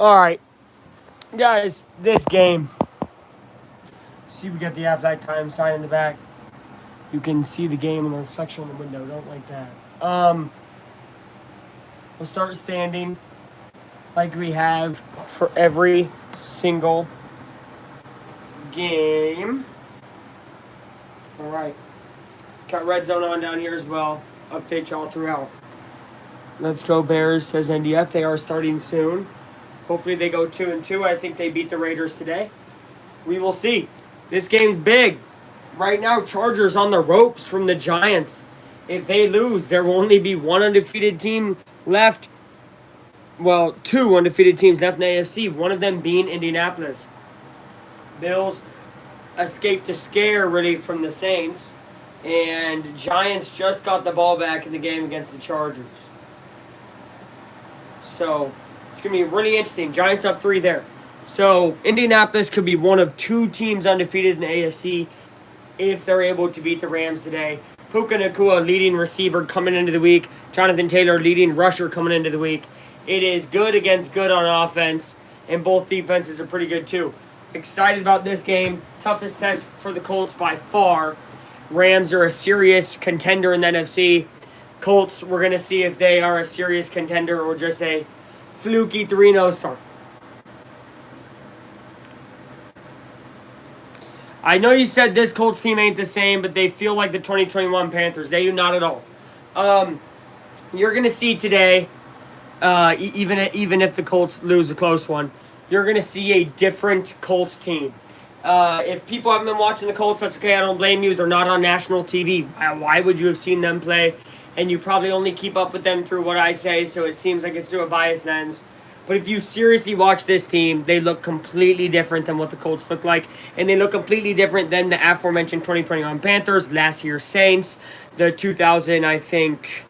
All right, guys, this game. See, we got the halftime sign in the back. You can see the game in the reflection on the window. Don't like that. We'll start standing like we have for every single game. All right. Got red zone on down here as well. Update y'all throughout. Let's go Bears, says NDF. They are starting soon. Hopefully they go 2-2. I think they beat the Raiders today. We will see. This game's big. Right now, Chargers on the ropes from the Giants. If they lose, there will only be one undefeated team left. Well, two undefeated teams left in the AFC. One of them being Indianapolis. Bills escaped a scare really from the Saints. And Giants just got the ball back in the game against the Chargers. So, it's going to be really interesting. Giants up 3 there. So, Indianapolis could be one of 2 teams undefeated in the AFC if they're able to beat the Rams today. Puka Nacua, leading receiver coming into the week. Jonathan Taylor, leading rusher coming into the week. It is good against good on offense, and both defenses are pretty good too. Excited about this game. Toughest test for the Colts by far. Rams are a serious contender in the NFC. Colts, we're going to see if they are a serious contender or just a fluky 3-0 start. I know you said this Colts team ain't the same, but they feel like the 2021 Panthers. They do not at all. You're going to see today, even if the Colts lose a close one, you're going to see a different Colts team. If people haven't been watching the Colts, that's okay. I don't blame you. They're not on national TV. Why would you have seen them play? And you probably only keep up with them through what I say, so it seems like it's through a biased lens. But if you seriously watch this team, they look completely different than what the Colts look like. And they look completely different than the aforementioned 2021 Panthers, last year's Saints, the 2000, I think,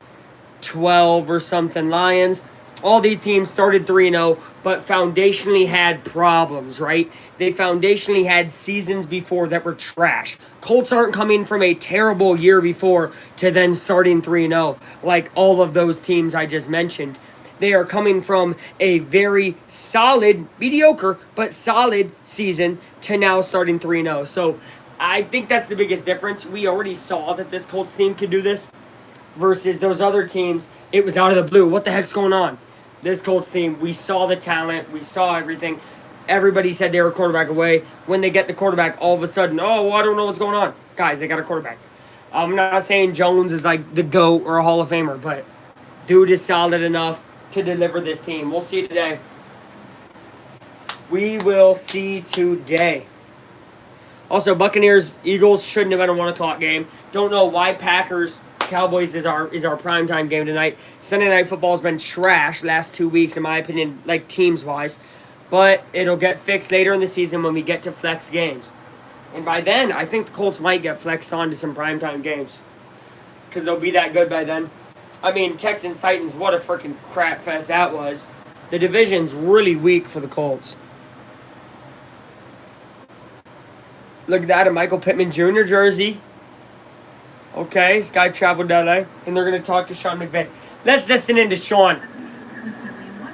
12 or something Lions. All these teams started 3-0, but foundationally had problems, right? They foundationally had seasons before that were trash. Colts aren't coming from a terrible year before to then starting 3-0, like all of those teams I just mentioned. They are coming from a very solid, mediocre, but solid season to now starting 3-0. So I think that's the biggest difference. We already saw that this Colts team could do this versus those other teams. It was out of the blue. What the heck's going on? This Colts team, we saw the talent. We saw everything. Everybody said they were quarterback away. When they get the quarterback, all of a sudden, oh, well, I don't know what's going on. Guys, they got a quarterback. I'm not saying Jones is like the GOAT or a Hall of Famer, but dude is solid enough to deliver this team. We'll see today. We will see today. Also, Buccaneers, Eagles shouldn't have been a 1 o'clock game. Don't know why Packers, Cowboys is our primetime game tonight. Sunday Night Football has been trash last 2 weeks, in my opinion, like teams-wise. But it'll get fixed later in the season when we get to flex games. And by then, I think the Colts might get flexed on to some primetime games. Because they'll be that good by then. I mean, Texans, Titans, what a freaking crap fest that was. The division's really weak for the Colts. Look at that, a Michael Pittman Jr. jersey. Okay, this guy traveled to LA, and they're going to talk to Sean McVay. Let's listen in to Sean. What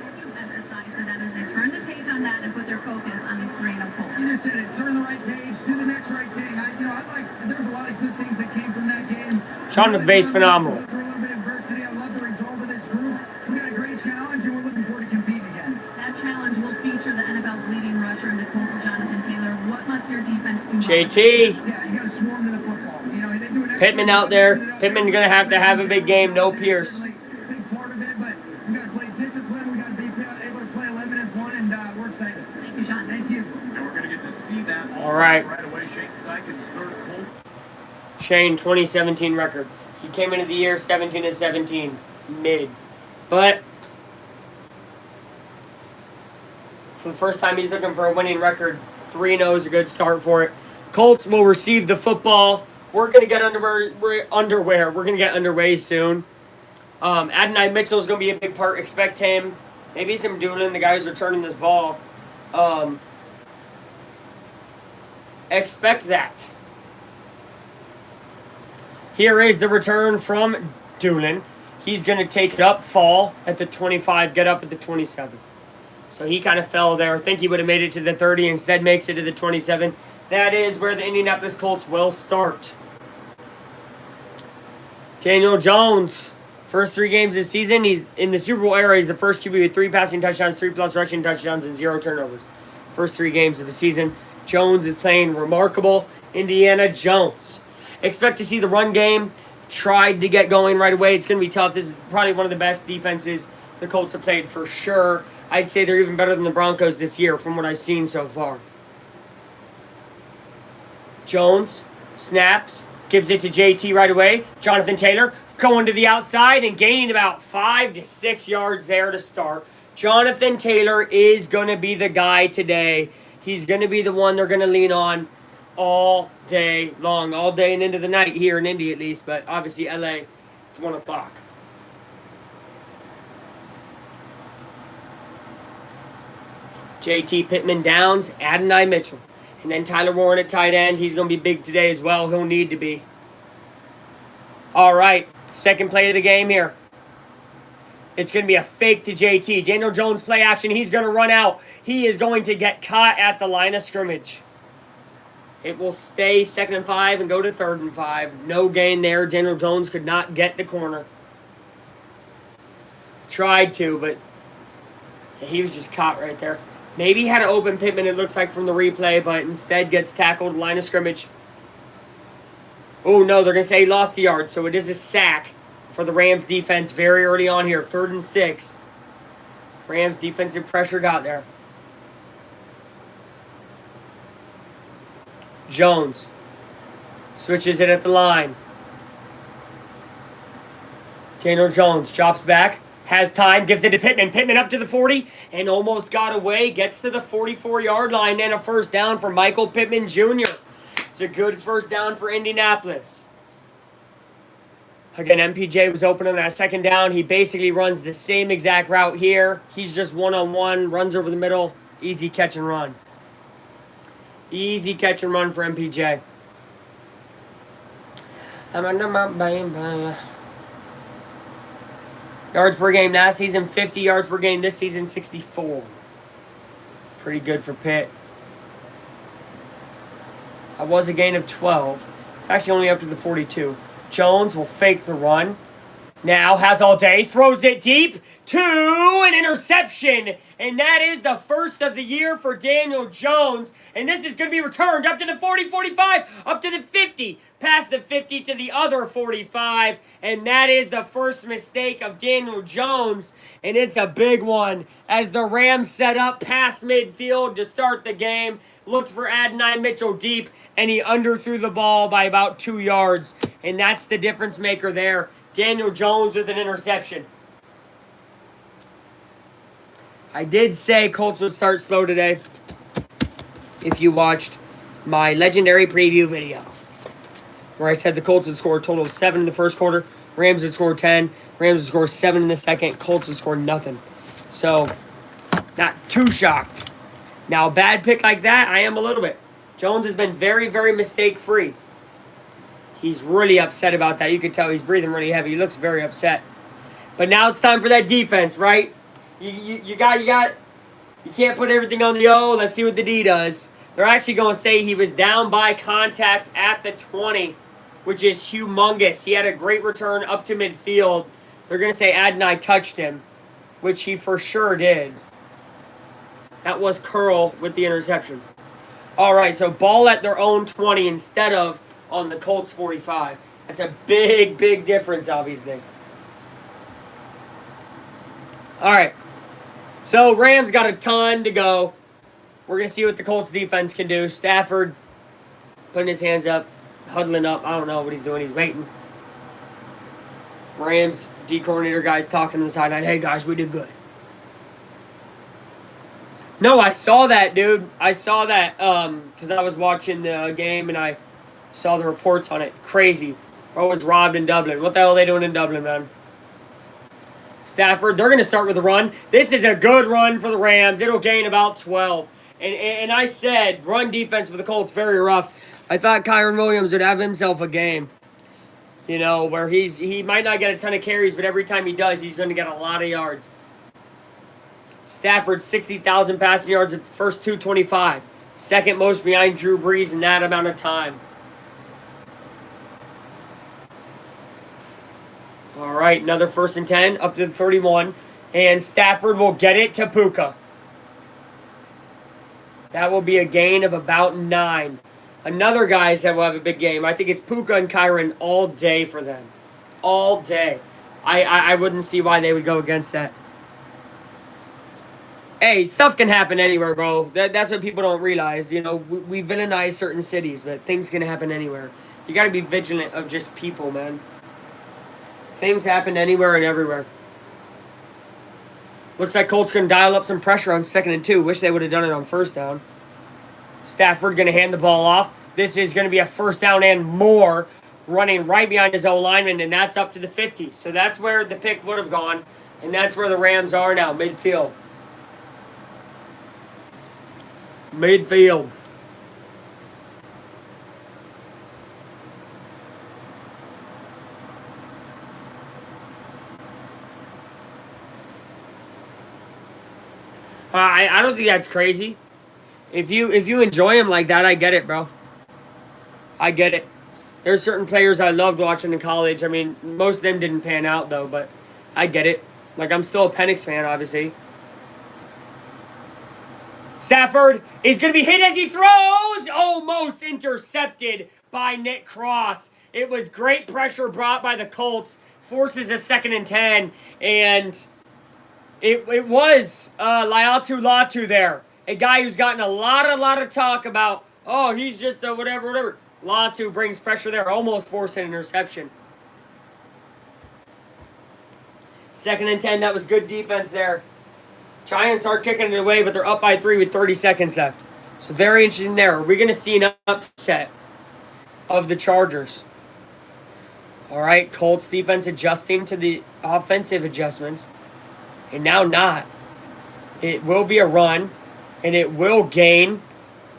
have you emphasized to them as they turn the page on that and put their focus on these 3-0 Colts? You just said it. Turn the right page. Do the next right thing. There's a lot of good things that came from that game. Sean McVay's phenomenal. For a little bit of adversity, I love the result of this group. We got a great challenge, and we're looking forward to competing again. That challenge will feature the NFL's leading rusher in the Colts, Jonathan Taylor. What must your defense do? JT. Yeah, you got to swarm to the football. They do an Pittman out there. Pittman going to have a big game. No Pierce. Big part of it, but we got to play discipline. We got to be able to play 11 as one, and we're excited. Thank you, Sean. Thank you. And we're going to get to see that All right. right away. Shane Steichen's third Colt. Shane, 2017 record. He came into the year 17-17, mid. But for the first time, he's looking for a winning record. 3-0 is a good start for it. Colts will receive the football. We're going to get underwear. We're going to get underway soon. Adonai Mitchell is going to be a big part. Expect him. Maybe some Doolin, the guys returning this ball. Expect that. Here is the return from Doolin. He's going to take it up, fall at the 25, get up at the 27. So he kind of fell there. I think he would have made it to the 30. Instead makes it to the 27. That is where the Indianapolis Colts will start. Daniel Jones. First 3 games this season, he's in the Super Bowl era. He's the first QB with 3 passing touchdowns, 3+ rushing touchdowns, and 0 turnovers. First 3 games of the season. Jones is playing remarkable. Indiana Jones. Expect to see the run game tried to get going right away. It's going to be tough. This is probably one of the best defenses the Colts have played for sure. I'd say they're even better than the Broncos this year from what I've seen so far. Jones snaps, gives it to JT right away. Jonathan Taylor going to the outside and gaining about 5 to 6 yards there to start. Jonathan Taylor is going to be the guy today. He's going to be the one they're going to lean on all day long. All day and into the night here in Indy at least. But obviously LA, it's 1 o'clock. JT Pittman Downs, Adonai Mitchell. And then Tyler Warren at tight end. He's going to be big today as well. He'll need to be. All right. Second play of the game here. It's going to be a fake to JT. Daniel Jones play action. He's going to run out. He is going to get caught at the line of scrimmage. It will stay 2nd and 5 and go to 3rd and 5. No gain there. Daniel Jones could not get the corner. Tried to, but he was just caught right there. Maybe he had an open Pittman, it looks like, from the replay, but instead gets tackled line of scrimmage. Oh, no, they're going to say he lost the yard, so it is a sack for the Rams defense very early on here. 3rd and 6. Rams defensive pressure got there. Jones switches it at the line. Daniel Jones drops back. Has time, gives it to Pittman. Pittman up to the 40 and almost got away. Gets to the 44-yard line and a first down for Michael Pittman Jr. It's a good first down for Indianapolis. Again, MPJ was open on that 2nd down. He basically runs the same exact route here. He's just one-on-one, runs over the middle. Easy catch and run. Easy catch and run for MPJ. I'm under my baby. Yards per game last season, 50 yards per game. This season, 64. Pretty good for Pitt. That was a gain of 12. It's actually only up to the 42. Jones will fake the run. Now has all day. Throws it deep to an interception. And that is the first of the year for Daniel Jones. And this is going to be returned up to the 40, 45, up to the 50. Past the 50 to the other 45. And that is the first mistake of Daniel Jones. And it's a big one as the Rams set up past midfield to start the game. Looked for Adonai Mitchell deep, and he underthrew the ball by about 2 yards. And that's the difference maker there. Daniel Jones with an interception. I did say Colts would start slow today. If you watched my legendary preview video, where I said the Colts would score a total of 7 in the first quarter, Rams would score 10, Rams would score 7 in the second, Colts would score nothing. So, not too shocked. Now, a bad pick like that, I am a little bit. Jones has been very, very mistake-free. He's really upset about that. You can tell he's breathing really heavy. He looks very upset. But now it's time for that defense, right? You can't put everything on the O. Let's see what the D does. They're actually going to say he was down by contact at the 20, which is humongous. He had a great return up to midfield. They're going to say Adonai touched him, which he for sure did. That was Curl with the interception. All right, so ball at their own 20 instead of on the Colts 45. That's a big, big difference, obviously. All right, so Rams got a ton to go. We're going to see what the Colts defense can do. Stafford putting his hands up, huddling up. I don't know what he's doing. He's waiting. Rams D coordinator guys talking to the sideline. Hey, guys, we did good. No, I saw that, dude. I saw that because I was watching the game and I saw the reports on it. Crazy. Bro was robbed in Dublin. What the hell are they doing in Dublin, man? Stafford, they're going to start with a run. This is a good run for the Rams. It'll gain about 12. And I said, run defense for the Colts, very rough. I thought Kyron Williams would have himself a game. You know, where he might not get a ton of carries, but every time he does, he's going to get a lot of yards. Stafford, 60,000 passing yards at first 225. Second most behind Drew Brees in that amount of time. All right, another 1st and 10 up to the 31. And Stafford will get it to Puka. That will be a gain of about 9. Another guys that will have a big game. I think it's Puka and Kyron all day for them. All day. I wouldn't see why they would go against that. Hey, stuff can happen anywhere, bro. That's what people don't realize. You know, we villainize certain cities, but things can happen anywhere. You got to be vigilant of just people, man. Things happen anywhere and everywhere. Looks like Colts going to dial up some pressure on 2nd and 2. Wish they would have done it on 1st down. Stafford going to hand the ball off. This is going to be a 1st down and more, running right behind his O-lineman, and that's up to the 50. So that's where the pick would have gone, and that's where the Rams are now, midfield. Midfield. I don't think that's crazy. If you enjoy him like that, I get it, bro. I get it. There's certain players I loved watching in college. I mean, most of them didn't pan out, though, but I get it. Like, I'm still a Penix fan, obviously. Stafford is going to be hit as he throws. Almost intercepted by Nick Cross. It was great pressure brought by the Colts. Forces a 2nd and 10. And it was Laiatu Latu there. A guy who's gotten a lot of talk about, oh, he's just a whatever. Latu brings pressure there. Almost forced an interception. 2nd and 10. That was good defense there. Giants are kicking it away, but they're up by 3 with 30 seconds left. So very interesting there. Are we going to see an upset of the Chargers? All right, Colts defense adjusting to the offensive adjustments. And now not. It will be a run, and it will gain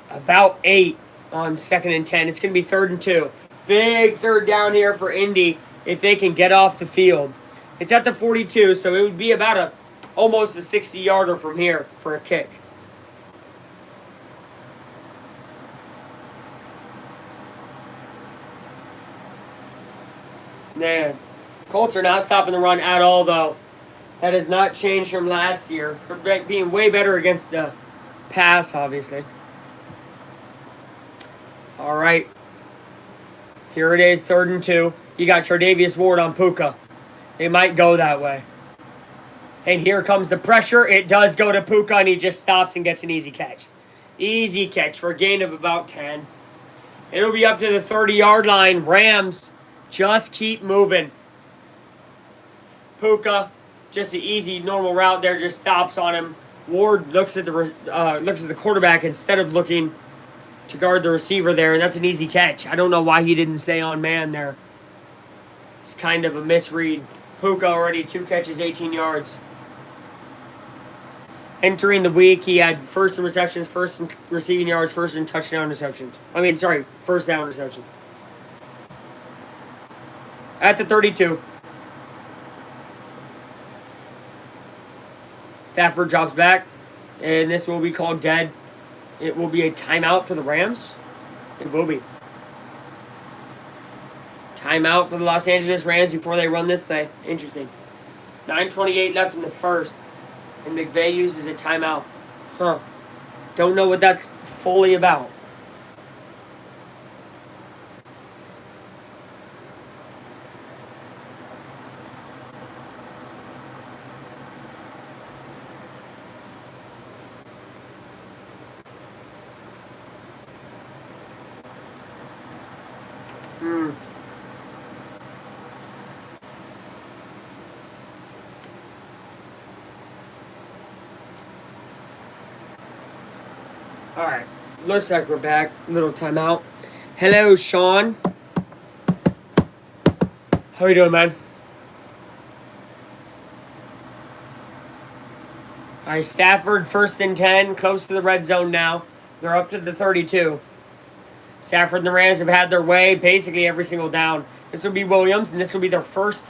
about 8 on 2nd and 10. It's going to be 3rd and 2. Big 3rd down here for Indy if they can get off the field. It's at the 42, so it would be about almost a 60-yarder from here for a kick. Man, Colts are not stopping the run at all, though. That has not changed from last year. They're being way better against the pass, obviously. All right. Here it is, 3rd and 2. You got Tre'Davious Ward on Puka. They might go that way. And here comes the pressure. It does go to Puka, and he just stops and gets an easy catch. Easy catch for a gain of about 10. It'll be up to the 30-yard line. Rams just keep moving. Puka, just an easy, normal route there, just stops on him. Ward looks at the quarterback instead of looking to guard the receiver there, and that's an easy catch. I don't know why he didn't stay on man there. It's kind of a misread. Puka already 2 catches, 18 yards. Entering the week, he had 1st in receptions, 1st in receiving yards, 1st in touchdown receptions. 1st down reception. At the 32. Stafford drops back, and this will be called dead. It will be a timeout for the Rams. It will be. Timeout for the Los Angeles Rams before they run this play. Interesting. 9:28 left in the 1st, and McVay uses a timeout. Huh. Don't know what that's fully about. All right, looks like we're back. Little timeout. Hello, Sean. How are you doing, man? All right, Stafford, 1st and 10, close to the red zone now. They're up to the 32. Stafford and the Rams have had their way basically every single down. This will be Williams, and this will be their first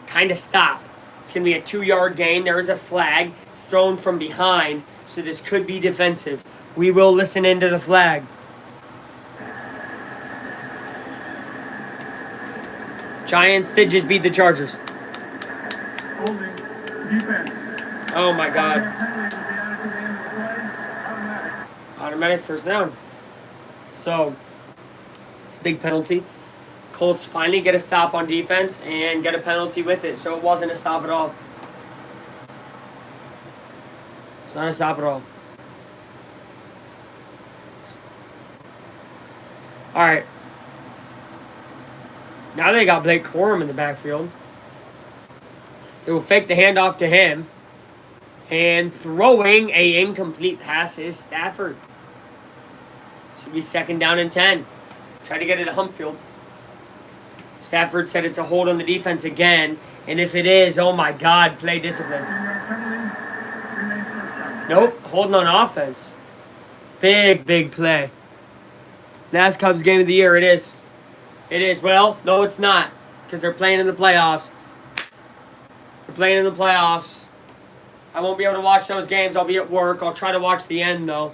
kind of stop. It's going to be a 2-yard gain. There is a flag. It's thrown from behind, so this could be defensive. We will listen into the flag. Giants did just beat the Chargers. Holding. Defense. Oh my God. Penalty will be added to the end of the play. Automatic. Automatic first down. So, it's a big penalty. Colts finally get a stop on defense and get a penalty with it. So it wasn't a stop at all. It's not a stop at all. All right. Now they got Blake Corum in the backfield. They will fake the handoff to him. And throwing a incomplete pass is Stafford. Should be 2nd down and 10. Try to get it to Humpfield. Stafford said it's a hold on the defense again. And if it is, oh my God, play discipline. Nope, holding on offense. Big play. Last Cubs game of the year, it is. It is. Well, no, it's not. Because they're playing in the playoffs. They're playing in the playoffs. I won't be able to watch those games. I'll be at work. I'll try to watch the end, though,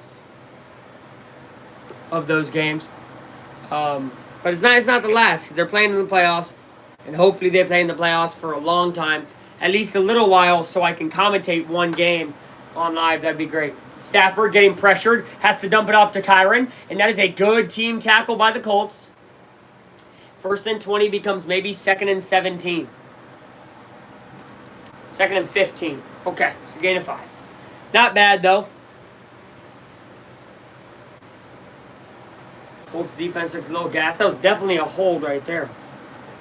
of those games. But it's not the last. They're playing in the playoffs. And hopefully they play in the playoffs for a long time. At least a little while so I can commentate one game on live. That'd be great. Stafford getting pressured. Has to dump it off to Kyron. And that is a good team tackle by the Colts. 1st and 20 becomes maybe 2nd and 17. 2nd and 15. Okay, it's a gain of 5. Not bad, though. Colts defense looks a little gassed. That was definitely a hold right there.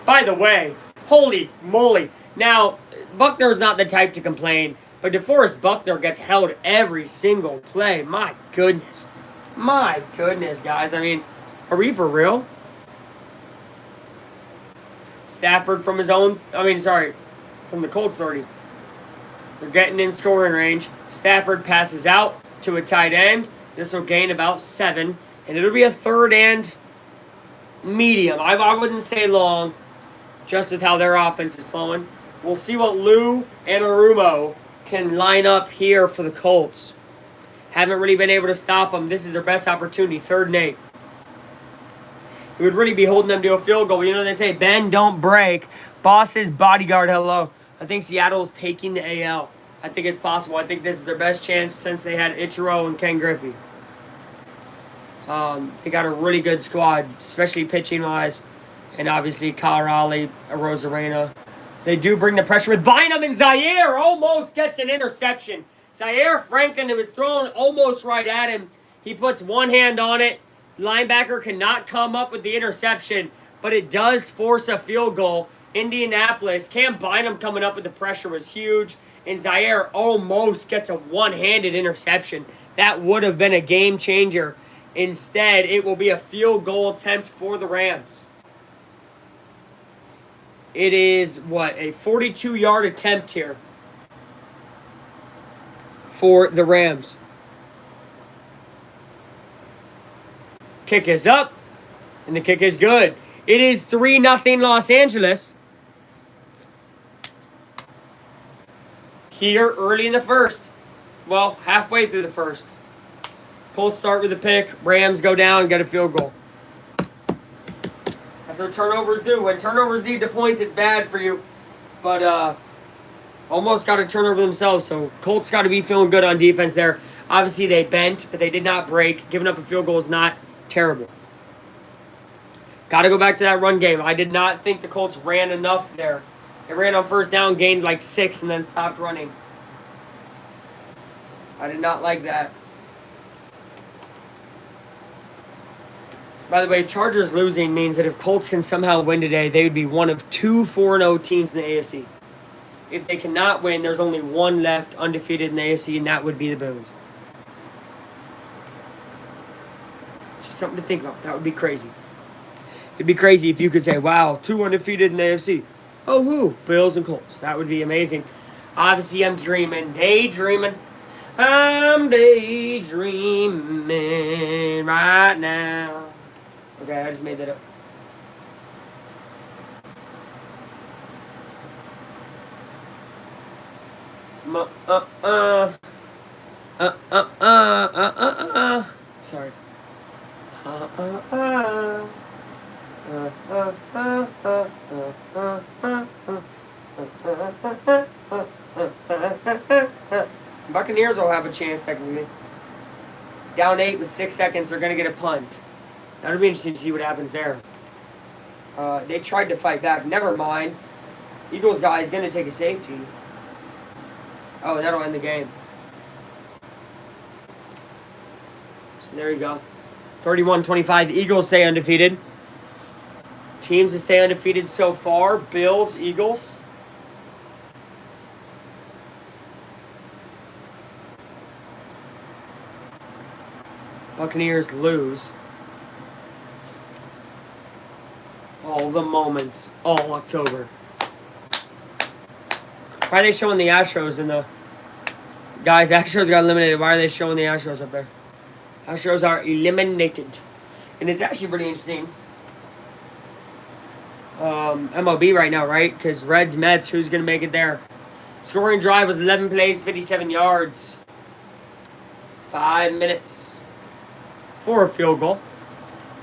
By the way, holy moly. Now, Buckner's not the type to complain, but DeForest Buckner gets held every single play. My goodness. My goodness, guys. I mean, are we for real? Stafford from his own, from the Colts 30. They're getting in scoring range. Stafford passes out to a tight end. This will gain about 7. And it'll be a 3rd and medium. I wouldn't say long, just with how their offense is flowing. We'll see what Lou and Arumo can line up here for the Colts. Haven't really been able to stop them. This is their best opportunity, 3rd and 8. It would really be holding them to a field goal. You know, they say, bend, don't break. Boss's bodyguard, hello. I think Seattle's taking the AL. I think it's possible. I think this is their best chance since they had Ichiro and Ken Griffey. They got a really good squad, especially pitching-wise. And obviously, Kyle Raleigh, Arozarena. They do bring the pressure with Bynum, and Zaire almost gets an interception. Zaire Franklin, it was thrown almost right at him. He puts one hand on it. Linebacker cannot come up with the interception, but it does force a field goal. Indianapolis, Cam Bynum coming up with the pressure was huge. And Zaire almost gets a one-handed interception. That would have been a game changer. Instead, it will be a field goal attempt for the Rams. It is, a 42-yard attempt here for the Rams. Kick is up, and the kick is good. It is 3-0 Los Angeles. Here early in the first. Well, halfway through the first. Colts start with a pick. Rams go down, get a field goal. That's what turnovers do. When turnovers lead to points, it's bad for you. But almost got a turnover themselves, so Colts got to be feeling good on defense there. Obviously, they bent, but they did not break. Giving up a field goal is not terrible. Got to go back to that run game. I did not think the Colts ran enough there. They ran on first down, gained like 6, and then stopped running. I did not like that. By the way, Chargers losing means that if Colts can somehow win today, they would be one of 2 4-0 teams in the AFC. If they cannot win, there's only one left undefeated in the AFC, and that would be the Bills. Just something to think about. That would be crazy. It'd be crazy if you could say, wow, 2 undefeated in the AFC. Oh, who? Bills and Colts. That would be amazing. Obviously, I'm dreaming. Daydreaming. I'm daydreaming right now. Okay, I just made that up. Sorry. Buccaneers will have a chance technically. Down 8 with 6 seconds, they're gonna get a punt. That'll be interesting to see what happens there. They tried to fight back. Never mind. Eagles guy is gonna take a safety. Oh, that'll end the game. So there you go. 31-25. Eagles stay undefeated. Teams that stay undefeated so far: Bills, Eagles. Buccaneers lose. All the moments, all October. Why are they showing the Astros in the... Guys, Astros got eliminated. Why are they showing the Astros up there? Astros are eliminated. And it's actually pretty interesting. MLB right now, right? Because Reds, Mets, who's going to make it there? Scoring drive was 11 plays, 57 yards. 5 minutes for a field goal.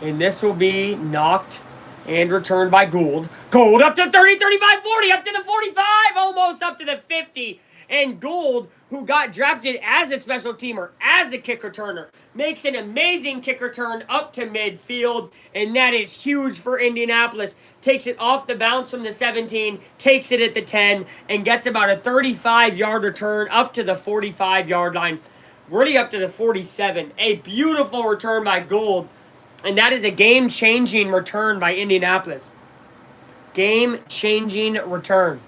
And this will be knocked and returned by Gould. Gould up to 30, 35, 40, up to the 45, almost up to the 50. And Gould, who got drafted as a special teamer, as a kick returner, makes an amazing kick return up to midfield. And that is huge for Indianapolis. Takes it off the bounce from the 17, takes it at the 10, and gets about a 35-yard return up to the 45-yard line. Really up to the 47. A beautiful return by Gould. And that is a game-changing return by Indianapolis. Game-changing return.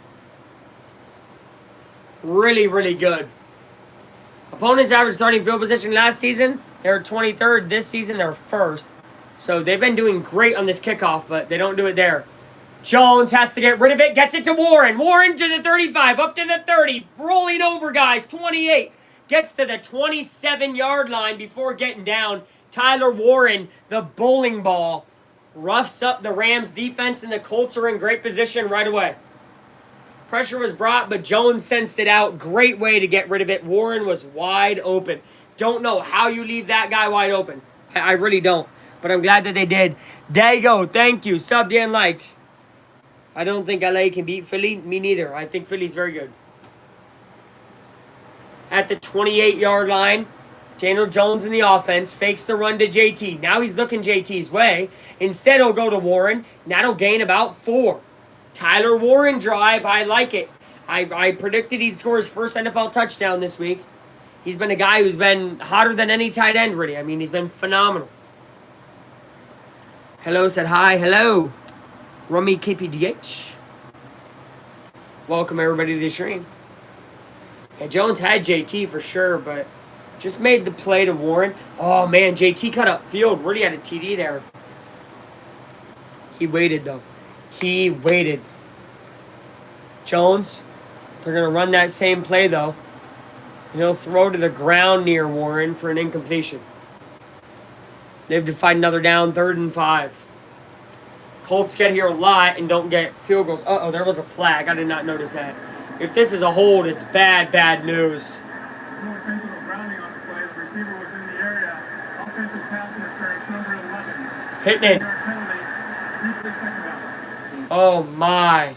Really, really good. Opponents' average starting field position last season, they were 23rd. This season, they're 1st. So they've been doing great on this kickoff, but they don't do it there. Jones has to get rid of it. Gets it to Warren. Warren to the 35. Up to the 30. Rolling over, guys. 28. Gets to the 27-yard line before getting down. Tyler Warren, the bowling ball, roughs up the Rams defense, and the Colts are in great position right away. Pressure was brought, but Jones sensed it out. Great way to get rid of it. Warren was wide open. Don't know how you leave that guy wide open. I really don't, but I'm glad that they did. Dago, thank you. Subbed and liked. I don't think LA can beat Philly. Me neither. I think Philly's very good. At the 28-yard line, Daniel Jones in the offense fakes the run to JT. Now he's looking JT's way. Instead, he'll go to Warren. And that'll gain about 4. Tyler Warren drive. I like it. I predicted he'd score his first NFL touchdown this week. He's been a guy who's been hotter than any tight end, really. I mean, he's been phenomenal. Hello said hi. Hello. Rummy KPDH. Welcome, everybody, to the stream. Yeah, Jones had JT for sure, but just made the play to Warren. Oh, man, JT cut up field. Really had a TD there. He waited, though. He waited. Jones, they're going to run that same play, though. And he'll throw to the ground near Warren for an incompletion. They have to fight another down, 3rd and 5. Colts get here a lot and don't get field goals. Uh-oh, there was a flag. I did not notice that. If this is a hold, it's bad, bad news. No intentional grounding on the play. The receiver was in the area. Offensive pass interference, number 11. Hitting it. Penalty. 3 second down. Oh, my.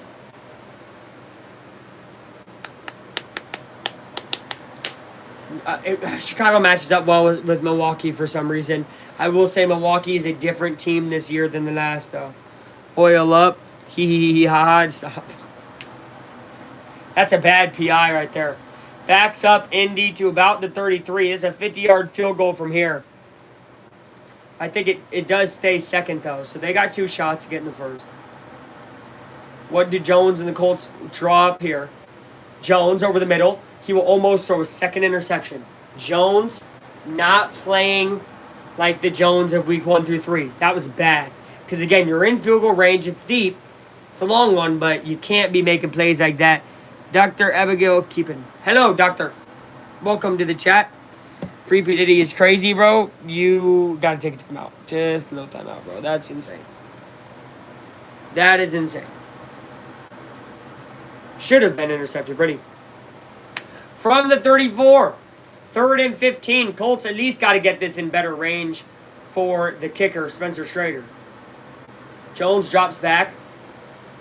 Chicago matches up well with Milwaukee for some reason. I will say Milwaukee is a different team this year than the last, though. Oil up. Ha. Stop. That's a bad PI right there. Backs up Indy to about the 33. This is a 50-yard field goal from here. I think it does stay second, though. So they got 2 shots to get in the first. What do Jones and the Colts draw up here? Jones over the middle. He will almost throw a second interception. Jones not playing like the Jones of week 1 through 3. That was bad. Because, again, you're in field goal range. It's deep. It's a long one, but you can't be making plays like that. Dr. Abigail Keepin. Hello, Doctor. Welcome to the chat. Free P. Diddy is crazy, bro. You got to take a time out. Just a little time out, bro. That's insane. That is insane. Should have been intercepted, Brady. from the 34. 3rd and 15. Colts at least got to get this in better range for the kicker, Spencer Schrader. Jones drops back,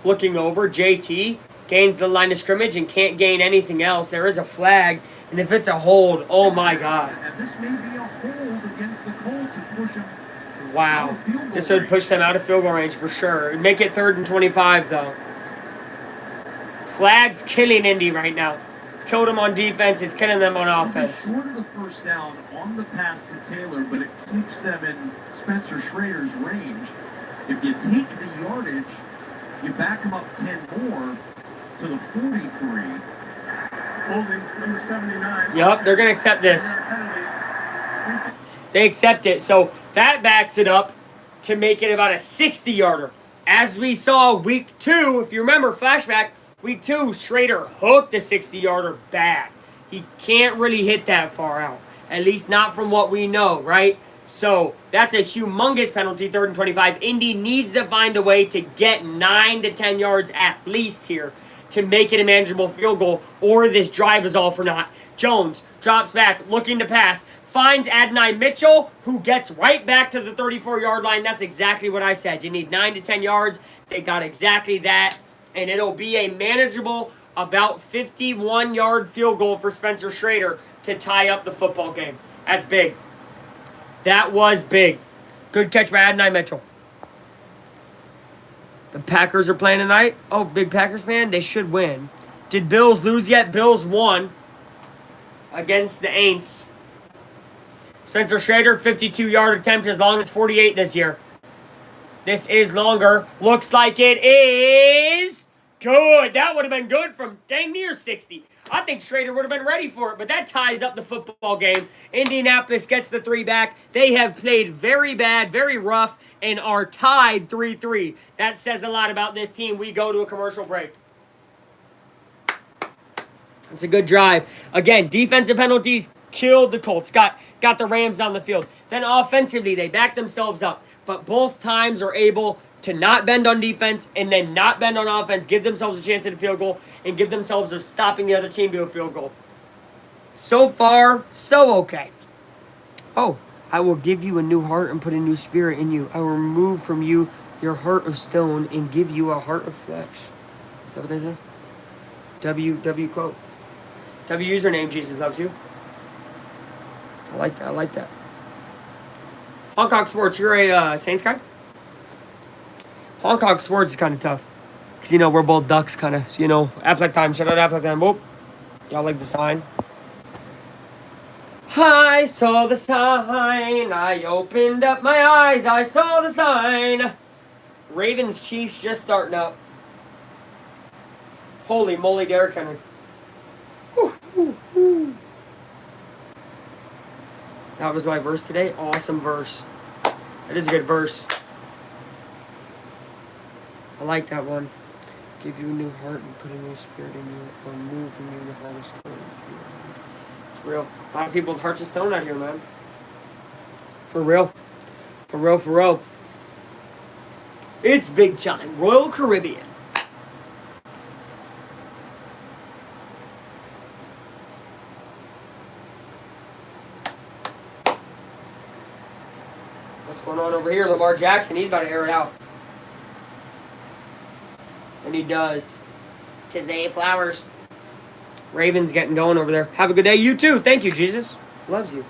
looking over. JT gains the line of scrimmage and can't gain anything else. There is a flag, and if it's a hold, oh my God. And this may be a hold against the Colts and push them. Wow. This would push them out of field goal range for sure. It'd make it 3rd and 25, though. Flag's killing Indy right now. Killed them on defense. It's killing them on offense. Short of the first down on the pass to Taylor, but it keeps them in Spencer Schrader's range. If you take the yardage, you back them up 10 more to the 43. Holding number 79. Yup, they're going to accept this. They accept it. So that backs it up to make it about a 60-yarder. As we saw week 2, if you remember, flashback, week 2, Schrader hooked a 60-yarder bad. He can't really hit that far out. At least not from what we know, right? So that's a humongous penalty, 3rd and 25. Indy needs to find a way to get 9 to 10 yards at least here to make it a manageable field goal, or this drive is all for naught. Jones drops back, looking to pass, finds Adonai Mitchell, who gets right back to the 34-yard line. That's exactly what I said. You need 9 to 10 yards. They got exactly that, and it'll be a manageable, about 51-yard field goal for Spencer Schrader to tie up the football game. That's big. That was big. Good catch by Adonai Mitchell. The Packers are playing tonight. Oh, big Packers fan. They should win. Did Bills lose yet? Bills won against the Aints. Spencer Schrader, 52-yard attempt, as long as 48 this year. This is longer. Looks like it is good. That would have been good from dang near 60. I think Schrader would have been ready for it, but that ties up the football game. Indianapolis gets the 3 back. They have played very bad, very rough, and are tied 3-3. That says a lot about this team. We go to a commercial break. It's a good drive. Again, defensive penalties killed the Colts. Got the Rams down the field. Then offensively, they backed themselves up. But both times are able to not bend on defense and then not bend on offense, give themselves a chance at a field goal, and give themselves of stopping the other team to a field goal. So far, so okay. Oh, I will give you a new heart and put a new spirit in you. I will remove from you your heart of stone and give you a heart of flesh. Is that what they say? W quote. W username, Jesus loves you. I like that. I like that. Hong Kong Sports, you're a Saints guy? Hong Kong Sports is kind of tough. Because, you know, we're both Ducks kind of. So, you know, Affleck time. Shout out Affleck time. Whoop. Y'all like the sign? I saw the sign. I opened up my eyes. I saw the sign. Ravens Chiefs just starting up. Holy moly, Derrick Henry. Woo, woo, woo. That was my verse today. Awesome verse. That is a good verse. I like that one. Give you a new heart and put a new spirit in you, or move from you the heart of stone. It's real. A lot of people with hearts of stone out here, man. For real. For real, for real. It's big time. Royal Caribbean. What's going on over here? Lamar Jackson, he's about to air it out. And he does. Tizay Flowers. Ravens getting going over there. Have a good day. You too. Thank you, Jesus. Loves you.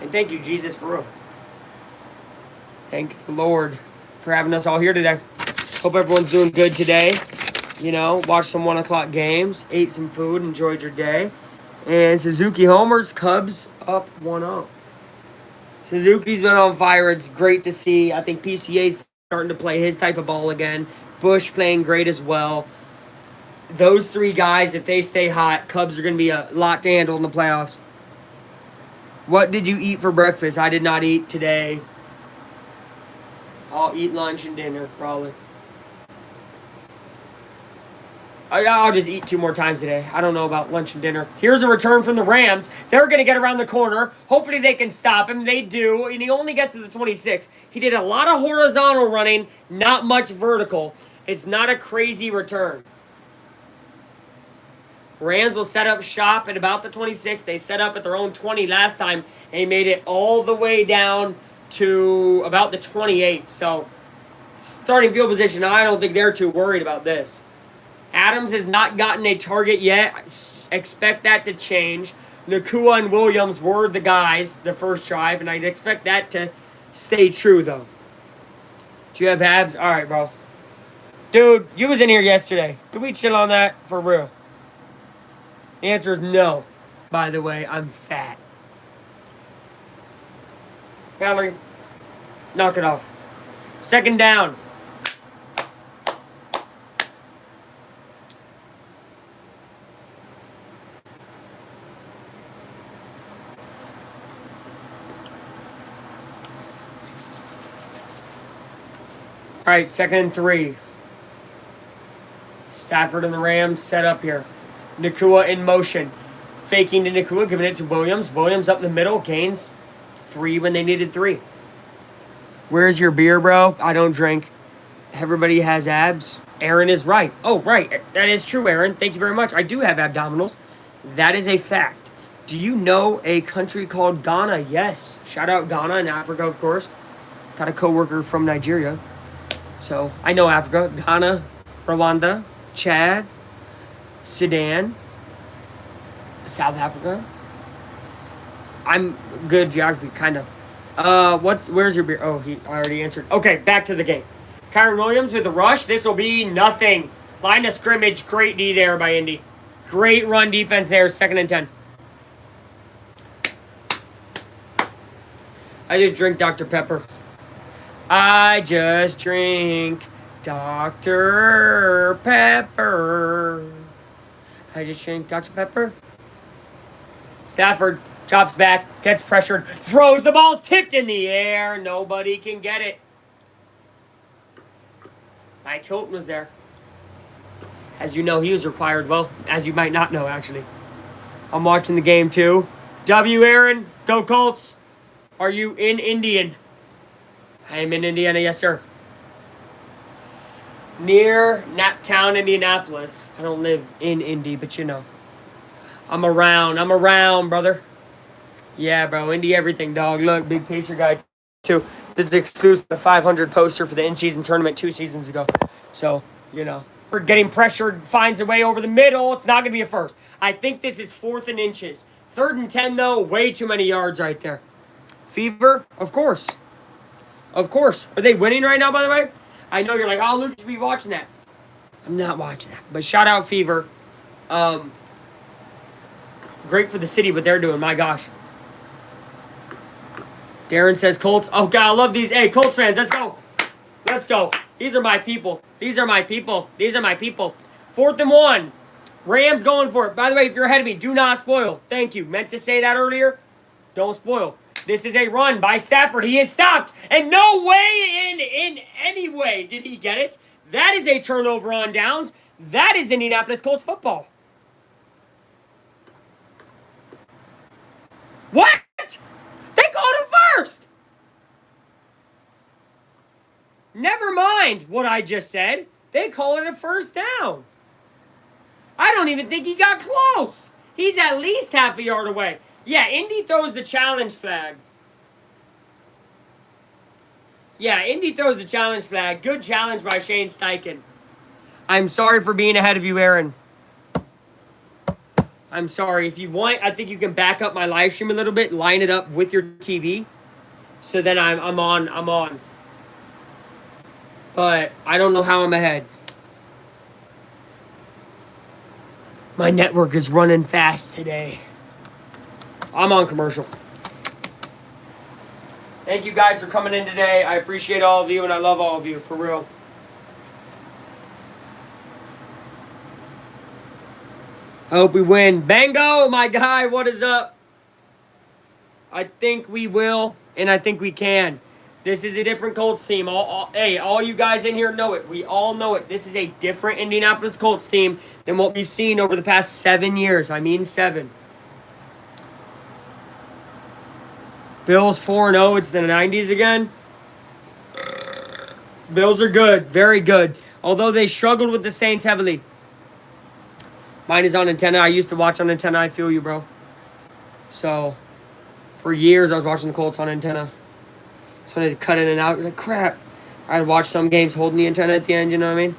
And thank you, Jesus, for real. Thank the Lord for having us all here today. Hope everyone's doing good today. You know, watched some 1 o'clock games, ate some food, enjoyed your day. And Suzuki homers, Cubs up 1-0. Suzuki's been on fire. It's great to see. I think PCA's starting to play his type of ball again. Bush playing great as well. Those 3 guys, if they stay hot, Cubs are going to be a lot to handle in the playoffs. What did you eat for breakfast? I did not eat today. I'll eat lunch and dinner, probably. I'll just eat 2 more times today. I don't know about lunch and dinner. Here's a return from the Rams. They're going to get around the corner. Hopefully they can stop him. They do, and he only gets to the 26. He did a lot of horizontal running, not much vertical. It's not a crazy return. Rams will set up shop at about the 26. They set up at their own 20 last time and made it all the way down to about the 28. So, starting field position, I don't think they're too worried about this. Adams has not gotten a target yet. Expect that to change. Nakua and Williams were the guys the first drive, and I'd expect that to stay true, though. Do you have abs? All right, bro. Dude, you was in here yesterday. Can we chill on that for real? The answer is no. By the way, I'm fat. Valerie, knock it off. Second down. All right, 2nd and 3. Stafford and the Rams set up here. Nakua in motion. Faking to Nakua, giving it to Williams. Williams up the middle, gains 3 when they needed 3. Where's your beer, bro? I don't drink. Everybody has abs. Aaron is right. Oh, right. That is true, Aaron. Thank you very much. I do have abdominals. That is a fact. Do you know a country called Ghana? Yes. Shout out Ghana in Africa, of course. Got a coworker from Nigeria. So, I know Africa. Ghana, Rwanda, Chad, Sudan, South Africa. I'm good geography, kind of. Where's your beer? Oh, I already answered. Okay, back to the game. Kyron Williams with the rush. This will be nothing. Line of scrimmage. Great D there by Indy. Great run defense there. 2nd and 10. I just drink Dr. Pepper. I just drink Dr. Pepper. I just drink Dr. Pepper. Stafford drops back, gets pressured, throws the ball's tipped in the air. Nobody can get it. Mike Hilton was there. As you know, he was required. Well, as you might not know, actually. I'm watching the game, too. W, Aaron. Go Colts. Are you in Indian? I am in Indiana, yes, sir. Near Naptown, Indianapolis. I don't live in Indy, but you know. I'm around, brother. Yeah, bro, Indy everything, dog. Look, big Pacer guy, too. This is exclusive, the 500 poster for the in-season tournament 2 seasons ago. So, you know. For getting pressured, finds a way over the middle. It's not going to be a first. I think this is 4th and inches. 3rd and 10, though. Way too many yards right there. Fever? Of course. Of course. Are they winning right now, by the way? I know you're like, oh, Luke, you should be watching that. I'm not watching that. But shout out Fever. Great for the city, what they're doing. My gosh. Darren says Colts. Oh, God, I love these. Hey, Colts fans, let's go. Let's go. These are my people. These are my people. These are my people. 4th and 1. Rams going for it. By the way, if you're ahead of me, do not spoil. Thank you. Meant to say that earlier. Don't spoil. This is a run by Stafford. He is stopped. And no way in any way did he get it. That is a turnover on downs. That is Indianapolis Colts football. What? They called it first. Never mind what I just said. They call it a first down. I don't even think he got close. He's at least half a yard away. Yeah, Indy throws the challenge flag. Yeah, Indy throws the challenge flag. Good challenge by Shane Steichen. I'm sorry for being ahead of you, Aaron. I'm sorry. If you want, I think you can back up my live stream a little bit. Line it up with your TV. So then I'm on. But I don't know how I'm ahead. My network is running fast today. I'm on commercial. Thank you guys for coming in today. I appreciate all of you and I love all of you, for real. I hope we win. Bango, my guy, what is up? I think we will, and I think we can. This is a different Colts team. Hey, all you guys in here know it. We all know it. This is a different Indianapolis Colts team than what we've seen over the past 7 years. I mean 7. Bills 4-0. It's the 90s again. Bills are good. Very good. Although they struggled with the Saints heavily. Mine is on antenna. I used to watch on antenna. I feel you, bro. So, for years, I was watching the Colts on antenna. So when they cut in and out, you're like, crap. I'd watch some games holding the antenna at the end, you know what I mean?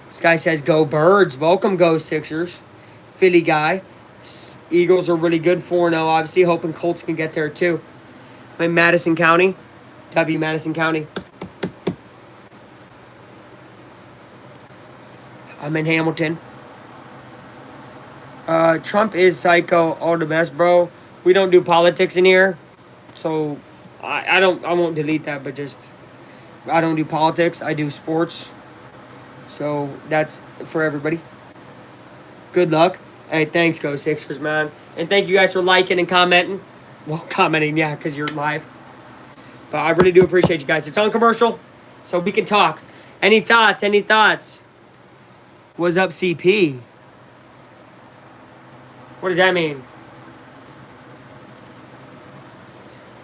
This guy says, go Birds. Welcome, go Sixers. Philly guy. Eagles are really good 4-0, obviously. Hoping Colts can get there, too. I'm in Madison County. Madison County. I'm in Hamilton. Trump is psycho. All the best, bro. We don't do politics in here. So, I won't delete that, but just, I don't do politics. I do sports. So, that's for everybody. Good luck. Hey, thanks, Go Sixers, man. And thank you guys for liking and commenting. Well, commenting, yeah, because you're live. But I really do appreciate you guys. It's on commercial, so we can talk. Any thoughts? Any thoughts? What's up, CP? What does that mean?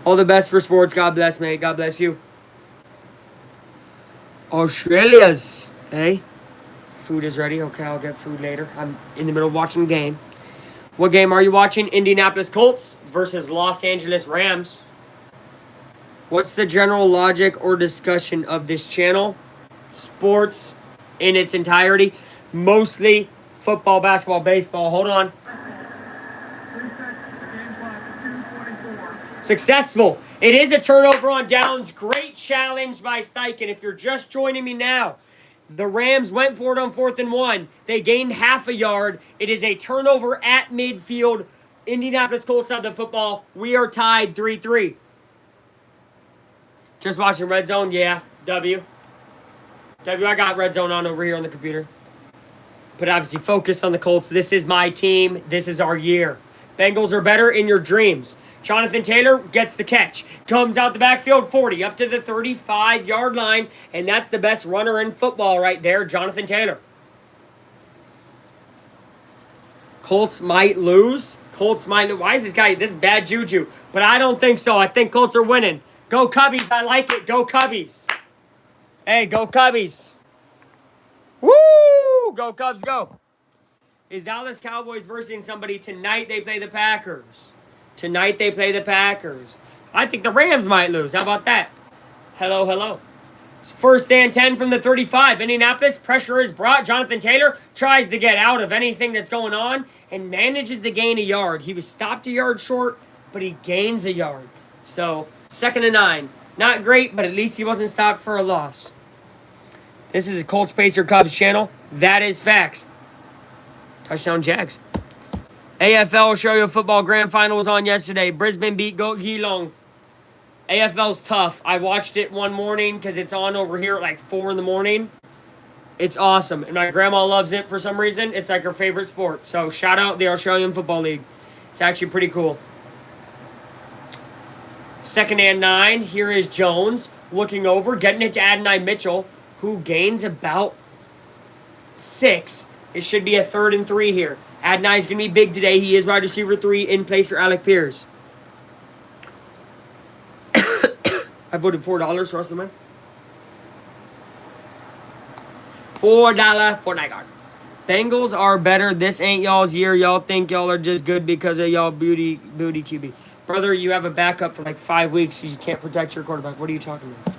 All the best for sports. God bless, mate. God bless you. Australia's. Hey? Food is ready. Okay, I'll get food later. I'm in the middle of watching a game. What game are you watching? Indianapolis Colts versus Los Angeles Rams. What's the general logic or discussion of this channel? Sports in its entirety. Mostly football, basketball, baseball. Hold on. Successful. It is a turnover on downs. Great challenge by Steichen. If you're just joining me now, the Rams went for it on 4th and 1. They gained half a yard. It is a turnover at midfield. Indianapolis Colts have the football. We are tied 3-3. Just watching Red Zone. Yeah, W. I got Red Zone on over here on the computer. But obviously focused on the Colts. This is my team. This is our year. Bengals are better in your dreams. Jonathan Taylor gets the catch. Comes out the backfield 40 up to the 35-yard line. And that's the best runner in football right there, Jonathan Taylor. Colts might lose. Why is this guy, this is bad juju? But I don't think so. I think Colts are winning. Go Cubbies. I like it. Go Cubbies. Hey, go Cubbies. Woo! Go Cubs, go. Is Dallas Cowboys versus somebody tonight? They play the Packers. Tonight they play the Packers. I think the Rams might lose. How about that? Hello, hello. First and 10 from the 35. Indianapolis, pressure is brought. Jonathan Taylor tries to get out of anything that's going on and manages to gain a yard. He was stopped a yard short, but he gains a yard. So, 2nd and 9. Not great, but at least he wasn't stopped for a loss. This is a Colts Pacer Cubs channel. That is facts. Touchdown Jags. AFL Australia Football Grand Final was on yesterday. Brisbane beat Geelong. AFL's tough. I watched it one morning because it's on over here at like 4 in the morning. It's awesome. And my grandma loves it for some reason. It's like her favorite sport. So shout out the Australian Football League. It's actually pretty cool. 2nd and 9. Here is Jones looking over, getting it to Adonai Mitchell, who gains about 6. It should be a 3rd and 3 here. Adonai's going to be big today. He is wide receiver 3 in place for Alec Pierce. I voted $4 for Russellman. $4 for Nygaard. Bengals are better. This ain't y'all's year. Y'all think y'all are just good because of y'all booty QB. Brother, you have a backup for like 5 weeks. You can't protect your quarterback. What are you talking about?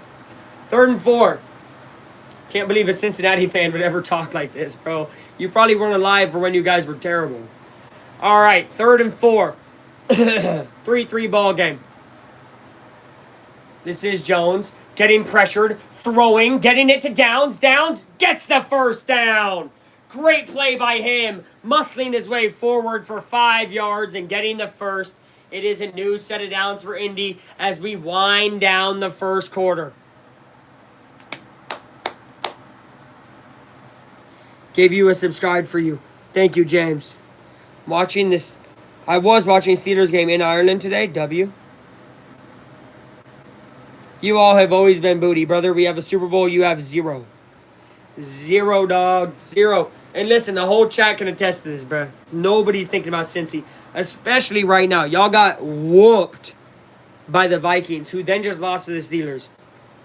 3rd and 4. Can't believe a Cincinnati fan would ever talk like this, bro. You probably weren't alive for when you guys were terrible. All right, 3rd and 4. 3-3 ball game. This is Jones getting pressured, throwing, getting it to Downs. Downs gets the first down. Great play by him, muscling his way forward for 5 yards and getting the first. It is a new set of downs for Indy as we wind down the first quarter. Gave you a subscribe for you. Thank you, James. Watching this. I was watching Steelers game in Ireland today. W. You all have always been booty, brother. We have a Super Bowl. You have 0. 0, dog. 0. And listen, the whole chat can attest to this, bro. Nobody's thinking about Cincy. Especially right now. Y'all got whooped by the Vikings, who then just lost to the Steelers.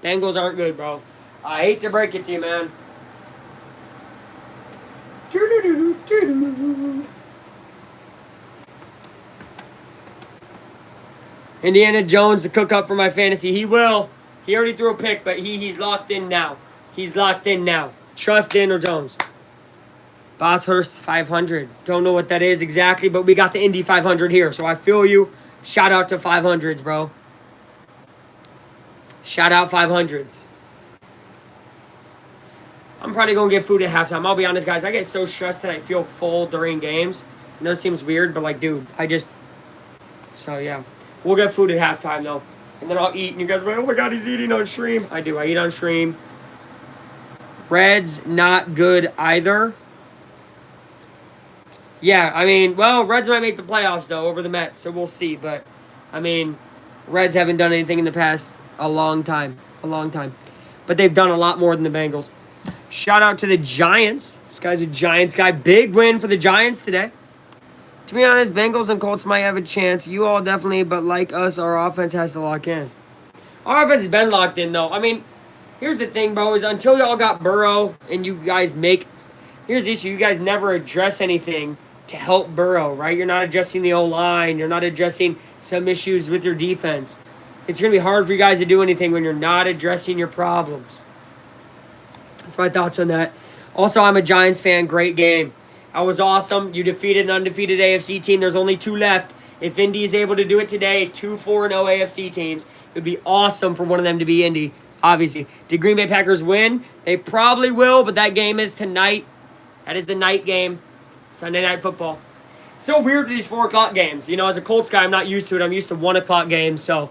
Bengals aren't good, bro. I hate to break it to you, man. Indiana Jones to cook up for my fantasy. He will. He already threw a pick, but he's locked in now. He's locked in now. Trust Daniel Jones. Bathurst 500. Don't know what that is exactly, but we got the Indy 500 here. So I feel you. Shout out to 500s, bro. Shout out 500s. I'm probably going to get food at halftime. I'll be honest, guys. I get so stressed that I feel full during games. I know it seems weird, but like, dude, So, yeah. We'll get food at halftime, though. And then I'll eat. And you guys will be like, oh, my God, he's eating on stream. I do. I eat on stream. Reds, not good either. Yeah, I mean, well, Reds might make the playoffs, though, over the Mets. So we'll see. But, I mean, Reds haven't done anything in the past a long time. A long time. But they've done a lot more than the Bengals. Shout out to the Giants. This guy's a Giants guy. Big win for the Giants today. To be honest, Bengals and Colts might have a chance. You all definitely, but like us, our offense has to lock in. Our offense has been locked in, though. I mean, here's the thing, bro, is until y'all got Burrow and you guys make... Here's the issue. You guys never address anything to help Burrow, right? You're not addressing the O-line. You're not addressing some issues with your defense. It's going to be hard for you guys to do anything when you're not addressing your problems. That's my thoughts on that. Also, I'm a Giants fan. Great game. That was awesome. You defeated an undefeated AFC team. There's only 2 left. If Indy is able to do it today, 2 4-0 AFC teams, it would be awesome for one of them to be Indy, obviously. Did Green Bay Packers win? They probably will, but that game is tonight. That is the night game. Sunday Night Football. It's so weird with these 4 o'clock games. You know, as a Colts guy, I'm not used to it. I'm used to 1 o'clock games. So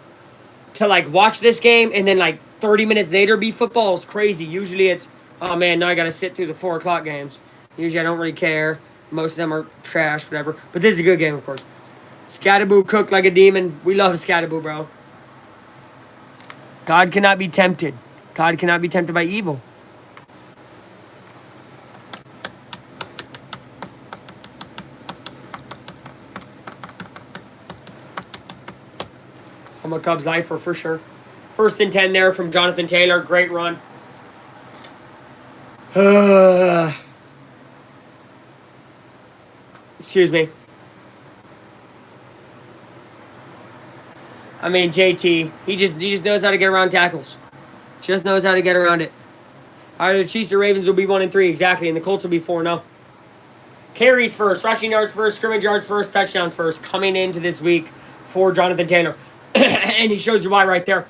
to, like, watch this game and then, like, 30 minutes later be football is crazy. Usually it's, oh, man, now I got to sit through the 4 o'clock games. Usually I don't really care. Most of them are trash, whatever. But this is a good game, of course. Scatterboo cooked like a demon. We love Scatterboo, bro. God cannot be tempted. God cannot be tempted by evil. I'm a Cubs lifer for sure. 1st and 10 there from Jonathan Taylor. Great run. Excuse me. I mean, JT, he just knows how to get around tackles. Just knows how to get around it. Either the Chiefs or Ravens will be 1-3, exactly, and the Colts will be 4-0. Carries first, rushing yards first, scrimmage yards first, touchdowns first, coming into this week for Jonathan Taylor. And he shows you why right there.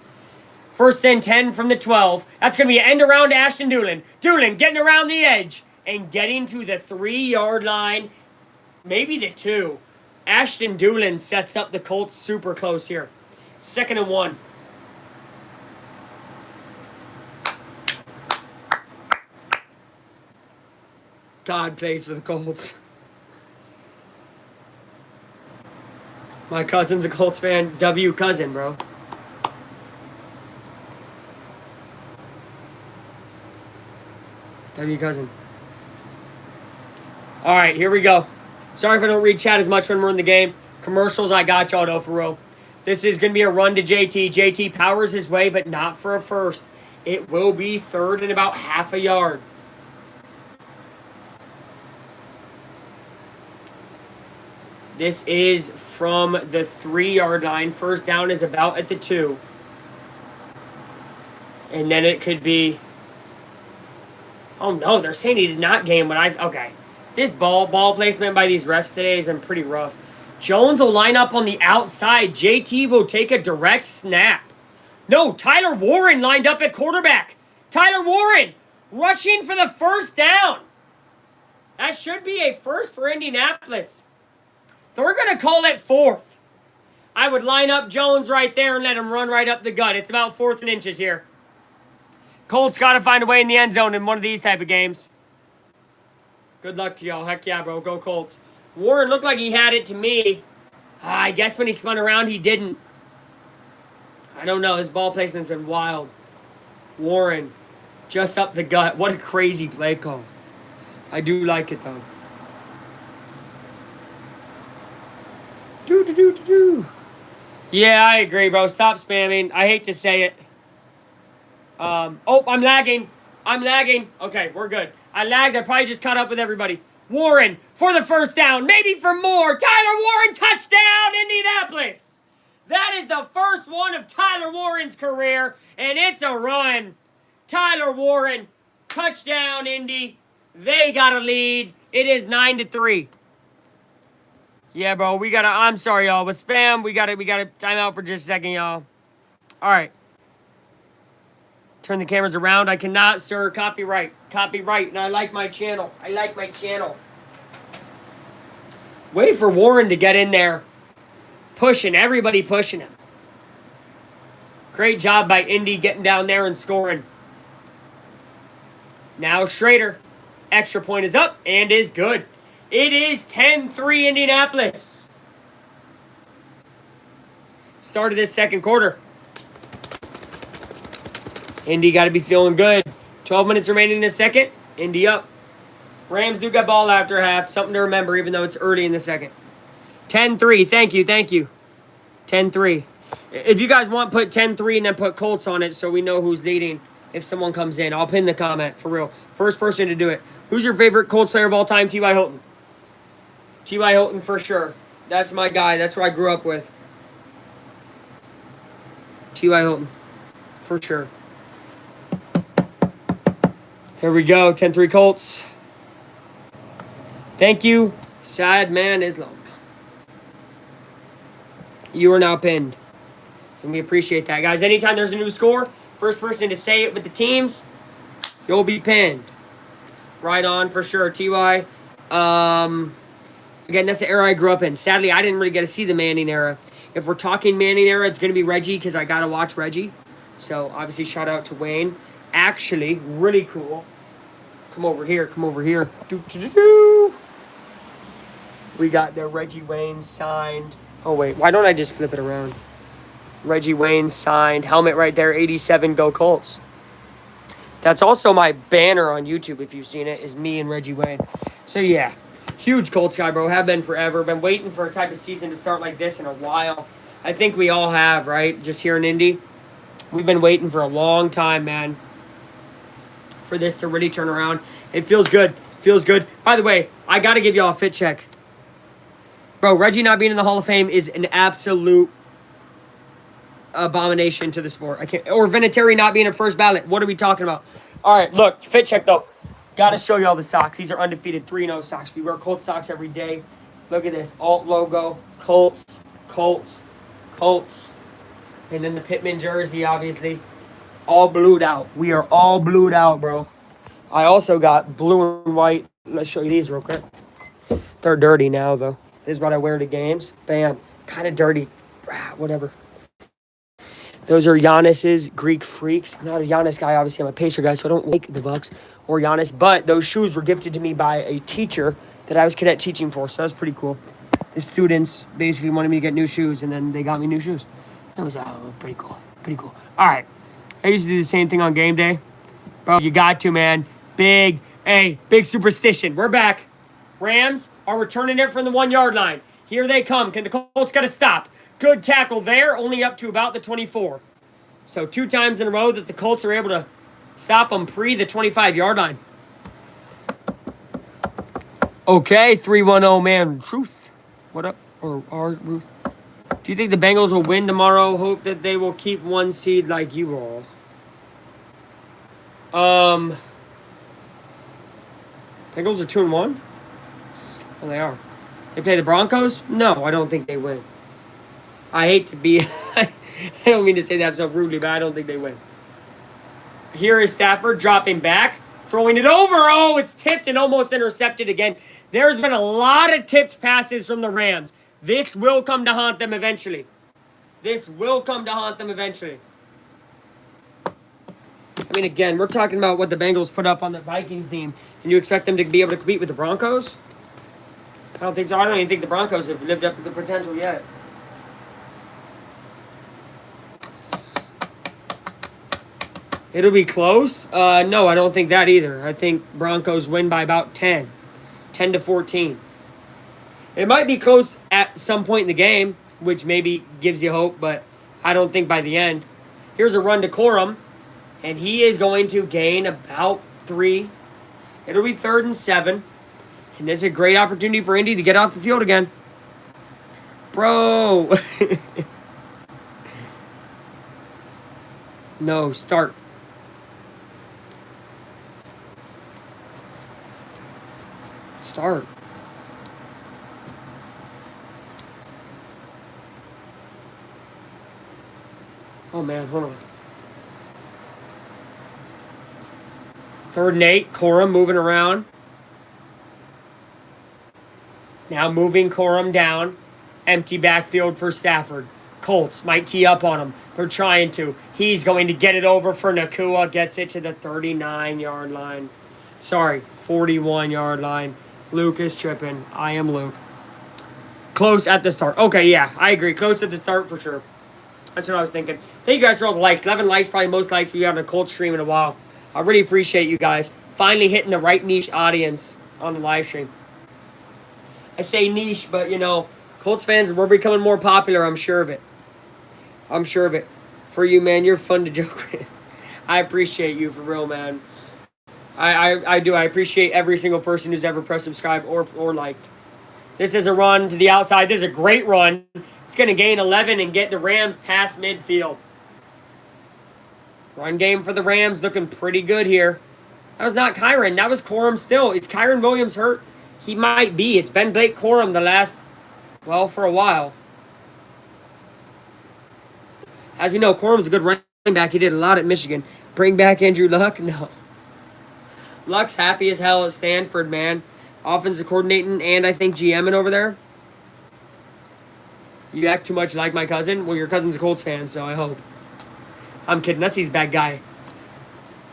1st and 10 from the 12. That's going to be an end around to Ashton Dulin. Dulin getting around the edge and getting to the 3-yard line. Maybe the 2. Ashton Dulin sets up the Colts super close here. 2nd and 1. God plays for the Colts. My cousin's a Colts fan. W cousin, bro. W cousin. All right, here we go. Sorry if I don't read chat as much when we're in the game. Commercials, I got y'all, though, for real. This is going to be a run to JT. JT powers his way, but not for a first. It will be 3rd and about half a yard. This is from the 3-yard line. 1st down is about at the 2. And then it could be... Oh, no, they're saying he did not game, but okay. This ball placement by these refs today has been pretty rough. Jones will line up on the outside. JT will take a direct snap. No, Tyler Warren lined up at quarterback. Tyler Warren rushing for the 1st down. That should be a first for Indianapolis. They're going to call it 4th. I would line up Jones right there and let him run right up the gut. It's about 4th and inches here. Colts got to find a way in the end zone in one of these type of games. Good luck to y'all. Heck yeah, bro. Go Colts. Warren looked like he had it to me. I guess when he spun around, he didn't. I don't know. His ball placement's been wild. Warren, just up the gut. What a crazy play call. I do like it, though. Yeah, I agree, bro. Stop spamming. I hate to say it. Oh, I'm lagging. Okay, we're good. I lagged. I probably just caught up with everybody. Warren for the first down, maybe for more. Tyler Warren, touchdown, Indianapolis. That is the first one of Tyler Warren's career, and it's a run. Tyler Warren, touchdown, Indy. They got a lead. It is 9-3. Yeah, bro, we gotta. I'm sorry, y'all. With spam, we gotta time out for just a second, y'all. All right. Turn the cameras around. I cannot, sir. Copyright. Copyright. And I like my channel. I like my channel. Wait for Warren to get in there. Pushing. Everybody pushing him. Great job by Indy getting down there and scoring. Now Schrader. Extra point is up and is good. It is 10-3 Indianapolis. Start of this second quarter. Indy got to be feeling good. 12 minutes remaining in the second. Indy up. Rams do get ball after half. Something to remember even though it's early in the second. 10-3. Thank you. 10-3. If you guys want, put 10-3 and then put Colts on it so we know who's leading if someone comes in. I'll pin the comment, for real. First person to do it. Who's your favorite Colts player of all time? T.Y. Hilton. T.Y. Hilton for sure. That's my guy. That's what I grew up with. T.Y. Hilton. For sure. Here we go. 10-3 Colts. Thank you, Sad Man Islam. You are now pinned. And we appreciate that. Guys, anytime there's a new score, first person to say it with the teams, you'll be pinned. Right on for sure. T.Y. Again, that's the era I grew up in. Sadly, I didn't really get to see the Manning era. If we're talking Manning era, it's going to be Reggie because I got to watch Reggie. So, obviously, shout out to Wayne. Actually, really cool. Come over here. We got the Reggie Wayne signed. Oh, wait. Why don't I just flip it around? Reggie Wayne signed. Helmet right there. 87. Go Colts. That's also my banner on YouTube, if you've seen it, is me and Reggie Wayne. So, yeah. Huge Colts guy, bro. Have been forever. Been waiting for a type of season to start like this in a while. I think we all have, right? Just here in Indy. We've been waiting for a long time, man. For this to really turn around. It feels good. Feels good. By the way, I got to give y'all a fit check. Bro, Reggie not being in the Hall of Fame is an absolute abomination to the sport. I can't. Or Vinatieri not being a first ballot. What are we talking about? All right, look. Fit check, though. Got to show you all the socks. These are undefeated 3-0 socks. We wear Colts socks every day. Look at this. Alt logo. Colts. And then the Pittman jersey, obviously. All blued out. We are all blued out, bro. I also got blue and white. Let's show you these real quick. They're dirty now, though. This is what I wear to games. Bam. Kind of dirty. Whatever. Those are Giannis's Greek Freaks. I'm not a Giannis guy. Obviously, I'm a Pacer guy, so I don't like the Bucks or Giannis. But those shoes were gifted to me by a teacher that I was cadet teaching for, so that's pretty cool. The students basically wanted me to get new shoes, and then they got me new shoes. That was pretty cool. All right. I used to do the same thing on game day. Bro, you got to, man. Big superstition. We're back. Rams are returning it from the 1-yard line. Here they come. Can the Colts got to stop? Good tackle there, only up to about the 24. So 2 times in a row that the Colts are able to stop them pre the 25-yard line. Okay, 3-1-0, man. Truth. What up? Or Ruth? Do you think the Bengals will win tomorrow? Hope that they will keep 1 seed like you all. Bengals are 2-1? Well, they are. They play the Broncos? No, I don't think they win. I hate to be... I don't mean to say that so rudely, but I don't think they win. Here is Stafford dropping back, throwing it over. Oh, it's tipped and almost intercepted again. There's been a lot of tipped passes from the Rams. This will come to haunt them eventually. I mean, again, we're talking about what the Bengals put up on the Vikings team, and you expect them to be able to compete with the Broncos? I don't think so. I don't even think the Broncos have lived up to the potential yet. It'll be close? No, I don't think that either. I think Broncos win by about 10. 10-14. It might be close at some point in the game, which maybe gives you hope, but I don't think by the end. Here's a run to Corum, and he is going to gain about 3. It'll be 3rd and 7. And this is a great opportunity for Indy to get off the field again. Bro. No, start. Start. Oh, man, hold on. 3rd and 8. Corum moving around. Now moving Corum down. Empty backfield for Stafford. Colts might tee up on him. They're trying to. He's going to get it over for Nakua. Gets it to the 39-yard line. Sorry, 41-yard line. Luke is tripping. I am Luke. Close at the start. Okay, yeah, I agree. Close at the start for sure. That's what I was thinking. Thank you guys for all the likes. 11 likes, probably most likes we've had on a Colts stream in a while. I really appreciate you guys finally hitting the right niche audience on the live stream. I say niche, but, you know, Colts fans, we're becoming more popular. I'm sure of it. I'm sure of it. For you, man, you're fun to joke with. I appreciate you, for real, man. I do. I appreciate every single person who's ever pressed subscribe or liked. This is a run to the outside. This is a great run. It's going to gain 11 and get the Rams past midfield. Run game for the Rams looking pretty good here. That was not Kyron. That was Corum still. Is Kyron Williams hurt? He might be. It's been Blake Corum the last, well, for a while. As we know, Corum's a good running back. He did a lot at Michigan. Bring back Andrew Luck? No. Luck's happy as hell at Stanford, man. Offensive coordinating and I think GMing over there. You act too much like my cousin. Well, your cousin's a Colts fan, so I hope. I'm kidding. That's his bad guy.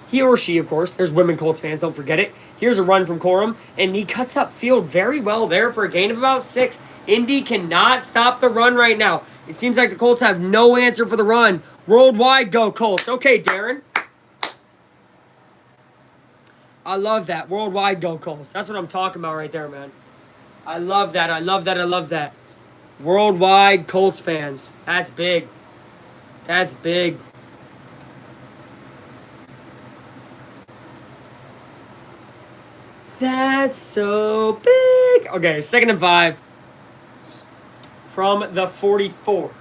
He or she, of course. There's women Colts fans. Don't forget it. Here's a run from Corum, and he cuts up field very well there for a gain of about 6. Indy cannot stop the run right now. It seems like the Colts have no answer for the run. Worldwide, go Colts. Okay, Darren. I love that. Worldwide, go Colts. That's what I'm talking about right there, man. I love that. I love that. I love that. Worldwide Colts fans. That's big. That's big. That's so big. Okay, 2nd and 5. From the 44.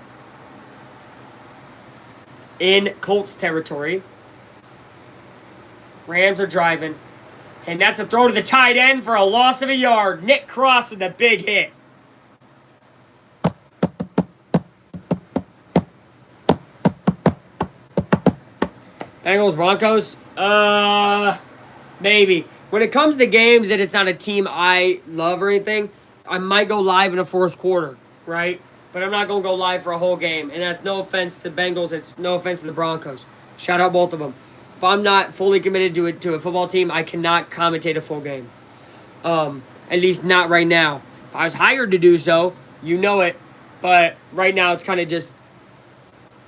In Colts territory. Rams are driving. And that's a throw to the tight end for a loss of a yard. Nick Cross with a big hit. Bengals, Broncos? Maybe. When it comes to games that it's not a team I love or anything, I might go live in the 4th quarter, right? But I'm not going to go live for a whole game. And that's no offense to the Bengals. It's no offense to the Broncos. Shout out both of them. If I'm not fully committed to a football team, I cannot commentate a full game. At least not right now. If I was hired to do so, you know it. But right now, it's kind of just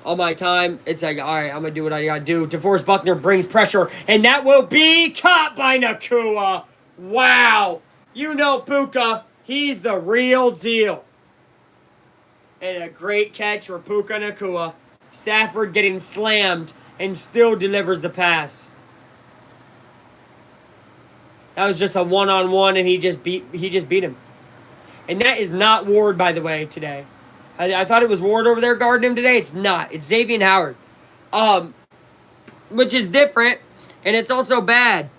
all my time. It's like, all right, I'm going to do what I got to do. DeForest Buckner brings pressure, and that will be caught by Nakua. Wow. You know Puka. He's the real deal. And a great catch for Puka Nakua. Stafford getting slammed and still delivers the pass. That was just a one-on-one, and he just beat him. And that is not Ward, by the way, today. I thought it was Ward over there guarding him today. It's not. It's Xavier Howard. Which is different, and it's also bad.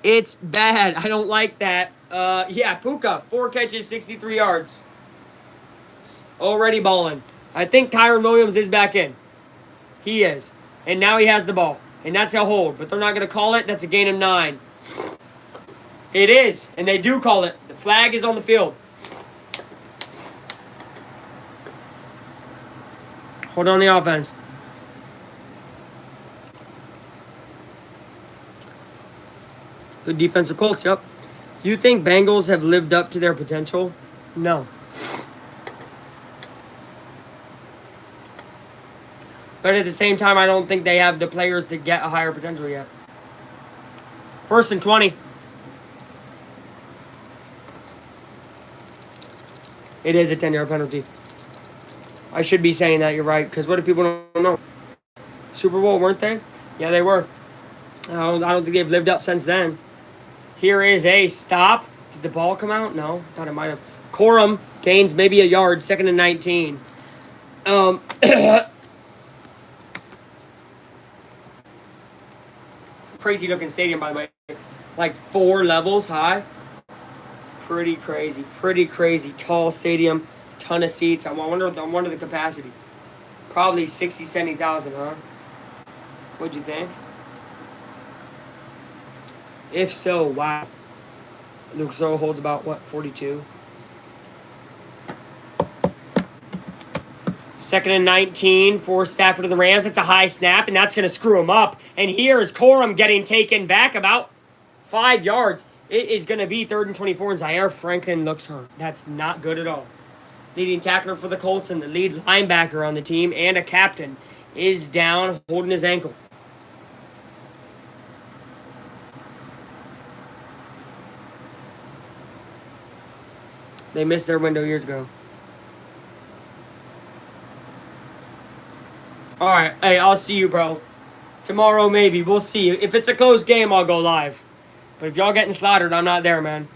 It's bad. I don't like that. Yeah, Puka, 4 catches, 63 yards. Already balling. I think Kyron Williams is back in. He is. And now he has the ball. And that's a hold. But they're not going to call it. That's a gain of 9. It is. And they do call it. The flag is on the field. Hold on the offense. Good defensive Colts, yep. You think Bengals have lived up to their potential? No. But at the same time, I don't think they have the players to get a higher potential yet. 1st and 20. It is a 10-yard penalty. I should be saying that, you're right, because what if people don't know? Super Bowl, weren't they? Yeah, they were. I don't think they've lived up since then. Here is a stop. Did the ball come out? No. Thought it might have. Corum gains maybe a yard. 2nd and 19. It's a crazy looking stadium, by the way. Like 4 levels high. Pretty crazy. Pretty crazy. Tall stadium. Ton of seats. I wonder the capacity. Probably 60, 70,000, huh? What'd you think? If so, wow. Luke Rowe holds about, what, 42? 2nd and 19 for Stafford of the Rams. It's a high snap, and that's going to screw him up. And here is Corum getting taken back about 5 yards. It is going to be 3rd and 24, and Zaire Franklin looks hurt. That's not good at all. Leading tackler for the Colts and the lead linebacker on the team and a captain is down holding his ankle. They missed their window years ago. All right. Hey, I'll see you, bro. Tomorrow, maybe. We'll see. If it's a close game, I'll go live. But if y'all getting slaughtered, I'm not there, man.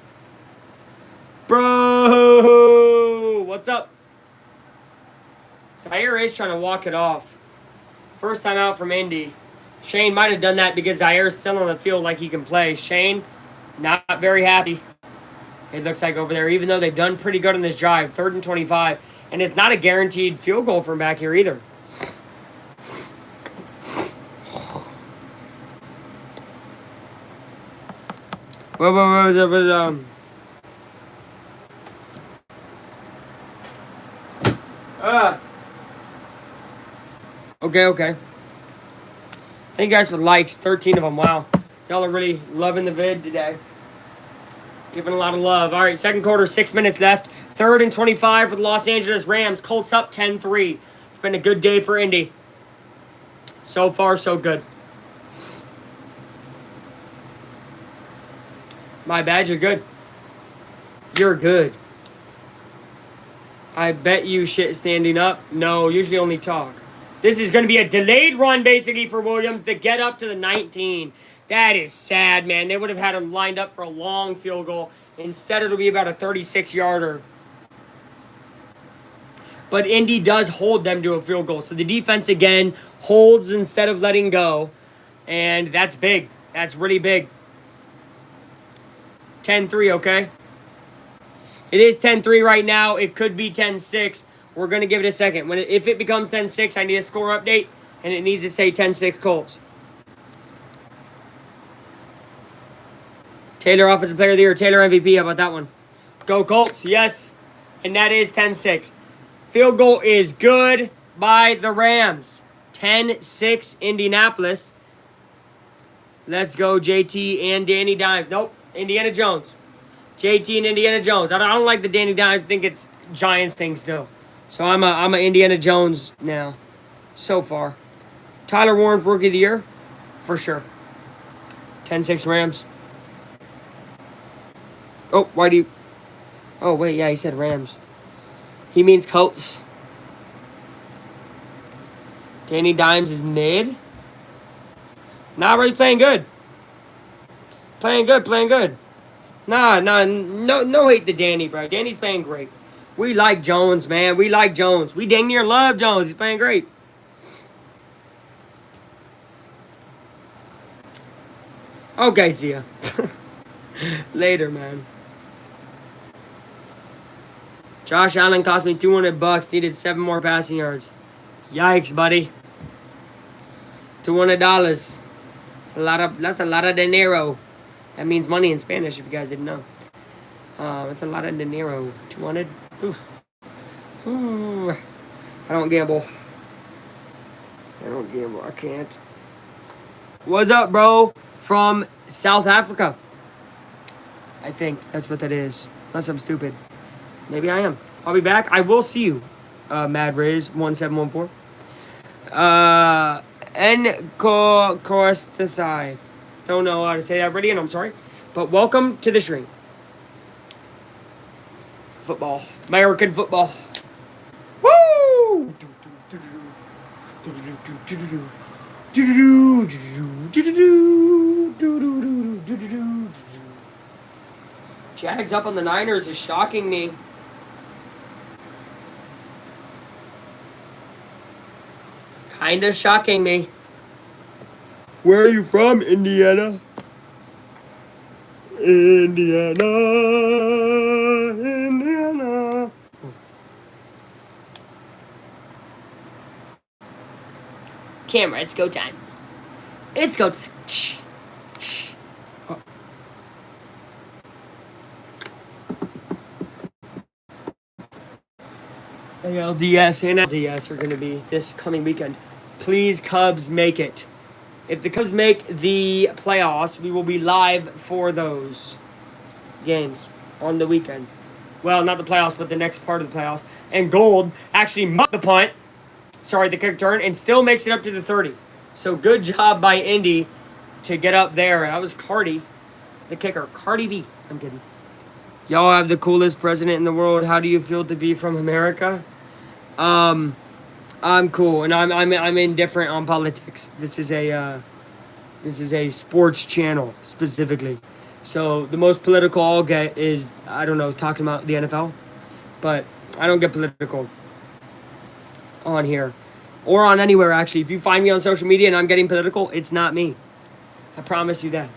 Bro! What's up? Zaire is trying to walk it off. First time out from Indy. Shane might have done that because Zaire is still on the field like he can play. Shane, not very happy. It looks like over there, even though they've done pretty good on this drive. 3rd and 25. And it's not a guaranteed field goal from back here either. Okay. Thank you guys for the likes. 13 of them. Wow. Y'all are really loving the vid today. Giving a lot of love. All right, 2nd quarter, 6 minutes left. 3rd and 25 for the Los Angeles Rams. Colts up 10-3. It's been a good day for Indy. So far, so good. My bad, you're good. You're good. I bet you shit standing up. No, usually only talk. This is going to be a delayed run, basically, for Williams to get up to the 19. That is sad, man. They would have had him lined up for a long field goal. Instead, it'll be about a 36-yarder. But Indy does hold them to a field goal. So the defense, again, holds instead of letting go. And that's big. That's really big. 10-3, okay? It is 10-3 right now. It could be 10-6. We're going to give it a second. If it becomes 10-6, I need a score update. And it needs to say 10-6 Colts. Taylor, Offensive Player of the Year. Taylor, MVP. How about that one? Go Colts. Yes. And that is 10-6. Field goal is good by the Rams. 10-6 Indianapolis. Let's go JT and Danny Dimes. Nope. Indiana Jones. JT and Indiana Jones. I don't like the Danny Dimes. I think it's Giants thing still. So I'm a Indiana Jones now. So far. Tyler Warren for Rookie of the Year. For sure. 10-6 Rams. Oh, why do you... Oh, wait, yeah, he said Rams. He means Colts. Danny Dimes is mid. Nah, but he's playing good. Playing good. No hate to Danny, bro. Danny's playing great. We like Jones, man. We like Jones. We dang near love Jones. He's playing great. Okay, see ya. Later, man. Josh Allen cost me $200. Needed 7 more passing yards. Yikes, buddy. $200. That's a lot of dinero. That means money in Spanish, if you guys didn't know. That's a lot of dinero. 200. Oof. Ooh. I don't gamble. I can't. What's up, bro? From South Africa. I think that's what that is. Unless I'm stupid. Maybe I am. I'll be back. I will see you. Mad Riz 1714. Encostathai. Don't know how to say that already, and I'm sorry. But welcome to the stream. Football. American football. Woo! Jags up on the Niners is shocking me. Kind of shocking me. Where are you from, Indiana? Indiana. Camera, it's go time. It's go time. ALDS and LDS are going to be this coming weekend. Please, Cubs, make it. If the Cubs make the playoffs, we will be live for those games on the weekend. Well, not the playoffs, but the next part of the playoffs. And Gold actually mucked the punt. Sorry, the kick return, and still makes it up to the 30. So good job by Indy to get up there. That was Cardi, the kicker. Cardi B. I'm kidding. Y'all have the coolest president in the world. How do you feel to be from America? I'm cool, and I'm indifferent on politics. This is a sports channel specifically. So the most political I'll get is, I don't know, talking about the NFL, but I don't get political on here or on anywhere actually. If you find me on social media and I'm getting political, it's not me. I promise you that.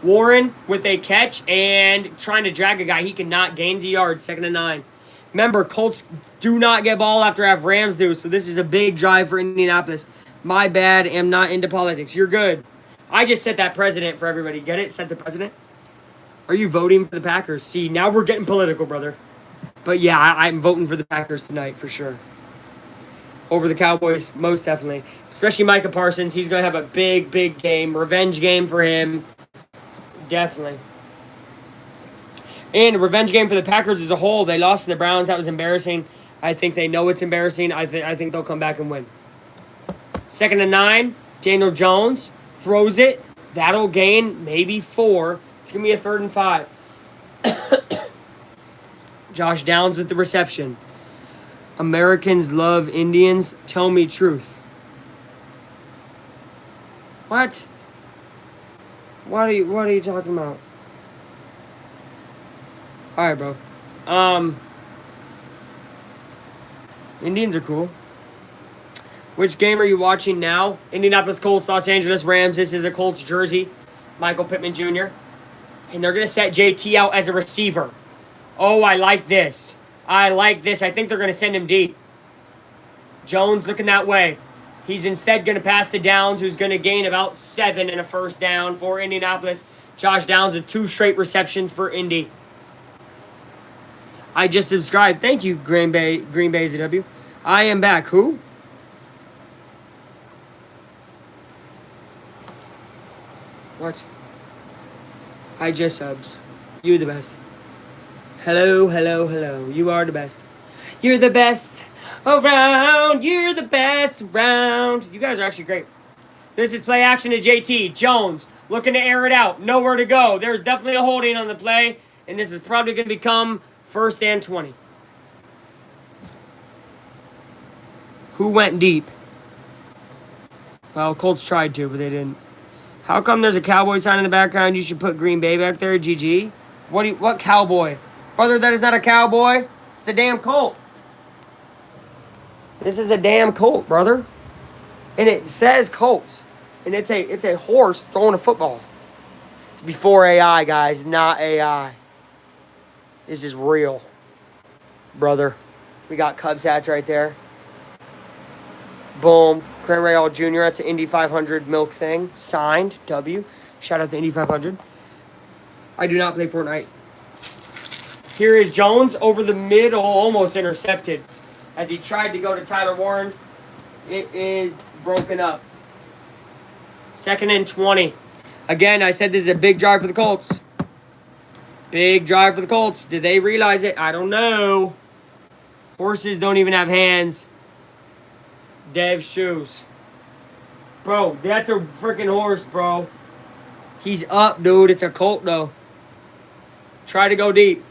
Warren with a catch and trying to drag a guy. He cannot gain the yards. 2nd and 9. Remember, Colts do not get ball after half. Rams do. So this is a big drive for Indianapolis. My bad. Am not into politics. You're good. I just set that precedent for everybody. Get it? Set the precedent. Are you voting for the Packers? See, now we're getting political, brother. But yeah, I'm voting for the Packers tonight for sure. Over the Cowboys, most definitely. Especially Micah Parsons. He's going to have a big, big game. Revenge game for him. Definitely. And a revenge game for the Packers as a whole. They lost to the Browns. That was embarrassing. I think they know it's embarrassing. I think they'll come back and win. 2nd and 9. Daniel Jones throws it. That'll gain maybe 4. It's going to be a 3rd and 5. Josh Downs with the reception. Americans love Indians. Tell me truth. What? What are you talking about? All right, bro. Indians are cool. Which game are you watching now? Indianapolis Colts, Los Angeles Rams. This is a Colts jersey. Michael Pittman Jr. And they're going to set JT out as a receiver. Oh, I like this. I like this. I think they're going to send him deep. Jones looking that way. He's instead going to pass to Downs, who's going to gain about 7 and a 1st down for Indianapolis. Josh Downs with 2 straight receptions for Indy. I just subscribed. Thank you, Green Bay ZW. I am back. Who? What? I just subs. You the best. Hello, hello, hello. You are the best. You're the best around. You're the best around. You guys are actually great. This is play action to JT. Jones looking to air it out. Nowhere to go. There's definitely a holding on the play. And this is probably going to become 1st and 20. Who went deep? Well, Colts tried to, but they didn't. How come there's a Cowboy sign in the background? You should put Green Bay back there, GG. What Cowboy? Brother, that is not a Cowboy. It's a damn Colt. This is a damn Colt, brother. And it says Colts. And it's a horse throwing a football. It's before AI, guys, not AI. This is real, brother. We got Cubs hats right there. Boom. Cranberry All Jr. That's an Indy 500 milk thing. Signed. W. Shout out to Indy 500. I do not play Fortnite. Here is Jones over the middle, almost intercepted. As he tried to go to Tyler Warren. It is broken up. 2nd and 20. Again, I said this is a big drive for the Colts. Big drive for the Colts. Did they realize it? I don't know. Horses don't even have hands. Dev's shoes. Bro, that's a freaking horse, bro. He's up, dude. It's a Colt, though. Try to go deep.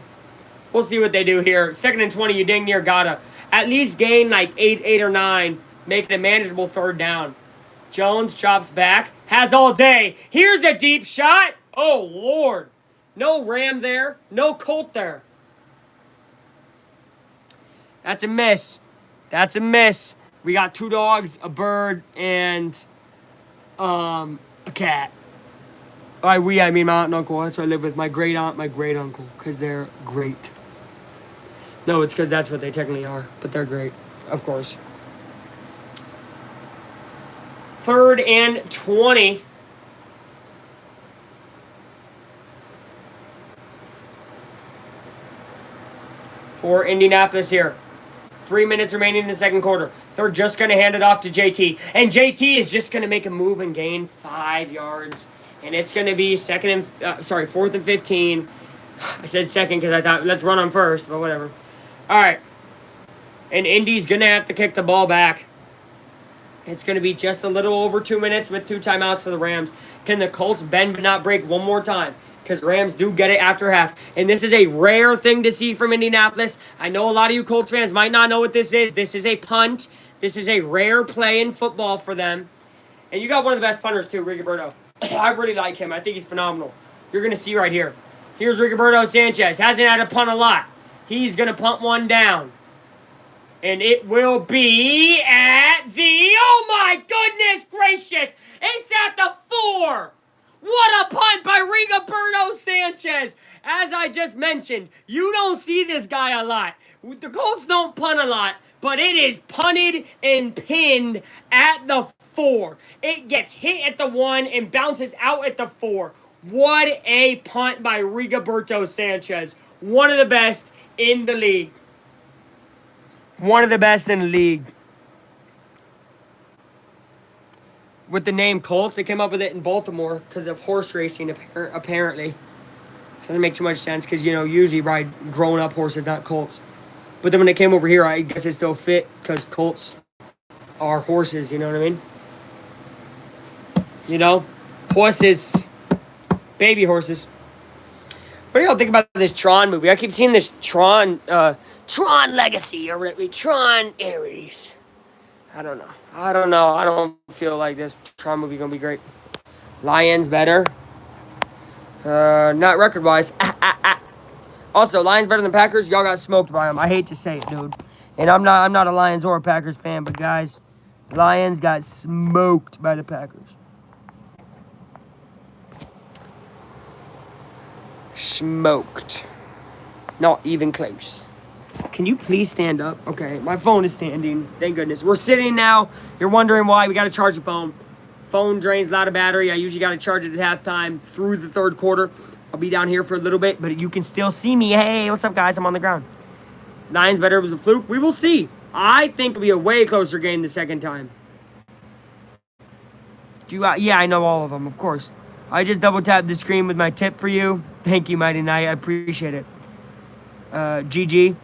We'll see what they do here. 2nd and 20, you dang near gotta at least gain like 8 or 9. Make it a manageable 3rd down. Jones chops back. Has all day. Here's a deep shot. Oh, Lord. No Ram there. No Colt there. That's a miss. That's a miss. We got 2 dogs, a bird, and a cat. By we, I mean my aunt and uncle. That's what I live with. My great aunt, my great uncle, because they're great. No, it's because that's what they technically are, but they're great, of course. 3rd and 20. For Indianapolis here. 3 minutes remaining in the second quarter. They're just going to hand it off to JT. And JT is just going to make a move and gain 5 yards. And it's going to be 4th and 15. I said second because I thought, let's run on first, but whatever. All right. And Indy's going to have to kick the ball back. It's going to be just a little over 2 minutes with 2 timeouts for the Rams. Can the Colts bend but not break one more time? Because Rams do get it after half. And this is a rare thing to see from Indianapolis. I know a lot of you Colts fans might not know what this is. This is a punt. This is a rare play in football for them. And you got one of the best punters too, Rigoberto. I really like him. I think he's phenomenal. You're going to see right here. Here's Rigoberto Sanchez. Hasn't had to punt a lot. He's going to punt one down. And it will be at the... Oh my goodness gracious! It's at the 4! What a punt by Rigoberto Sanchez! As I just mentioned, you don't see this guy a lot. The Colts don't punt a lot, but it is punted and pinned at the 4. It gets hit at the 1 and bounces out at the 4. What a punt by Rigoberto Sanchez. One of the best in the league. One of the best in the league. With the name Colts, they came up with it in Baltimore because of horse racing, apparently. Doesn't make too much sense because, you know, usually ride grown-up horses, not Colts. But then when they came over here, I guess it still fit because Colts are horses, you know what I mean? You know? Horses. Baby horses. What do y'all think about this Tron movie? I keep seeing this Tron Legacy or Tron Ares. I don't know. I don't feel like this Tron movie gonna be great. Lions better. Not record-wise. Also, Lions better than Packers. Y'all got smoked by them. I hate to say it, dude. And I'm not a Lions or a Packers fan, but guys, Lions got smoked by the Packers. Smoked. Not even close. Can you please stand up? Okay, my phone is standing. Thank goodness. We're sitting now. You're wondering why. We got to charge the phone. Phone drains a lot of battery. I usually got to charge it at halftime through the third quarter. I'll be down here for a little bit, but you can still see me. Hey, what's up, guys? I'm on the ground. Lions better. It was a fluke. We will see. I think it'll be a way closer game the second time. Yeah, I know all of them, of course. I just double-tapped the screen with my tip for you. Thank you, Mighty Knight. I appreciate it. GG.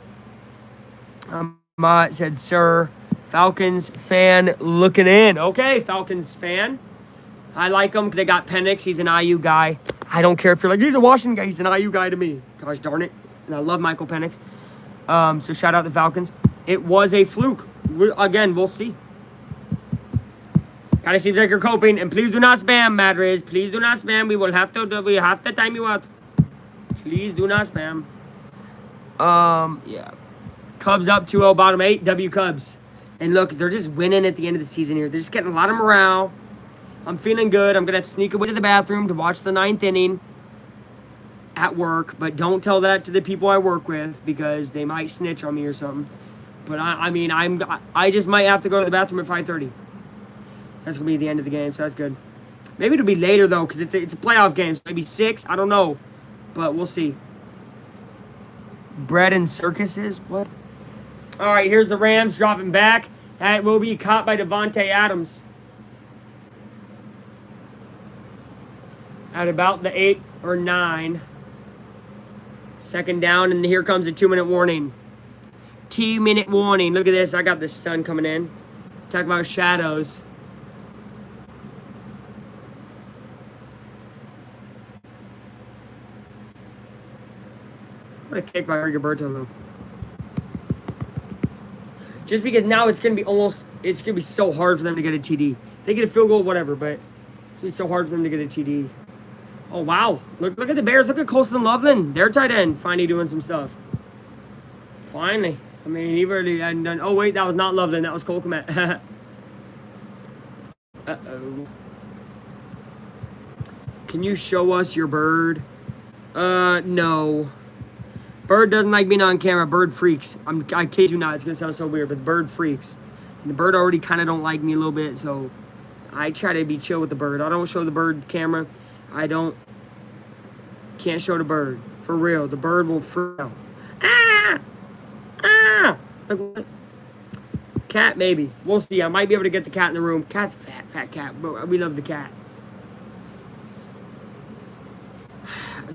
Mott said, sir, Falcons fan looking in. Okay, Falcons fan. I like him because they got Penix. He's an IU guy. I don't care if you're like, he's a Washington guy. He's an IU guy to me. Gosh darn it. And I love Michael Penix. So shout out the Falcons. It was a fluke. Again, we'll see. Kind of seems like you're coping. And please do not spam, Madriz. Please do not spam. We have to time you out. Please do not spam. Yeah. Cubs up 2-0, bottom 8. W Cubs. And look, they're just winning at the end of the season here. They're just getting a lot of morale. I'm feeling good. I'm going to sneak away to the bathroom to watch the 9th inning at work. But don't tell that to the people I work with because they might snitch on me or something. But I just might have to go to the bathroom at 5:30. That's going to be the end of the game, so that's good. Maybe it'll be later, though, because it's a playoff game. So maybe 6. I don't know. But we'll see. Bread and circuses? What? All right, here's the Rams dropping back. That will be caught by Devontae Adams. At about the 8 or 9. Second down, and here comes a 2-minute warning. 2-minute warning. Look at this. I got the sun coming in. Talk about shadows. What a kick by Rigoberto, though. Just because now it's going to be so hard for them to get a TD. They get a field goal, whatever, but it's going to be so hard for them to get a TD. Oh, wow. Look at the Bears. Look at Colston Loveland. Their tight end finally doing some stuff. Finally. I mean, he really hadn't done. Oh, wait. That was not Loveland. That was Cole Kmet. Uh-oh. Can you show us your bird? No. Bird doesn't like being on camera. Bird freaks. I kid you not. It's going to sound so weird, but the bird freaks. And the bird already kind of don't like me a little bit, so I try to be chill with the bird. I don't show the bird camera. Can't show the bird. For real. The bird will freak out. Ah! Ah! Like what? Cat, maybe. We'll see. I might be able to get the cat in the room. Cat's a fat cat. But we love the cat.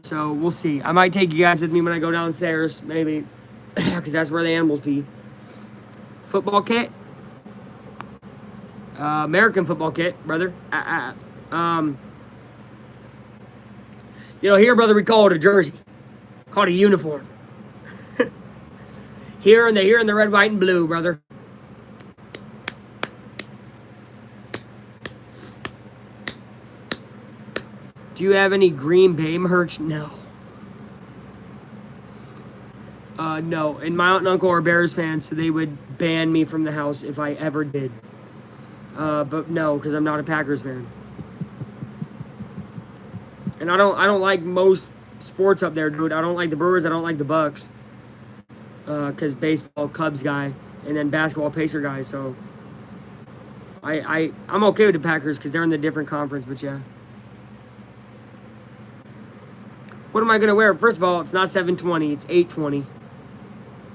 So, we'll see. I might take you guys with me when I go downstairs. Maybe. Because that's where the animals be. Football kit. American football kit, brother. Here, brother, we call it a jersey. Call it a uniform. Here in the red, white, and blue, brother. Do you have any Green Bay merch? No. No. And my aunt and uncle are Bears fans, so they would ban me from the house if I ever did. But no, because I'm not a Packers fan. And I don't like most sports up there, dude. I don't like the Brewers. I don't like the Bucks. Because baseball, Cubs guy, and then basketball, Pacer guy. So I'm okay with the Packers because they're in the different conference. But yeah. What am I going to wear? First of all, it's not 7:20. It's 8:20.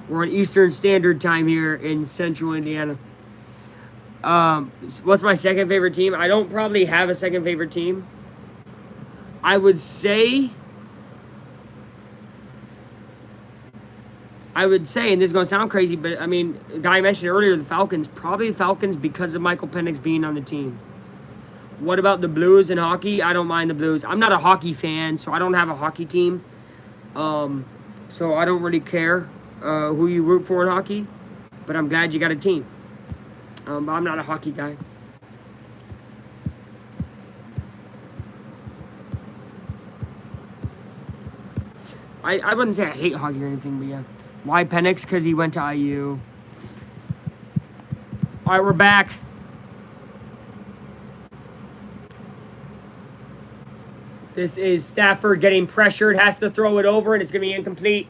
We're on Eastern Standard Time here in Central Indiana. What's my second favorite team? I don't probably have a second favorite team. I would say, and this is going to sound crazy, but I mean, the guy mentioned earlier, the Falcons. Probably the Falcons because of Michael Penix being on the team. What about the Blues in hockey? I don't mind the Blues. I'm not a hockey fan, so I don't have a hockey team. So I don't really care who you root for in hockey, but I'm glad you got a team. But I'm not a hockey guy. I wouldn't say I hate hockey or anything, but yeah. Why Penix? Because he went to IU. All right, we're back. This is Stafford getting pressured, has to throw it over, and it's going to be incomplete.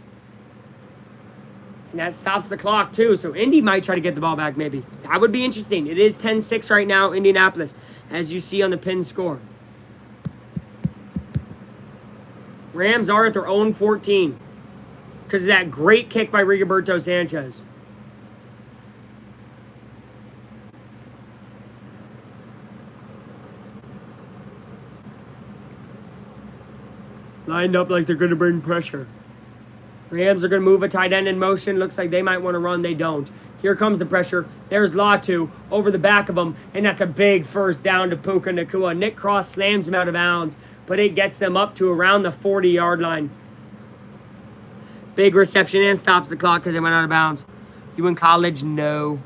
And that stops the clock, too. So Indy might try to get the ball back, maybe. That would be interesting. It is 10-6 right now, Indianapolis, as you see on the pin score. Rams are at their own 14 because of that great kick by Rigoberto Sanchez. Lined up like they're going to bring pressure. Rams are going to move a tight end in motion. Looks like they might want to run. They don't. Here comes the pressure. There's Latu over the back of him, and that's a big first down to Puka Nacua. Nick Cross slams him out of bounds, but it gets them up to around the 40-yard line. Big reception and stops the clock because they went out of bounds. You in college? No.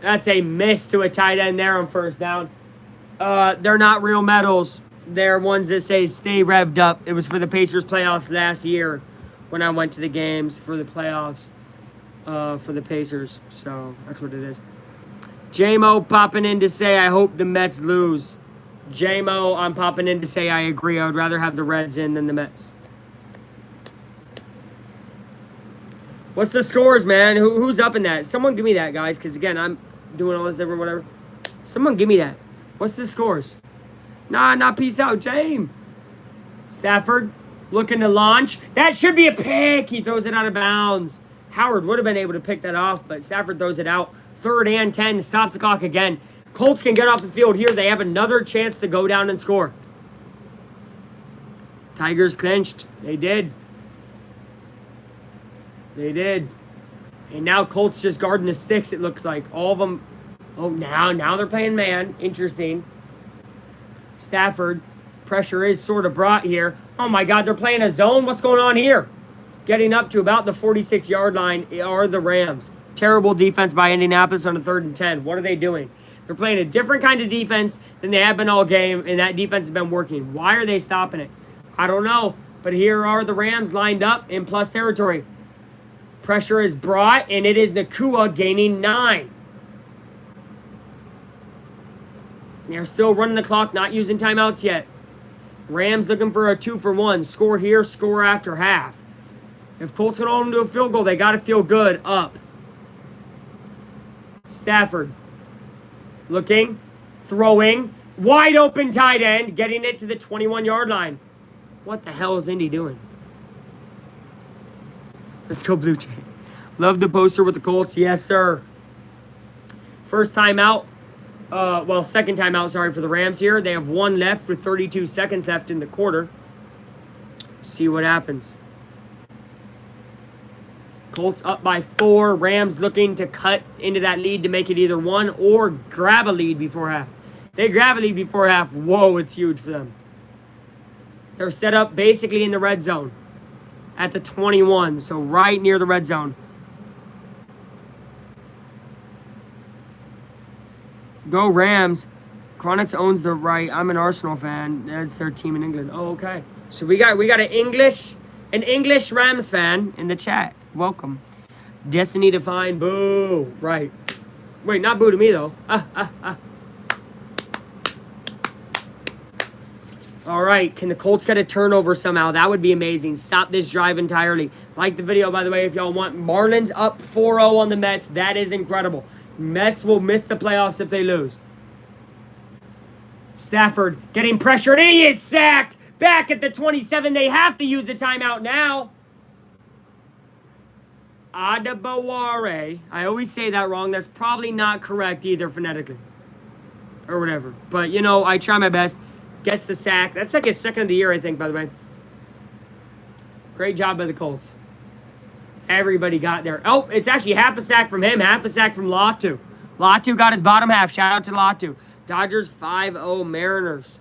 That's a miss to a tight end there on first down. They're not real medals. They're ones that say stay revved up. It was for the Pacers playoffs last year when I went to the games for the playoffs for the Pacers. So that's what it is. J-Mo popping in to say, I hope the Mets lose. J-Mo, I'm popping in to say I agree. I would rather have the Reds in than the Mets. What's the scores, man? Who's up in that? Someone give me that, guys, because, again, I'm doing all this different whatever. Someone give me that. What's the scores? Nah, peace out, James. Stafford looking to launch. That should be a pick. He throws it out of bounds. Howard would have been able to pick that off, but Stafford throws it out. 3rd and 10, stops the clock again. Colts can get off the field here. They have another chance to go down and score. Tigers clinched. They did. They did. And now Colts just guarding the sticks, it looks like. All of them. Oh, now they're playing man. Interesting. Stafford. Pressure is sort of brought here. Oh, my God, they're playing a zone? What's going on here? getting up to about the 46-yard line are the Rams. Terrible defense by Indianapolis on a 3rd and 10. What are they doing? They're playing a different kind of defense than they have been all game, and that defense has been working. Why are they stopping it? I don't know. But here are the Rams lined up in plus territory. Pressure is brought, and it is Nakua gaining 9. They're still running the clock, not using timeouts yet. Rams looking for a 2-for-1. Score here, score after half. If Colts can hold them to a field goal, they got to feel good. Up. Stafford. Looking. Throwing. Wide open tight end. Getting it to the 21-yard line. What the hell is Indy doing? Let's go Blue Jays. Love the poster with the Colts. Yes, sir. First time out. Second time out, sorry, for the Rams here. They have 1 left with 32 seconds left in the quarter. See what happens. Colts up by 4. Rams looking to cut into that lead to make it either 1 or grab a lead before half. They grab a lead before half. Whoa, it's huge for them. They're set up basically in the red zone at the 21, so right near the red zone. Go Rams. Chronics owns the right. I'm an Arsenal fan. That's their team in England. Oh, okay. So we got an English Rams fan in the chat. Welcome. Destiny defined. Boo. Right. Wait, not boo to me though. All right, can the Colts get a turnover somehow? That would be amazing. Stop this drive entirely. Like the video, by the way, if y'all want. Marlins up 4-0 on the Mets. That is incredible. Mets will miss the playoffs if they lose. Stafford getting pressured, and he is sacked. Back at the 27. They have to use a timeout now. Adebaware. I always say that wrong. That's probably not correct either phonetically. Or whatever. But, you know, I try my best. Gets the sack. That's like his 2nd of the year, I think, by the way. Great job by the Colts. Everybody got there. Oh, it's actually half a sack from him, half a sack from Latu. Latu got his bottom half. Shout out to Latu. Dodgers 5-0 Mariners.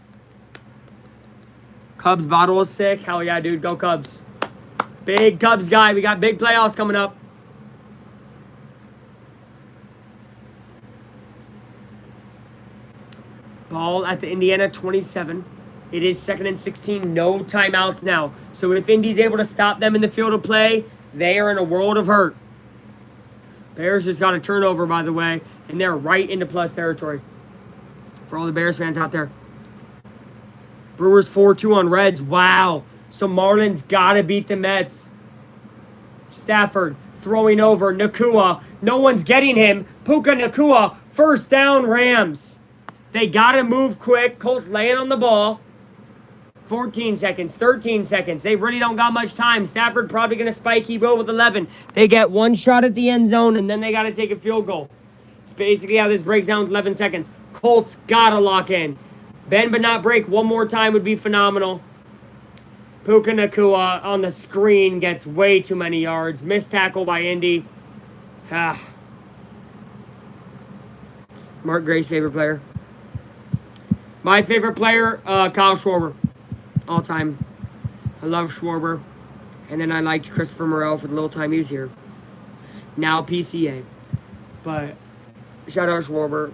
Cubs bottle is sick. Hell yeah, dude. Go Cubs. Big Cubs guy. We got big playoffs coming up. Ball at the Indiana 27. It is 2nd and 16. No timeouts now. So if Indy's able to stop them in the field of play, they are in a world of hurt. Bears just got a turnover, by the way, and they're right into plus territory. For all the Bears fans out there. Brewers 4-2 on Reds. Wow. So Marlins got to beat the Mets. Stafford throwing over Nakua. No one's getting him. Puka Nakua. First down, Rams. They got to move quick. Colts laying on the ball. 14 seconds, 13 seconds. They really don't got much time. Stafford probably going to spike Hebo with 11. They get 1 shot at the end zone, and then they got to take a field goal. It's basically how this breaks down with 11 seconds. Colts got to lock in. Bend but not break one more time would be phenomenal. Puka Nakua on the screen gets way too many yards. Missed tackle by Indy. Mark Gray's favorite player. My favorite player, Kyle Schwarber. All time. I love Schwarber. And then I liked Christopher Morel for the little time he was here. Now PCA. But shout out Schwarber.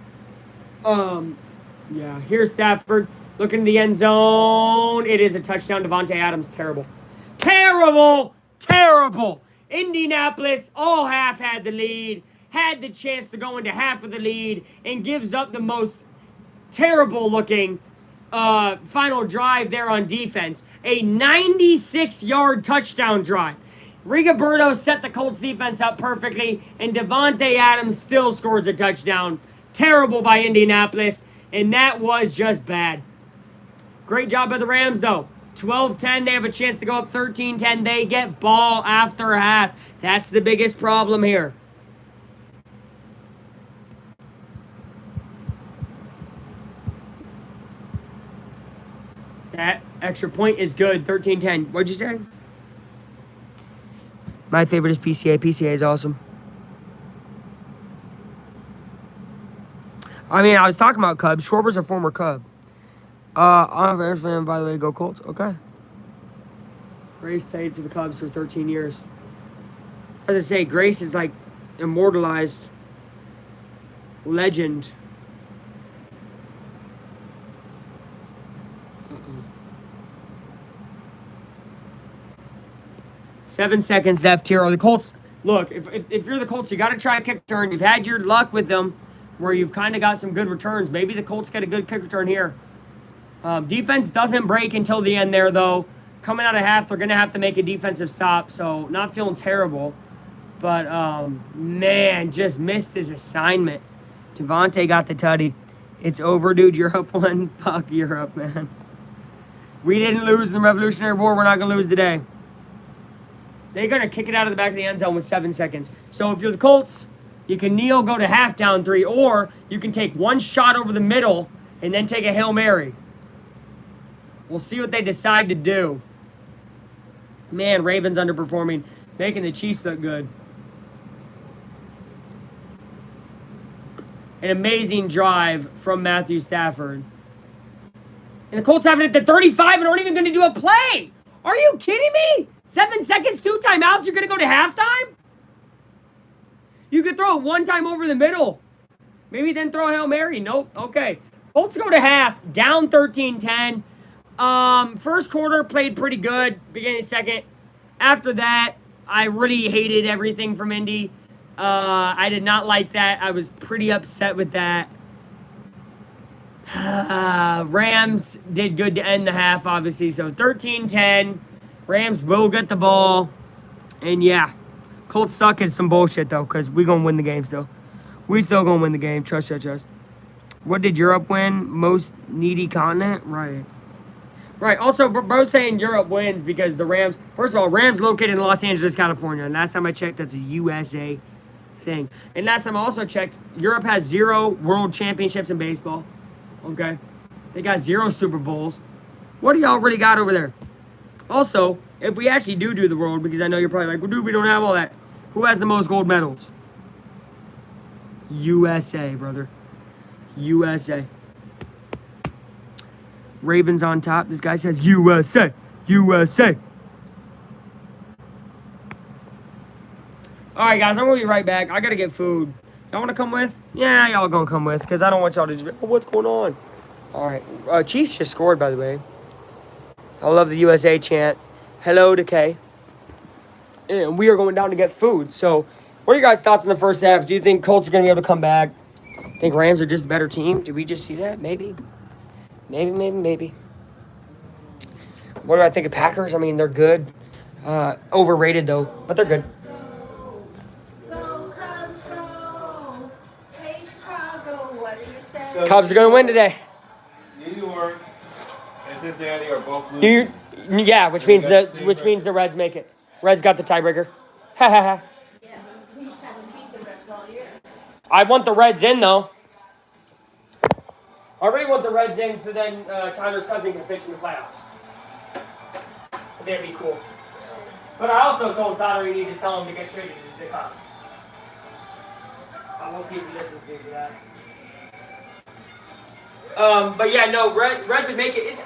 Yeah, here's Stafford. Looking in the end zone. It is a touchdown. Devontae Adams. Terrible. Terrible! Terrible! Indianapolis all half had the lead. Had the chance to go into half of the lead. And gives up the most terrible looking final drive there on defense. A 96-yard touchdown drive. Rigoberto set the Colts defense up perfectly, and Devontae Adams still scores a touchdown. Terrible by Indianapolis, and that was just bad. Great job by the Rams, though. 12-10, they have a chance to go up 13-10. They get ball after half. That's the biggest problem here. That extra point is good. 13-10. What'd you say? My favorite is PCA. PCA is awesome. I mean, I was talking about Cubs. Schwarber's a former Cub. I'm a Bears fan, by the way. Go Colts. Okay. Grace played for the Cubs for 13 years. As I say, Grace is like immortalized legend. 7 seconds left here. Are the Colts? Look, if you're the Colts, you got to try a kick return. You've had your luck with them where you've kind of got some good returns. Maybe the Colts get a good kick return here. Defense doesn't break until the end there, though. Coming out of half, they're going to have to make a defensive stop, so not feeling terrible. But, man, just missed his assignment. Devontae got the tutty. It's over, dude. Europe won. Fuck Europe, man. We didn't lose in the Revolutionary War. We're not going to lose today. They're going to kick it out of the back of the end zone with 7 seconds. So if you're the Colts, you can kneel, go to half down 3, or you can take one shot over the middle and then take a Hail Mary. We'll see what they decide to do. Man, Ravens underperforming, making the Chiefs look good. An amazing drive from Matthew Stafford. And the Colts have it at the 35 and aren't even going to do a play. Are you kidding me? 7 seconds, 2 timeouts, you're going to go to halftime? You could throw it one time over the middle. Maybe then throw a Hail Mary. Nope. Okay. Colts go to half, down 13-10. First quarter played pretty good. Beginning second. After that, I really hated everything from Indy. I did not like that. I was pretty upset with that. Rams did good to end the half, obviously. So 13-10. Rams will get the ball. And yeah, Colts suck is some bullshit, though, because we going to win the game still. We still going to win the game. Trust. What did Europe win? Most needy continent? Right. Right. Also, bro's saying Europe wins because the Rams, first of all, Rams located in Los Angeles, California. And last time I checked, that's a USA thing. And last time I also checked, Europe has 0 world championships in baseball. Okay? They got 0 Super Bowls. What do y'all really got over there? Also, if we actually do the world, because I know you're probably like, well, dude, we don't have all that. Who has the most gold medals? USA, brother. USA. Ravens on top. This guy says USA. USA. All right, guys, I'm going to be right back. I got to get food. Y'all want to come with? Yeah, y'all going to come with because I don't want y'all to just be, oh, what's going on? All right. Chiefs just scored, by the way. I love the USA chant. Hello to K. And we are going down to get food. So, what are your guys' thoughts in the first half? Do you think Colts are going to be able to come back? Think Rams are just a better team? Did we just see that? Maybe. Maybe. What do I think of Packers? I mean, they're good. Overrated, though, but they're good. Go, Cubs, go! Hey, Chicago, what do you say? So Cubs are going to win today. New York and Cincinnati are both losing. Yeah, which means the Reds make it. Reds got the tiebreaker. Ha ha ha. Yeah, we haven't beat the Reds all year. I want the Reds in, though. I really want the Reds in so then Tyler's cousin can pitch in the playoffs. That'd be cool. But I also told Tyler he needs to tell him to get traded to the Cubs. I will see if he listens to me for that. But yeah, no, Reds would make it.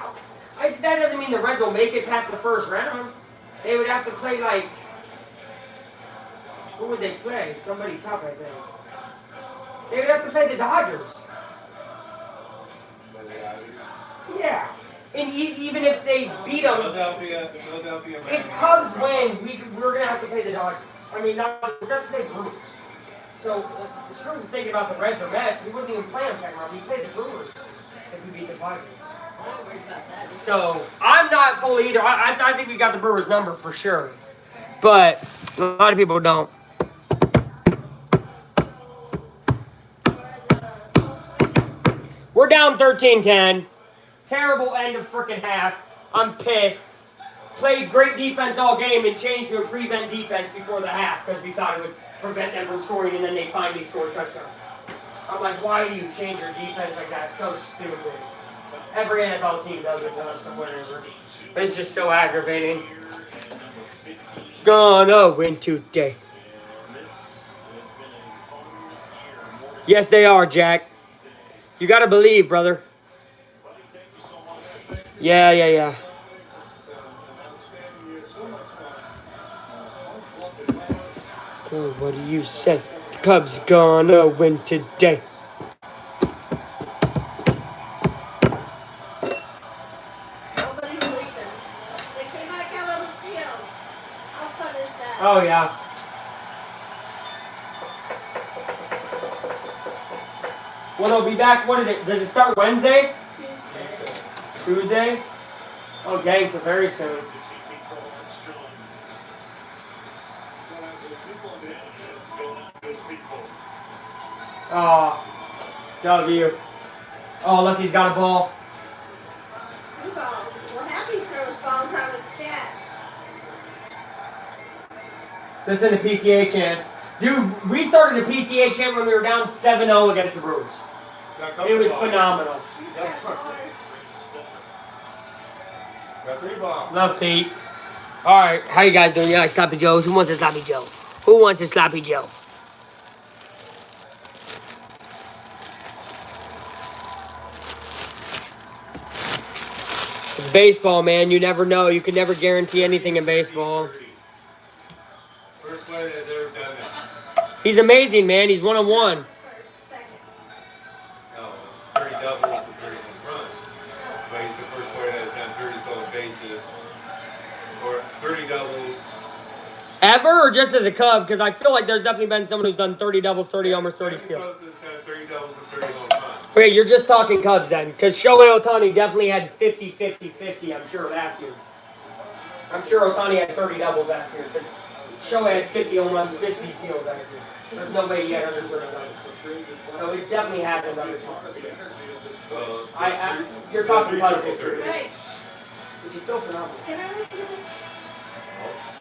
That doesn't mean the Reds will make it past the first round. They would have to play like. Who would they play? Somebody tough, I think. They would have to play the Dodgers. Yeah. And even if they beat them, Philadelphia. if Cubs win, we're going to have to play the Dodgers. I mean, we're going to have to play Brewers. So, screw thinking about the Reds or Mets, we wouldn't even play them second round. We'd play the Brewers if we beat the Padres. So, I'm not full either. I think we got the Brewers number for sure. But a lot of people don't. We're down 13-10. Terrible end of freaking half. I'm pissed. Played great defense all game and changed to a prevent defense before the half because we thought it would prevent them from scoring, and then they finally scored a touchdown. I'm like, why do you change your defense like that? So stupid. Every NFL team does it to us, so whatever. But it's just so aggravating. Gonna win today. Yes, they are, Jack. You gotta believe, brother. Yeah. Oh, what do you say? The Cubs gonna win today. Nobody's leaving. They came back out on the field. How fun is that? Oh, yeah. Well, they'll be back. What is it? Does it start Wednesday? Tuesday? Oh, dang, so very soon. Oh, W. Oh, look, he's got a ball. Two balls. Well, Happy throws balls out of the catch. This is a PCA chance. Dude, we started a PCA chant when we were down 7-0 against the Brewers. It was phenomenal. Love Pete. All right, how you guys doing? You like Sloppy Joes? Who wants a Sloppy Joe? Who wants a Sloppy Joe? It's baseball, man. You never know. You can never guarantee anything in baseball. First player that's ever done that. He's amazing, man. He's 1-on-1. No, 30 doubles and 30 home runs. But he's the first player that's done 30 stolen bases. Or 30 doubles. Ever or just as a Cub? Because I feel like there's definitely been someone who's done 30 doubles, 30 homers, 30 steals. Closest has done 30 doubles and 30 home runs. Wait, you're just talking Cubs then? Because Shohei Ohtani definitely had 50, 50, 50, I'm sure, last year. I'm sure Ohtani had 30 doubles last year. Because Shohei had 50 home runs, 50 steals last year. There's no way he had 130 doubles. So it's definitely happened other times. You're talking Cubs history. Hey, Which is still phenomenal. can I listen to this?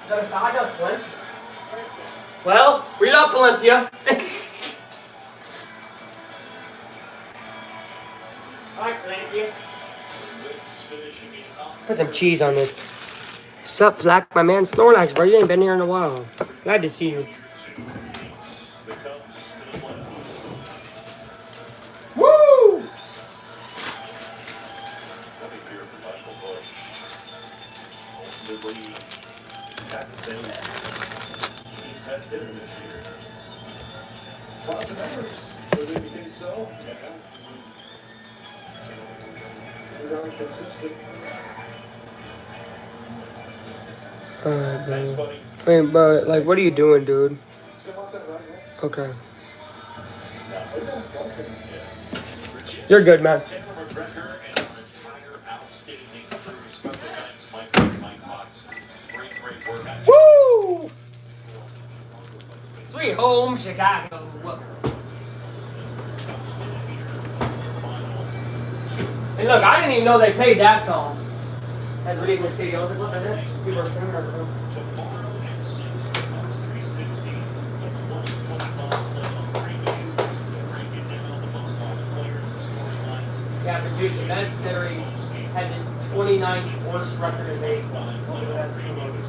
Is that a side? That was Palencia. Well, we love Palencia. I like Palencia. Put some cheese on this. Sup, Flack? My man Snorlax, bro. You ain't been here in a while. Glad to see you. Woo! Alright, bro. Wait, bro, like, what are you doing, dude? Okay. You're good, man. Woo! Sweet home, Chicago. Hey, look, I didn't even know they played that song. As we leave the stadium, I was like, what the heck? People are singing that song. Yeah, but dude, the Mets literally had the 29th worst record in baseball over the last 2 years.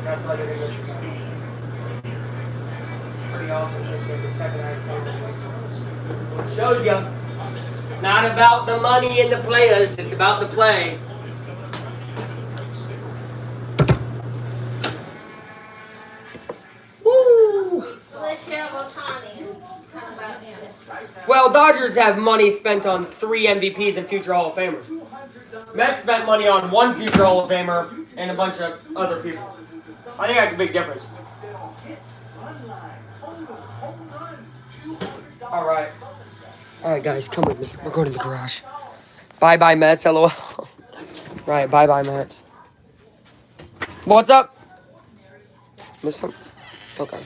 That's why they're going to miss the pretty awesome since they're the second highest paid in baseball. Shows you, it's not about the money and the players, it's about the play. Woo! Let's have Ohtani. Talk about him. Well, Dodgers have money spent on 3 MVPs and future Hall of Famers. Mets spent money on 1 future Hall of Famer and a bunch of other people. I think that's a big difference. All right, guys, come with me. We're going to the garage. Bye, Mets. LOL. Right, bye, Mets. What's up? Miss something? Okay.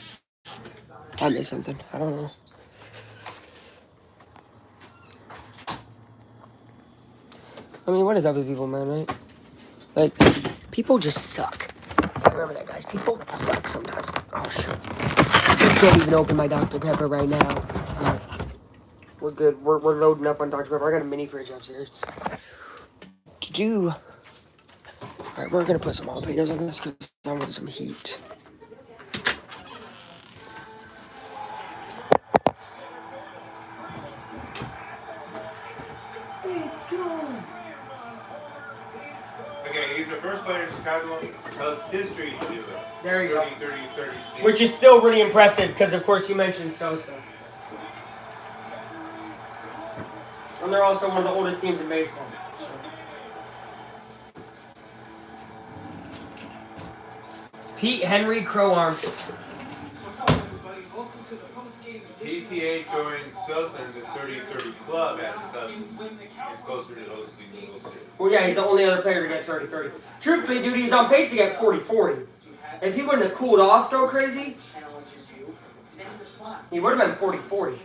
I missed something. I don't know. I mean, what is up with people, man, right? Like, people just suck. Remember that, guys. People suck sometimes. Oh, shit. I can't even open my Dr. Pepper right now. Alright. We're good. We're loading up on Dr. Pepper. I got a mini fridge upstairs. Alright, we're gonna put some jalapenos on this because I want some heat. Okay, he's the first player in Chicago Cubs history to do it. There you go. 30 season. Which is still really impressive because, of course, you mentioned Sosa. And they're also one of the oldest teams in baseball. So. Pete Henry Crow Arms. PCA joins Sosa in the 30-30 club at the Cubs. He's closer to hosting the World Series. Well, yeah, he's the only other player to get 30-30. Truthfully, dude, he's on pace to get 40-40. If he wouldn't have cooled off so crazy, he would have been 40-40.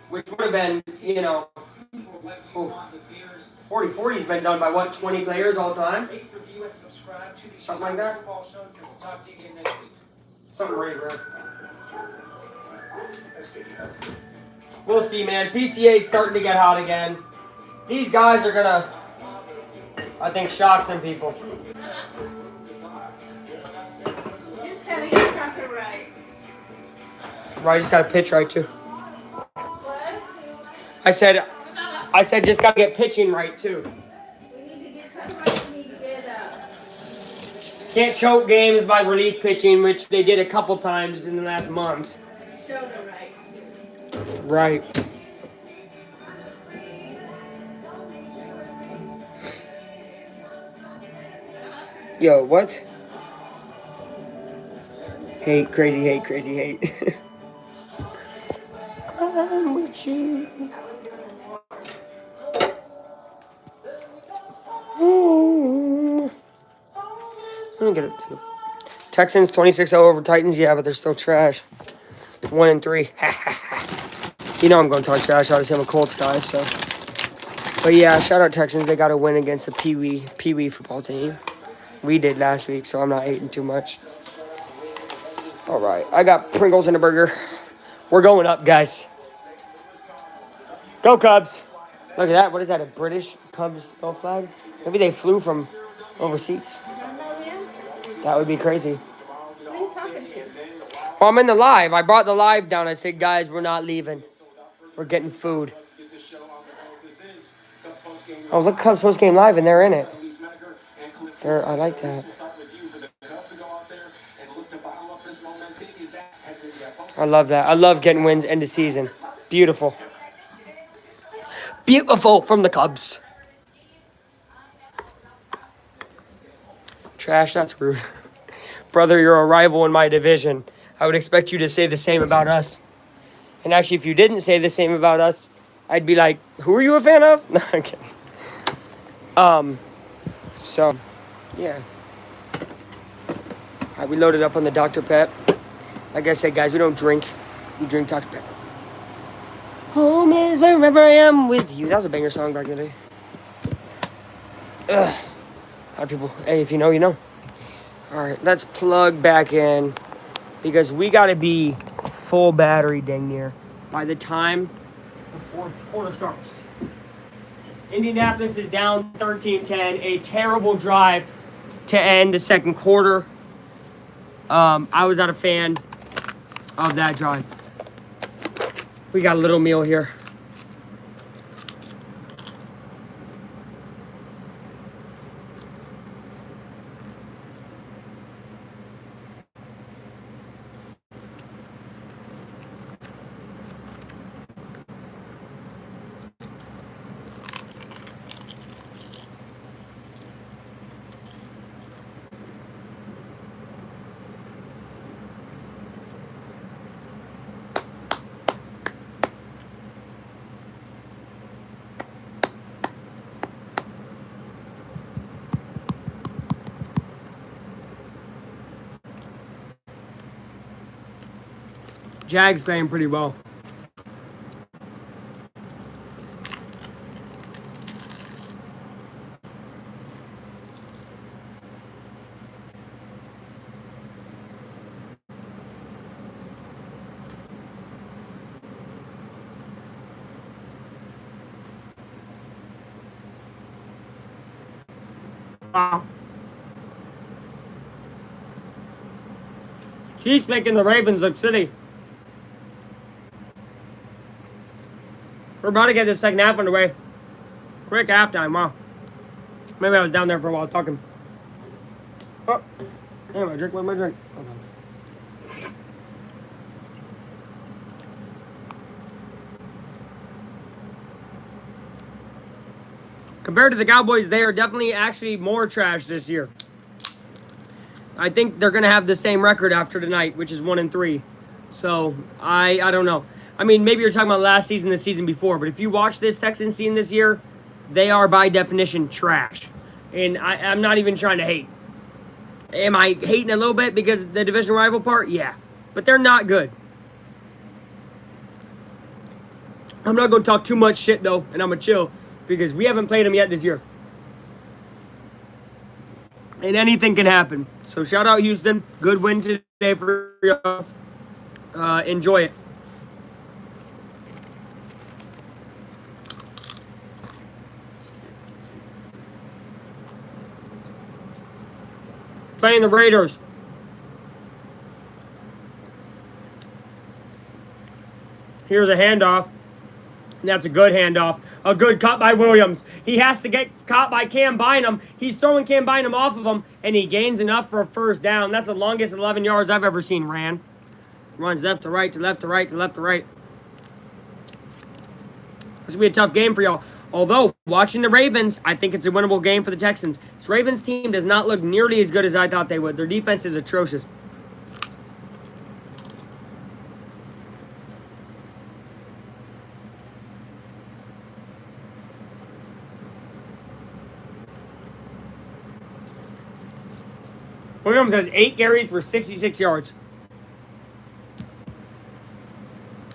Which would have been, 40-40 has been done by, what, 20 players all time? Something like that? Something right there. We'll see, man. PCA's starting to get hot again. These guys are going to, I think, shock some people. Just gotta get Tucker right. Right, just got to pitch right, too. What? I said just got to get pitching right, too. We need to get Tucker right. We need to get Can't choke games by relief pitching, which they did a couple times in the last month. shoulder right. Right. Yo, what? Hate, crazy hate, crazy hate. I'm with you. Let me get it. Texans 26-0 over Titans. Yeah, but they're still trash. 1-3. You know I'm going to talk trash. Obviously, I'm a Colts guy, so. But yeah, shout out Texans. They got a win against the Pee Wee football team. We did last week, so I'm not hating too much. All right, I got Pringles and a burger. We're going up, guys. Go Cubs. Look at that. What is that, a British Cubs flag? Maybe they flew from overseas. You don't know them? That would be crazy. Who are you talking to? Well, I'm in the live. I brought the live down. I said, guys, we're not leaving. We're getting food. Oh, look, Cubs post game live, and they're in it. I like that. I love that. I love getting wins end of season. Beautiful. Beautiful from the Cubs. Trash, that's rude. Brother, you're a rival in my division. I would expect you to say the same about us. And actually, if you didn't say the same about us, I'd be like, who are you a fan of? No, I'm kidding. So, yeah. All right, we loaded up on the Dr. Pep. Like I said, guys, we don't drink. We drink Dr. Pep. Home is wherever I am with you. That was a banger song back in the day. Ugh. A lot of people, hey, if you know, you know. All right, let's plug back in because we got to be full battery dang near by the time the fourth quarter starts. Indianapolis is down 13-10. A terrible drive to end the second quarter. I was not a fan of that drive. We got a little meal here. Jags playing pretty well. Wow. Chiefs making the Ravens look silly. We're about to get the second half underway. Quick halftime, wow. Maybe I was down there for a while talking. Oh, hey, my drink. Where's my drink? Hold on. Compared to the Cowboys, they are definitely actually more trash this year. I think they're gonna have the same record after tonight, which is 1-3. So I don't know. I mean, maybe you're talking about last season, the season before, but if you watch this Texans team this year, they are by definition trash. And I'm not even trying to hate. Am I hating a little bit because of the division rival part? Yeah, but they're not good. I'm not gonna talk too much shit though, and I'm gonna chill because we haven't played them yet this year. And anything can happen. So shout out Houston. Good win today for y'all. Enjoy it. Playing the Raiders. Here's a handoff. And that's a good handoff. A good cut by Williams. He has to get caught by Cam Bynum. He's throwing Cam Bynum off of him, and he gains enough for a first down. That's the longest 11 yards I've ever seen ran. Runs left to right, to left to right, to left to right. This will be a tough game for y'all. Although, watching the Ravens, I think it's a winnable game for the Texans. This Ravens team does not look nearly as good as I thought they would. Their defense is atrocious. Williams has 8 carries for 66 yards.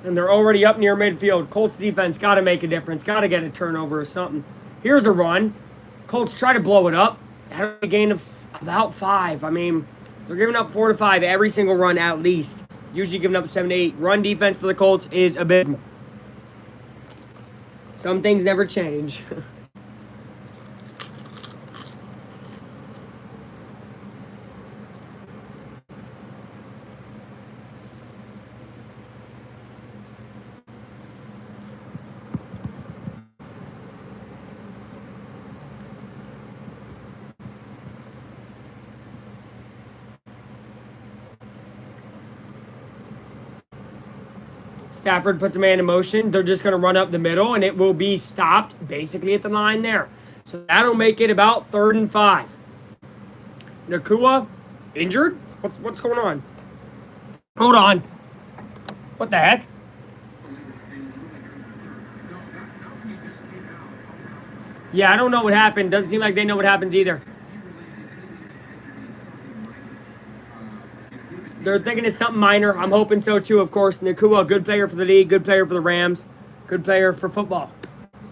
And they're already up near midfield. Colts defense got to make a difference. Got to get a turnover or something. Here's a run. Colts try to blow it up. Had a gain of about 5. I mean, they're giving up 4 to 5 every single run at least. Usually giving up 7 to 8. Run defense for the Colts is abysmal. Some things never change. Stafford puts a man in motion. They're just going to run up the middle, and it will be stopped basically at the line there. So that'll make it about 3rd and 5. Nakua, injured? What's going on? Hold on. What the heck? Yeah, I don't know what happened. Doesn't seem like they know what happens either. They're thinking it's something minor. I'm hoping so too, of course. Nakua, good player for the league, good player for the Rams, good player for football.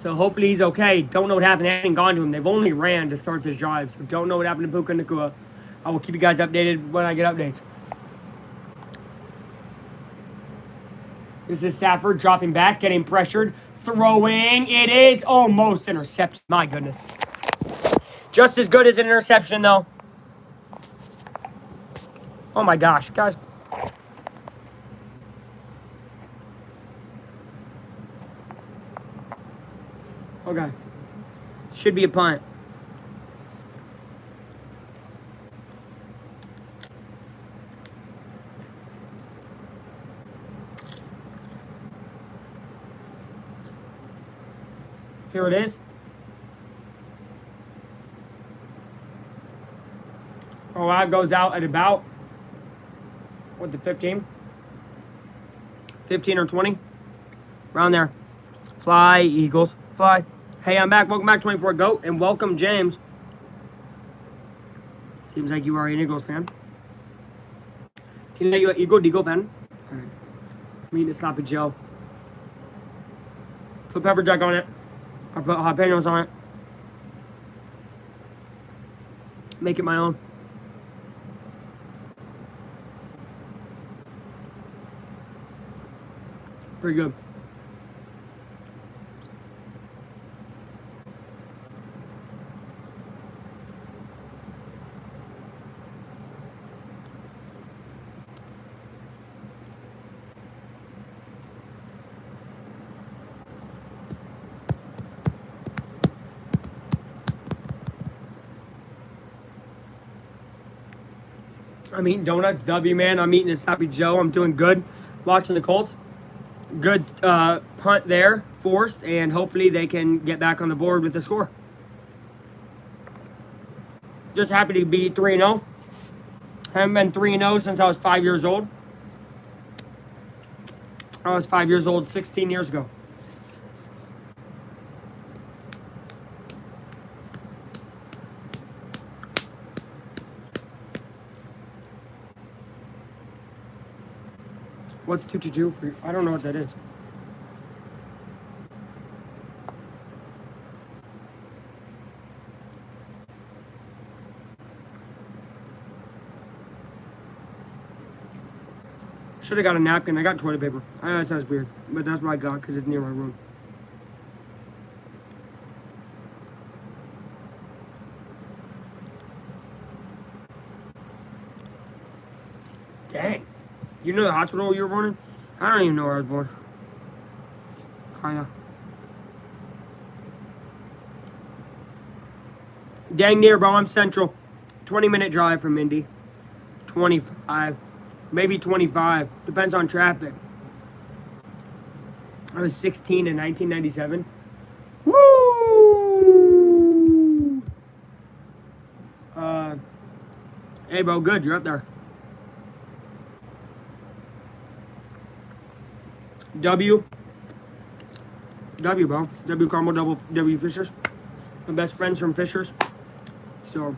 So hopefully he's okay. Don't know what happened. They haven't gone to him. They've only ran to start this drive. So don't know what happened to Puka Nakua. I will keep you guys updated when I get updates. This is Stafford dropping back, getting pressured, throwing. It is almost intercepted. My goodness. Just as good as an interception, though. Oh my gosh, guys. Okay. Should be a punt. Here it is. Oh, that goes out at about, what, the 15? 15 or 20? Around there. Fly, Eagles, fly. Hey, I'm back. Welcome back, 24 GOAT, and welcome, James. Seems like you are an Eagles fan. Seems like you're an Eagle fan. All right. I'm eating a sloppy Joe. Put pepper jack on it. I put jalapenos on it. Make it my own. Pretty good. I'm eating donuts. W, man. I'm eating a Sloppy Joe. I'm doing good. Watching the Colts. Good punt there, forced, and hopefully they can get back on the board with the score. Just happy to be 3-0. Haven't been 3-0 since I was 5 years old. I was 5 years old 16 years ago. What's 2-2 for you? I don't know what that is. Should have got a napkin. I got toilet paper. I know that sounds weird, but that's what I got because it's near my room. Dang. You know the hospital you were born in? I don't even know where I was born. Kinda. Dang near, bro. I'm central. 20-minute drive from Indy. 25. Maybe 25. Depends on traffic. I was 16 in 1997. Woo! Hey, bro. Good. You're up there. W, bro. W Carmel, W Fishers. My best friends from Fishers. So,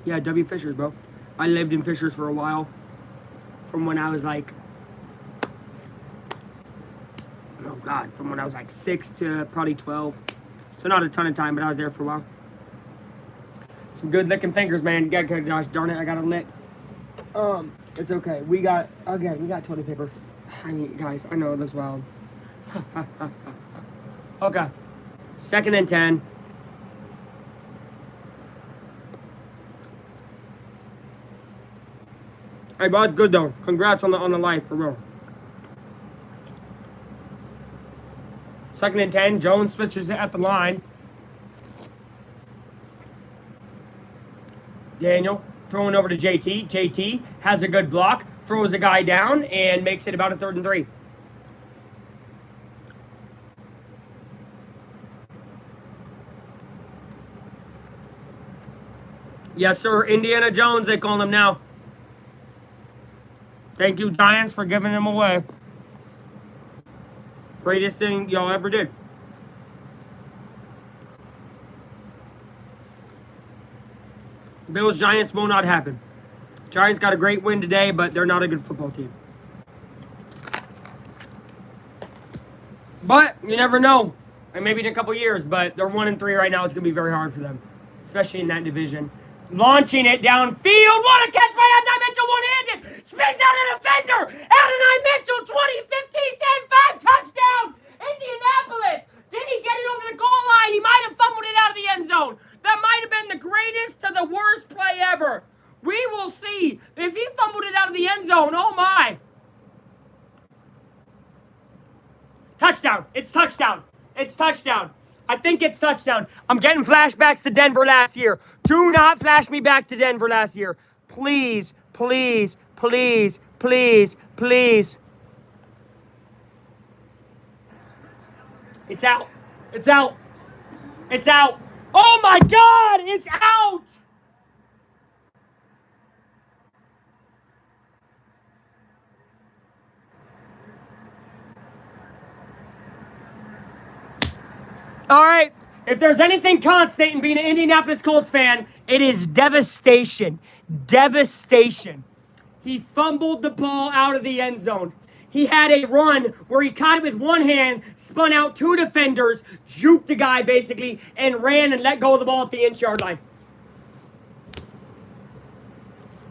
yeah, W Fishers, bro. I lived in Fishers for a while. From when I was like, oh God, from when I was like 6 to probably 12. So not a ton of time, but I was there for a while. Some good licking fingers, man. Gosh darn it, I got a lick. It's okay. We got toilet paper. I mean, guys, I know it looks wild. Okay. 2nd and 10. Hey, bud, good though. Congrats on the life, for real. 2nd and 10. Jones switches it at the line. Daniel throwing over to JT. JT has a good block, throws a guy down, and makes it about a 3rd and 3. Yes, sir. Indiana Jones, they call him now. Thank you, Giants, for giving him away. Greatest thing y'all ever did. Bills Giants will not happen. Giants got a great win today, but they're not a good football team. But you never know. And maybe in a couple years, but they're 1-3 right now. It's going to be very hard for them, especially in that division. Launching it downfield. What a catch by Adonai Mitchell, one-handed. Spins out a defender. Adonai Mitchell, 20-15, 10-5, touchdown. Indianapolis. Did he get it over the goal line? He might have fumbled it out of the end zone. That might have been the greatest to the worst play ever. We will see. If he fumbled it out of the end zone, oh my. Touchdown. It's touchdown. It's touchdown. I think it's touchdown. I'm getting flashbacks to Denver last year. Do not flash me back to Denver last year. Please, please, please, please, please. It's out. It's out. It's out. Oh my God, it's out. All right, if there's anything constant in being an Indianapolis Colts fan, it is devastation. Devastation. He fumbled the ball out of the end zone. He had a run where he caught it with one hand, spun out 2 defenders, juked the guy basically, and ran and let go of the ball at the inch-yard line.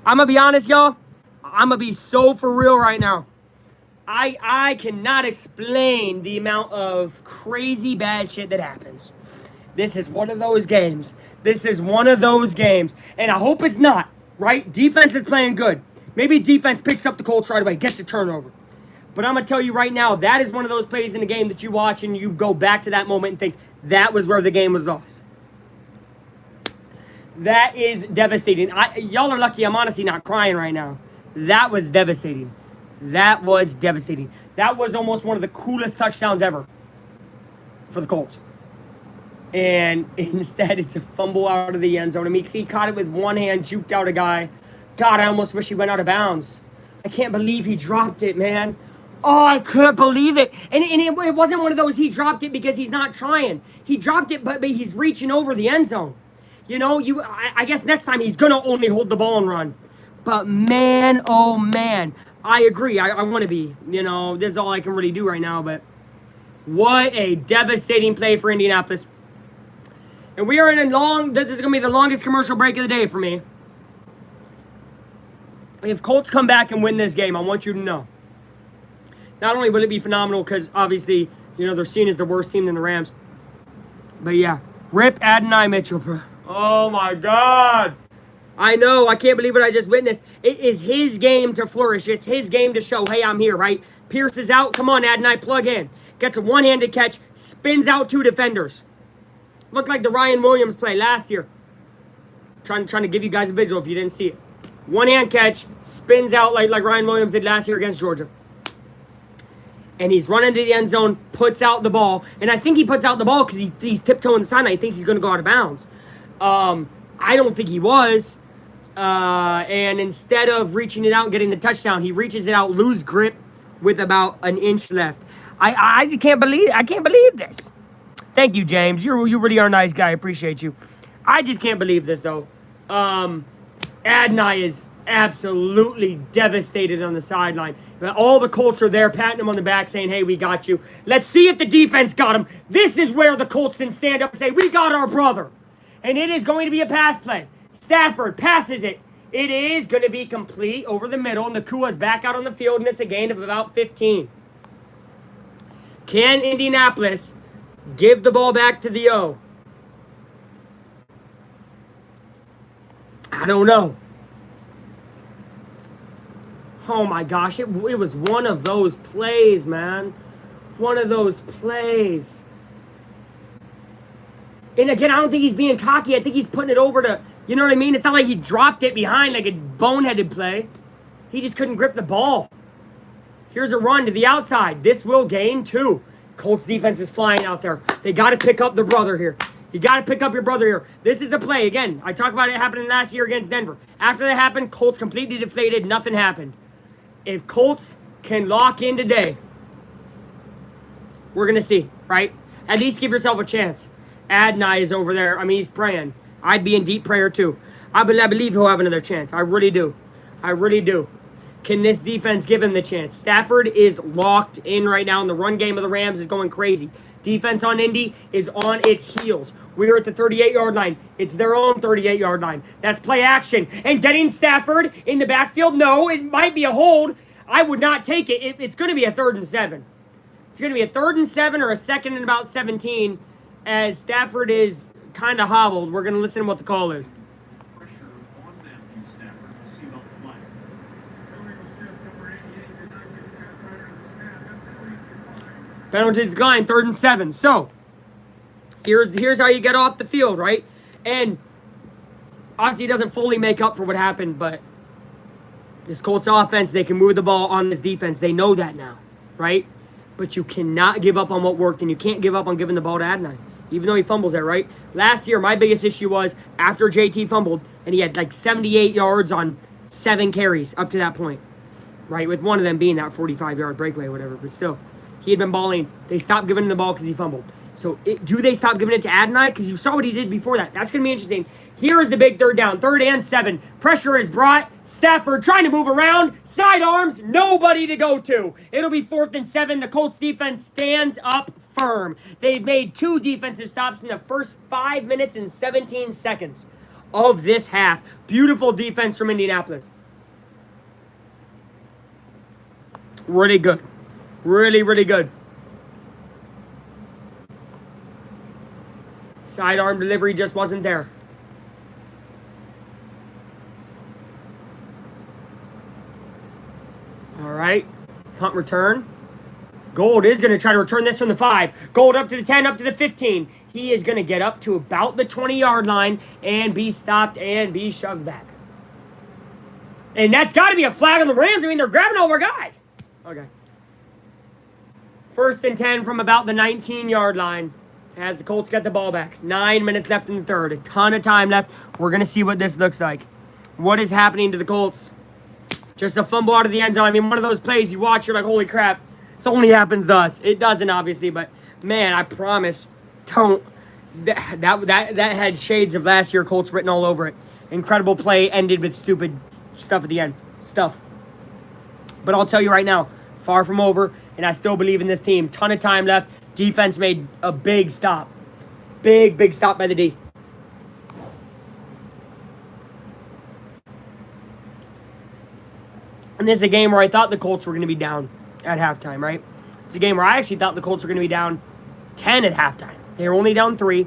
I'm going to be honest, y'all. I'm going to be so for real right now. I cannot explain the amount of crazy bad shit that happens. This is one of those games. This is one of those games. And I hope it's not, right? Defense is playing good. Maybe defense picks up the Colts right away, gets a turnover. But I'm going to tell you right now, that is one of those plays in the game that you watch and you go back to that moment and think, that was where the game was lost. That is devastating. Y'all are lucky I'm honestly not crying right now. That was devastating. That was devastating. That was almost one of the coolest touchdowns ever for the Colts. And instead, it's a fumble out of the end zone. I mean, he caught it with one hand, juked out a guy. God, I almost wish he went out of bounds. I can't believe he dropped it, man. Oh, I couldn't believe it. And it wasn't one of those he dropped it because he's not trying. He dropped it, but he's reaching over the end zone. You know, I guess next time he's going to only hold the ball and run. But man, oh man, I agree. I want to be. You know, this is all I can really do right now. But what a devastating play for Indianapolis. And we are in this is going to be the longest commercial break of the day for me. If Colts come back and win this game, I want you to know. Not only will it be phenomenal because obviously, you know, they're seen as the worst team than the Rams. But yeah, rip Adonai Mitchell, bro. Oh my God. I know, I can't believe what I just witnessed. It is his game to flourish. It's his game to show, hey, I'm here, right? Pierce is out. Come on, Adonai, plug in. Gets a one-handed catch, spins out 2 defenders. Looked like the Ryan Williams play last year. Trying to give you guys a visual if you didn't see it. One-hand catch, spins out like Ryan Williams did last year against Georgia. And he's running to the end zone, puts out the ball. And I think he puts out the ball because he's tiptoeing the sideline. He thinks he's going to go out of bounds. I don't think he was. And instead of reaching it out and getting the touchdown, he reaches it out, lose grip with about an inch left. I just can't believe this. Thank you, James. You really are a nice guy. I appreciate you. I just can't believe this, though. Adonai is absolutely devastated on the sideline. All the Colts are there patting him on the back saying, hey, we got you. Let's see if the defense got him. This is where the Colts can stand up and say, we got our brother. And it is going to be a pass play. Stafford passes it. It is going to be complete over the middle. Nakua's back out on the field, and it's a gain of about 15. Can Indianapolis give the ball back to the O? I don't know. Oh my gosh, it was one of those plays, man. One of those plays. And again, I don't think he's being cocky. I think he's putting it over to, you know what I mean? It's not like he dropped it behind like a boneheaded play. He just couldn't grip the ball. Here's a run to the outside. This will gain 2. Colts defense is flying out there. They got to pick up the brother here. You got to pick up your brother here. This is a play. Again, I talked about it happening last year against Denver. After that happened, Colts completely deflated. Nothing happened. If Colts can lock in today, we're going to see, right? At least give yourself a chance. Adonai is over there. I mean, he's praying. I'd be in deep prayer too. I believe he'll have another chance. I really do. I really do. Can this defense give him the chance? Stafford is locked in right now, and the run game of the Rams is going crazy. Defense on Indy is on its heels. We're at the 38-yard line. It's their own 38-yard line. That's play action. And getting Stafford in the backfield, no, it might be a hold. I would not take it. It's going to be a 3rd and 7. It's going to be a 3rd and 7 or a 2nd and about 17 as Stafford is kind of hobbled. We're going to listen to what the call is. Pressure on Matthew Stafford. We'll see about the play. Penalties decline, 3rd and 7. So, here's how you get off the field, right? And obviously it doesn't fully make up for what happened, but this Colts offense, they can move the ball on this defense. They know that now, right? But you cannot give up on what worked, and you can't give up on giving the ball to Adonai, even though he fumbles there, right? Last year, my biggest issue was after JT fumbled, and he had like 78 yards on 7 carries up to that point, right? With one of them being that 45-yard breakaway or whatever, but still. He had been balling. They stopped giving him the ball because he fumbled. So do they stop giving it to Adonai? Because you saw what he did before that. That's going to be interesting. Here is the big 3rd down. 3rd and 7. Pressure is brought. Stafford trying to move around. Sidearms. Nobody to go to. It'll be 4th and 7. The Colts defense stands up firm. They've made 2 defensive stops in the first 5 minutes and 17 seconds of this half. Beautiful defense from Indianapolis. Really good. Really, really good. Sidearm delivery just wasn't there. All right. Punt return. Gold is going to try to return this from the 5. Gold up to the 10, up to the 15. He is going to get up to about the 20-yard line and be stopped and be shoved back. And that's got to be a flag on the Rams. I mean, they're grabbing all of our guys. Okay. 1st and 10 from about the 19-yard line as the Colts get the ball back. 9 minutes left in the third. A ton of time left. We're going to see what this looks like. What is happening to the Colts? Just a fumble out of the end zone. I mean, one of those plays you watch, you're like, holy crap. This only happens to us. It doesn't, obviously, but man, I promise, don't. That had shades of last year Colts written all over it. Incredible play, ended with stupid stuff at the end. Stuff. But I'll tell you right now, far from over, and I still believe in this team. Ton of time left. Defense made a big stop. Big stop by the D. And this is a game where I thought the Colts were going to be down at halftime, right? It's a game where I actually thought the Colts were going to be down 10 at halftime. They were only down 3,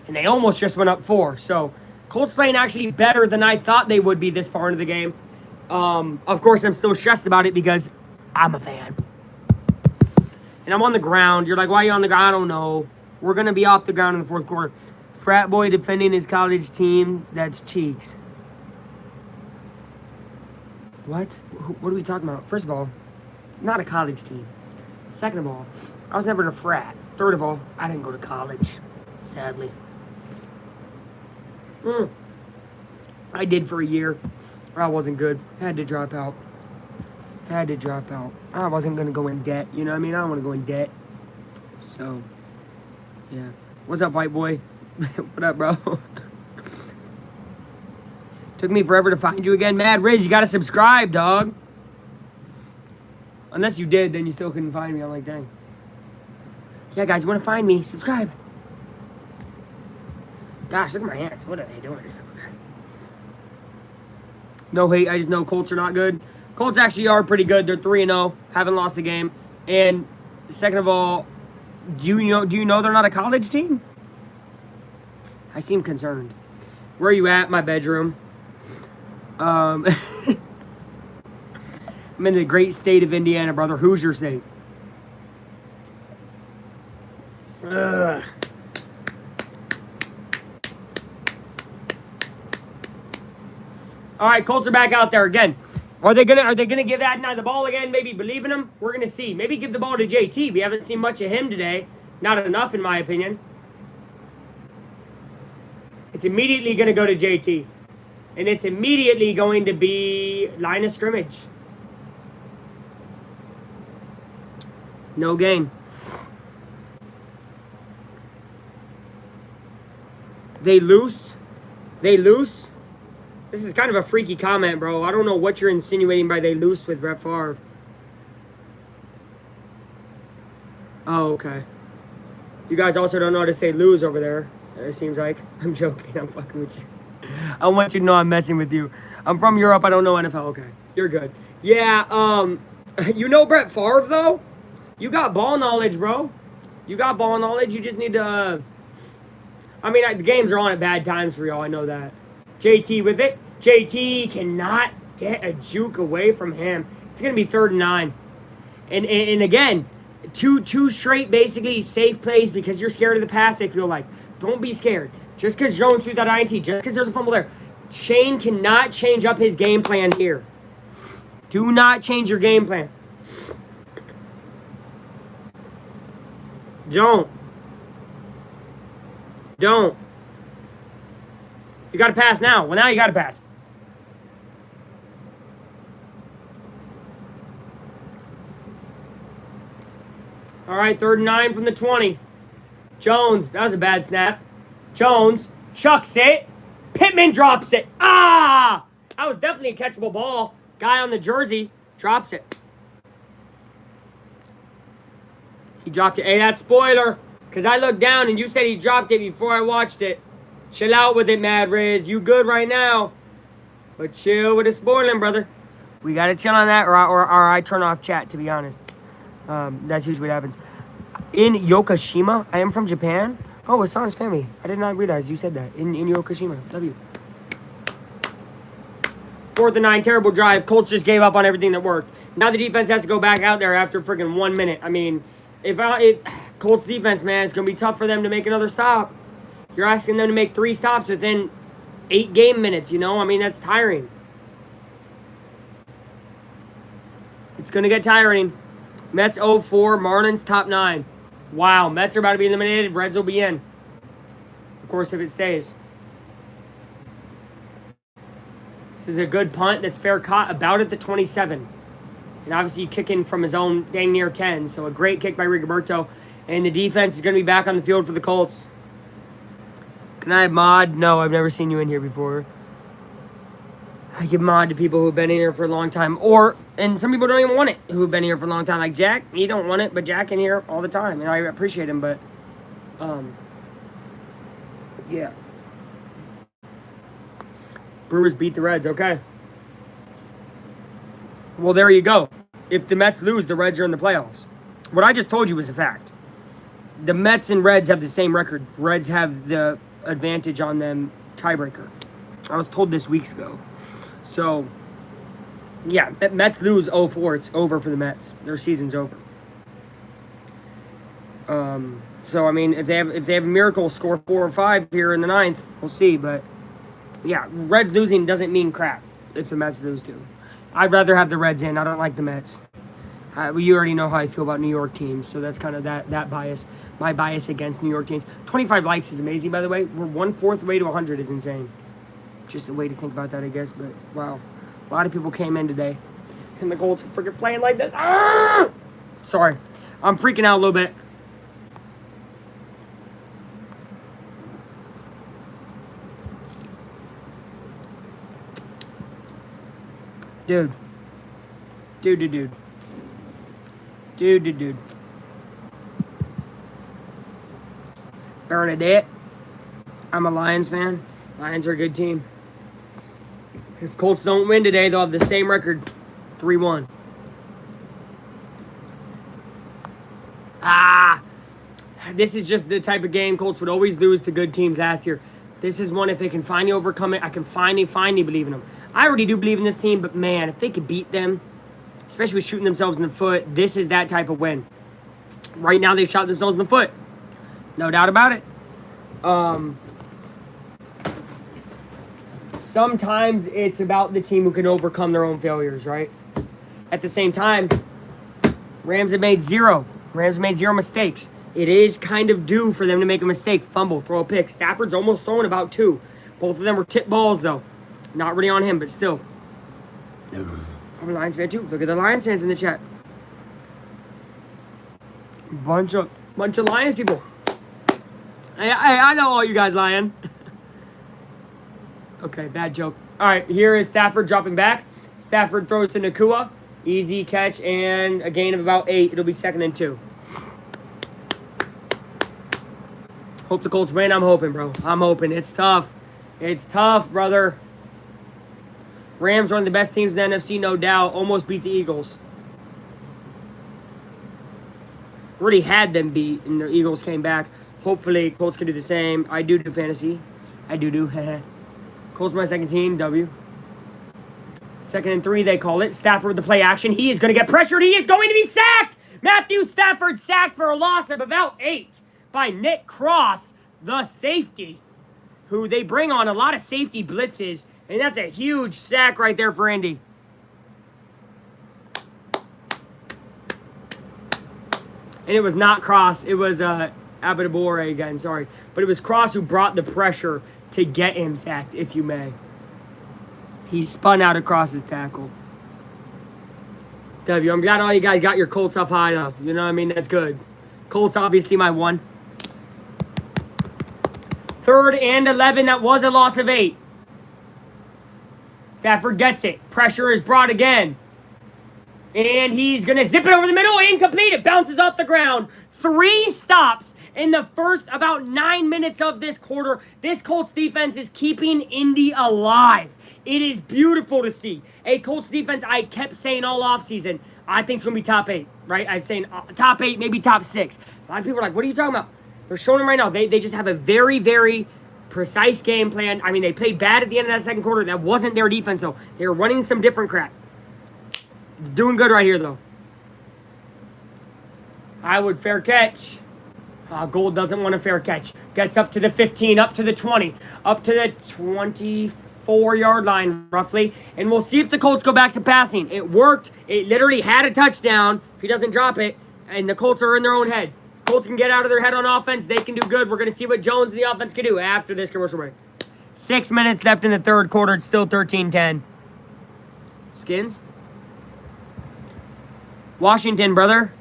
and they almost just went up 4. So Colts playing actually better than I thought they would be this far into the game. Of course, I'm still stressed about it because I'm a fan. And I'm on the ground. You're like, why are you on the ground? I don't know. We're going to be off the ground in the 4th quarter. Frat boy defending his college team. That's cheeks. What? What are we talking about? First of all, not a college team. Second of all, I was never in a frat. Third of all, I didn't go to college, sadly. I did for a year. I wasn't good. Had to drop out. I wasn't going to go in debt. You know what I mean? I don't want to go in debt. So, yeah. What's up, white boy? What up, bro? Took me forever to find you again. Mad Riz, you got to subscribe, dog. Unless you did, then you still couldn't find me. I'm like, dang. Yeah, guys, you want to find me? Subscribe. Gosh, look at my hands. What are they doing? No hate. I just know Colts are not good. Colts actually are pretty good. They're 3-0. Haven't lost the game. And second of all, do you know they're not a college team? I seem concerned. Where are you at? My bedroom. I'm in the great state of Indiana, brother. Hoosier state. Ugh. All right, Colts are back out there again. Are they gonna give Adonai the ball again? Maybe believe in him. We're gonna see. Maybe give the ball to JT. We haven't seen much of him today. Not enough, in my opinion. It's immediately gonna go to JT, and it's immediately going to be line of scrimmage. No gain. They loose. This is kind of a freaky comment, bro. I don't know what you're insinuating by they loose with Brett Favre. Oh, okay. You guys also don't know how to say lose over there, it seems like. I'm joking. I'm fucking with you. I want you to know I'm messing with you. I'm from Europe. I don't know NFL. Okay. You're good. Yeah, you know Brett Favre, though? You got ball knowledge, bro. You got ball knowledge. You just need to... I mean, the games are on at bad times for y'all. I know that. JT with it. JT cannot get a juke away from him. It's going to be 3rd and 9. And again, two straight basically safe plays because you're scared of the pass, I feel like. Don't be scared. Just because Jones threw that INT, just because there's a fumble there. Shane cannot change up his game plan here. Do not change your game plan. Don't. You got to pass now. Well, now you got to pass. All right, 3rd and 9 from the 20. Jones, that was a bad snap. Jones chucks it. Pittman drops it. Ah! That was definitely a catchable ball. Guy on the jersey drops it. He dropped it. Hey, that's spoiler. Because I looked down and you said he dropped it before I watched it. Chill out with it, Mad Riz. You good right now. But chill with the spoiling, brother. We got to chill on that or I turn off chat, to be honest. That's usually what happens. In Yokoshima, I am from Japan. Oh, Hassan's family. I did not realize you said that. In Yokoshima. Love you. 4th and 9, terrible drive. Colts just gave up on everything that worked. Now the defense has to go back out there after freaking 1 minute. I mean, if Colts defense, man, it's going to be tough for them to make another stop. You're asking them to make 3 stops within 8 game minutes, you know? I mean, that's tiring. It's going to get tiring. Mets 0-4, Marlins top 9. Wow, Mets are about to be eliminated. Reds will be in. Of course, if it stays. This is a good punt that's fair caught about at the 27. And obviously kicking from his own dang near 10. So a great kick by Rigoberto. And the defense is going to be back on the field for the Colts. Can I have mod? No, I've never seen you in here before. I give mod to people who've been in here for a long time. And some people don't even want it who've been here for a long time. Like Jack, he don't want it, but Jack in here all the time. And I appreciate him, but yeah. Brewers beat the Reds, okay. Well, there you go. If the Mets lose, the Reds are in the playoffs. What I just told you is a fact. The Mets and Reds have the same record. Reds have the advantage on them tiebreaker. I was told this weeks ago. So, yeah, Mets lose 0-4. It's over for the Mets. Their season's over. So I mean, if they have a miracle, score 4 or 5 here in the 9th, we'll see. But yeah, Reds losing doesn't mean crap if the Mets lose too. I'd rather have the Reds in. I don't like the Mets. You already know how I feel about New York teams, so that's kind of that bias. My bias against New York teams. 25 likes is amazing, by the way. We're 1/4 way to 100 is insane. Just a way to think about that, I guess. But wow, a lot of people came in today, and the Colts are freaking playing like this. Ah! Sorry, I'm freaking out a little bit. Dude. Bernadette. I'm a Lions fan. Lions are a good team. If Colts don't win today, they'll have the same record, 3-1. This is just the type of game Colts would always lose to good teams last year. This is one, if they can finally overcome it, I can finally believe in them. I already do believe in this team, but man, if they could beat them, especially with shooting themselves in the foot, this is that type of win. Right now, they've shot themselves in the foot. No doubt about it. Sometimes it's about the team who can overcome their own failures, right? At the same time, Rams have made zero mistakes. It is kind of due for them to make a mistake, fumble, throw a pick. Stafford's almost throwing about 2. Both of them were tip balls, though. Not really on him, but still. I'm a Lions fan, too. Look at the Lions fans in the chat. Bunch of Lions people. I know all you guys lying. Okay, bad joke. All right, here is Stafford dropping back. Stafford throws to Nakua. Easy catch and a gain of about 8. It'll be 2nd and 2. Hope the Colts win. I'm hoping, bro. I'm hoping. It's tough. It's tough, brother. Rams are one of the best teams in the NFC, no doubt. Almost beat the Eagles. Already had them beat, and the Eagles came back. Hopefully, Colts can do the same. I do fantasy. I do. Colts my second team. W. 2nd and 3, they call it. Stafford with the play action. He is going to get pressured. He is going to be sacked. Matthew Stafford sacked for a loss of about 8 by Nick Cross, the safety, who they bring on a lot of safety blitzes, and that's a huge sack right there for Indy. And it was not Cross. It was Abedabore again, sorry. But it was Cross who brought the pressure to get him sacked, if you may. He spun out of Cross's tackle. W, I'm glad all you guys got your Colts up high, though. You know what I mean? That's good. Colts, obviously, my 1. 3rd and 11. That was a loss of 8. Stafford gets it. Pressure is brought again. And he's going to zip it over the middle. Incomplete. It bounces off the ground. 3 stops in the first about 9 minutes of this quarter. This Colts defense is keeping Indy alive. It is beautiful to see. A Colts defense I kept saying all offseason, I think it's going to be top 8, right? I was saying top 8, maybe top 6. A lot of people are like, what are you talking about? They're showing them right now. They just have a very, very precise game plan. I mean, they played bad at the end of that second quarter. That wasn't their defense, though. They were running some different crap. Doing good right here, though. I would fair catch. Gold doesn't want a fair catch. Gets up to the 15, up to the 20, up to the 24-yard line, roughly. And we'll see if the Colts go back to passing. It worked. It literally had a touchdown. If he doesn't drop it, and the Colts are in their own head. If Colts can get out of their head on offense, they can do good. We're going to see what Jones and the offense can do after this commercial break. 6 minutes left in the third quarter. It's still 13-10. Skins? Washington, brother.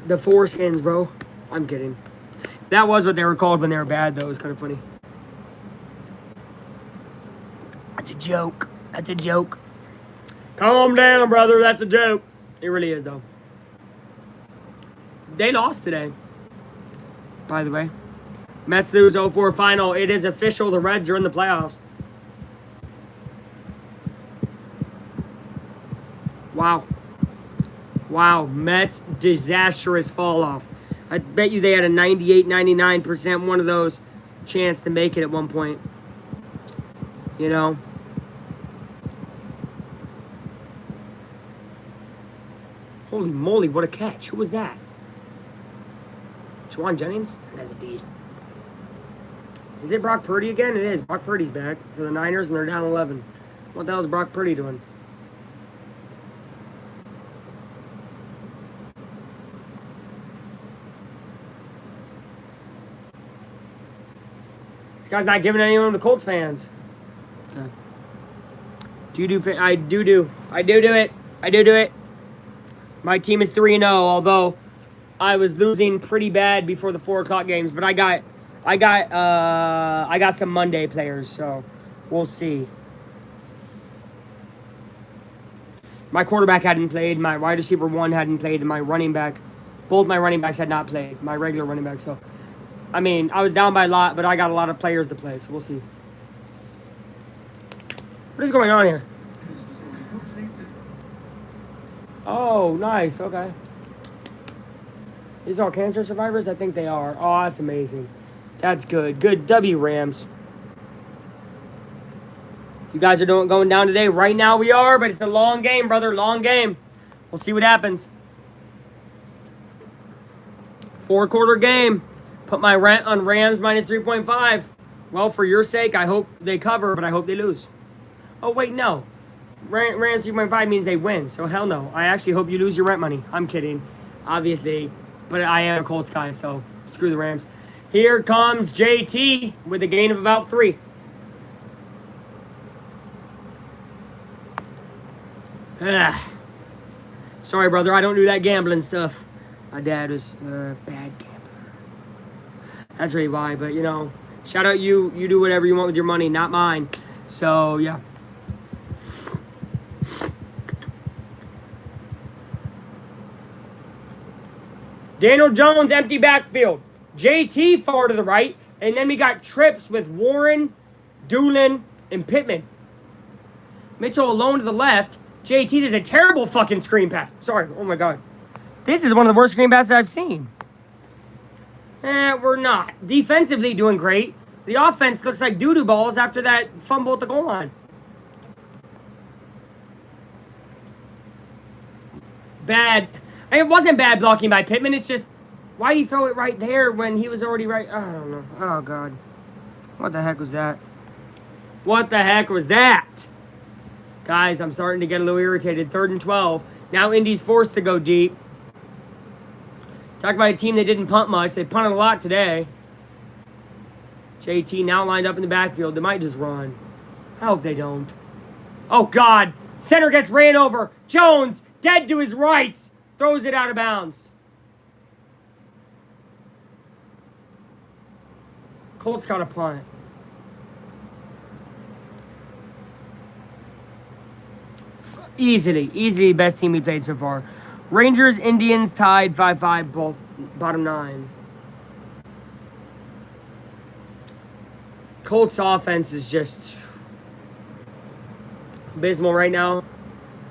The foreskins, bro. I'm kidding. That was what they were called when they were bad, though. It was kind of funny. That's a joke. That's a joke. Calm down, brother. That's a joke. It really is, though. They lost today, by the way. Mets lose 0-4 final. It is official. The Reds are in the playoffs. Wow. Wow, Mets disastrous fall off. I bet you they had a 98, 99% one of those chance to make it at one point. You know? Holy moly, what a catch. Who was that? Juwan Jennings? That's a beast. Is it Brock Purdy again? It is. Brock Purdy's back for the Niners, and they're down 11. What the hell is Brock Purdy doing? Guy's not giving anyone to Colts fans. Okay. I do it. My team is 3-0, although I was losing pretty bad before the 4 o'clock games, but I got some Monday players, so we'll see. My quarterback hadn't played, my wide receiver 1 hadn't played, and my running back, both my running backs had not played, my regular running back, so I mean, I was down by a lot, but I got a lot of players to play, so we'll see. What is going on here? Oh, nice. Okay. These are all cancer survivors? I think they are. Oh, that's amazing. That's good. Good W, Rams. You guys are going down today. Right now we are, but it's a long game, brother. Long game. We'll see what happens. 4-quarter game. Put my rent on Rams minus 3.5. Well, for your sake, I hope they cover, but I hope they lose. Oh, wait, no. Rams 3.5 means they win, so hell no. I actually hope you lose your rent money. I'm kidding, obviously, but I am a Colts guy, so screw the Rams. Here comes JT with a gain of about 3. Sorry, brother, I don't do that gambling stuff. My dad was a bad gambler. That's really why, but you know, shout out you. You do whatever you want with your money, not mine. So, yeah. Daniel Jones, empty backfield. JT far to the right, and then we got trips with Warren, Doolin, and Pittman. Mitchell alone to the left. JT does a terrible fucking screen pass. Sorry, oh my God. This is one of the worst screen passes I've seen. We're not. Defensively doing great. The offense looks like doo-doo balls after that fumble at the goal line. Bad. It wasn't bad blocking by Pittman. It's just, why did he throw it right there when he was already right? I don't know. Oh, God. What the heck was that? What the heck was that? Guys, I'm starting to get a little irritated. 3rd and 12. Now Indy's forced to go deep. Talk about a team that didn't punt much. They punted a lot today. JT now lined up in the backfield. They might just run. I hope they don't. Oh, God. Center gets ran over. Jones, dead to his rights. Throws it out of bounds. Colts got a punt. Easily best team we played so far. Rangers, Indians tied 5-5, both bottom 9. Colts offense is just abysmal right now.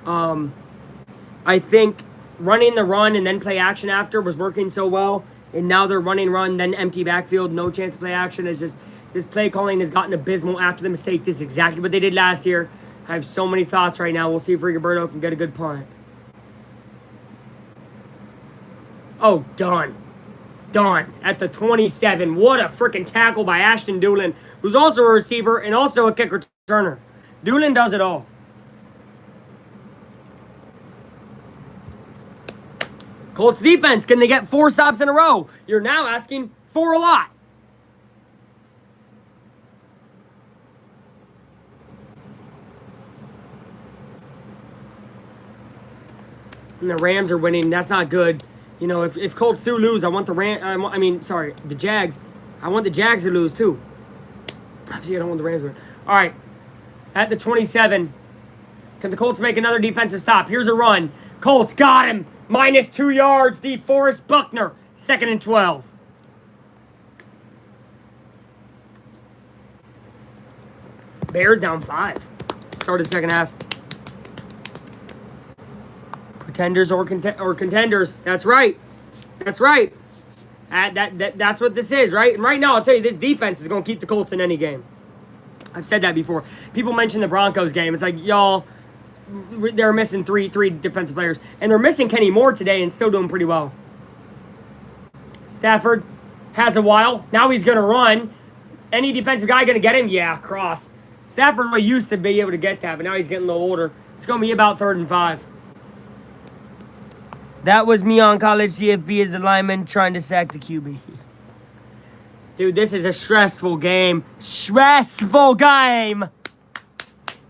I think running the run and then play action after was working so well And now they're running run, then empty backfield, no chance to play action. It's just this play calling has gotten abysmal after the mistake. This is exactly what they did last year. I have so many thoughts right now. We'll see if Rigoberto can get a good punt. Oh, done. Done. At the 27. What a freaking tackle by Ashton Doolin, who's also a receiver and also a kick returner. Doolin does it all. Colts defense, can they get 4 stops in a row? You're now asking for a lot. And the Rams are winning. That's not good. You know, if Colts do lose, I want the the Jags. I want the Jags to lose too. Obviously, I don't want the Rams to win. All right. At the 27, can the Colts make another defensive stop? Here's a run. Colts got him. -2 yards. DeForest Buckner. 2nd and 12. Bears down 5. Started second half. Pretenders or contenders. That's right. That's right. That's what this is, right? And right now, I'll tell you, this defense is going to keep the Colts in any game. I've said that before. People mention the Broncos game. It's like, y'all, they're missing three defensive players. And they're missing Kenny Moore today and still doing pretty well. Stafford has a while. Now he's going to run. Any defensive guy going to get him? Yeah, cross. Stafford really used to be able to get that, but now he's getting a little older. It's going to be about 3rd and 5. That was me on college CFB as the lineman trying to sack the QB. Dude, this is a stressful game. Stressful game.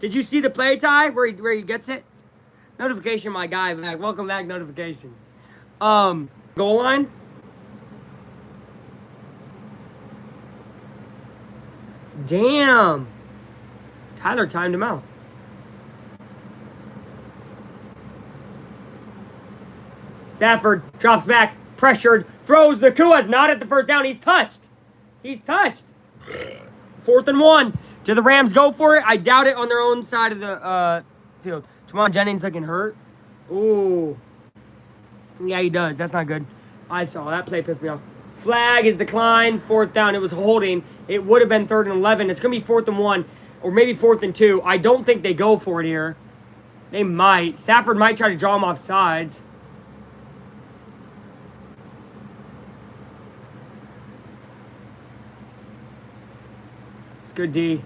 Did you see the play, Ty, where he gets it? Notification, my guy, back. Welcome back, notification. Goal line. Damn. Tyler timed him out. Stafford drops back, pressured, throws. The Kua's not at the first down. He's touched. He's touched. 4th and 1. Do the Rams go for it? I doubt it on their own side of the field. Jamon Jennings looking hurt. Ooh. Yeah, he does. That's not good. I saw that play pissed me off. Flag is declined. 4th down. It was holding. It would have been 3rd and 11. It's going to be 4th and 1 or maybe 4th and 2. I don't think they go for it here. They might. Stafford might try to draw him off sides. It's good D.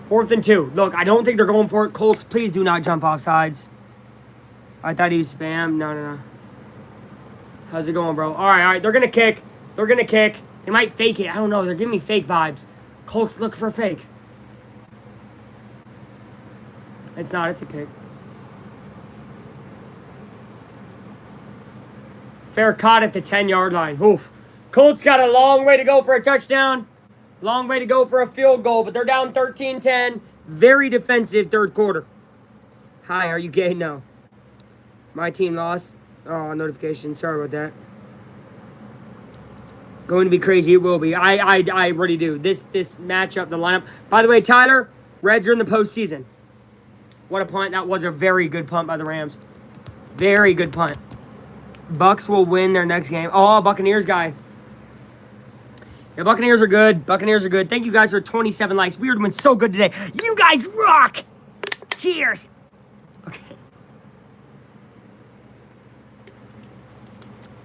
Fourth and 2. Look, I don't think they're going for it. Colts, please do not jump off sides. I thought he was spam. No. How's it going, bro? All right. They're going to kick. They might fake it. I don't know. They're giving me fake vibes. Colts, look for a fake. It's not. It's a kick. Fair caught at the 10-yard line. Oof. Colts got a long way to go for a touchdown. Long way to go for a field goal, but they're down 13-10. Very defensive 3rd quarter. Hi, are you gay? No. My team lost. Oh, notification. Sorry about that. Going to be crazy. It will be. I already do. This matchup, the lineup. By the way, Tyler, Reds are in the postseason. What a punt. That was a very good punt by the Rams. Very good punt. Bucks will win their next game. Oh, Buccaneers guy. Yeah, Buccaneers are good. Thank you guys for 27 likes. We are doing so good today. You guys rock. Cheers. Okay.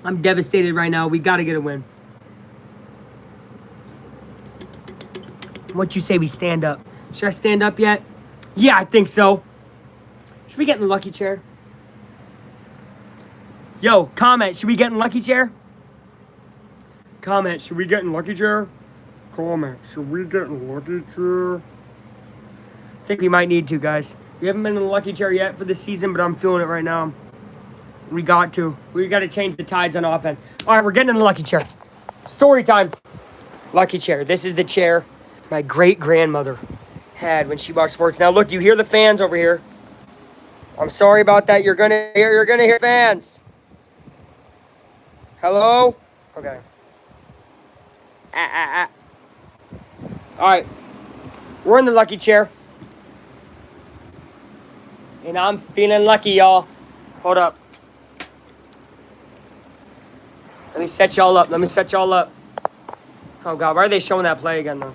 I'm devastated right now. We got to get a win. What you say we stand up? Should I stand up yet? Yeah, I think so. Should we get in the lucky chair? Yo, comment. Should we get in lucky chair? Comment. Should we get in lucky chair? Comment. Should we get in lucky chair? I think we might need to, guys. We haven't been in the lucky chair yet for this season, but I'm feeling it right now. We got to. We got to change the tides on offense. All right, we're getting in the lucky chair. Story time. Lucky chair. This is the chair my great-grandmother had when she watched sports. Now, look, you hear the fans over here. I'm sorry about that. You're gonna hear fans. Hello? Okay. All right. We're in the lucky chair. And I'm feeling lucky, y'all. Hold up. Let me set y'all up. Oh, God. Why are they showing that play again, though?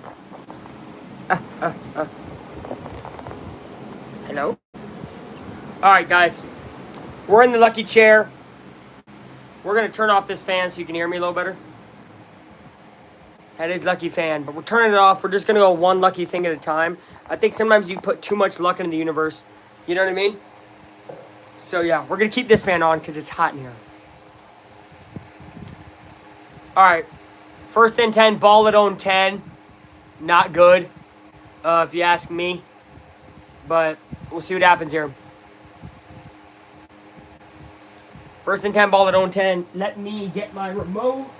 Hello? All right, guys. We're in the lucky chair. We're going to turn off this fan so you can hear me a little better. That is lucky fan, but we're turning it off. We're just going to go one lucky thing at a time. I think sometimes you put too much luck into the universe. You know what I mean? So, yeah, we're going to keep this fan on because it's hot in here. All right. 1st and 10, ball at own 10. Not good, if you ask me. But we'll see what happens here. 1st and 10, ball at own 10. Let me get my remote.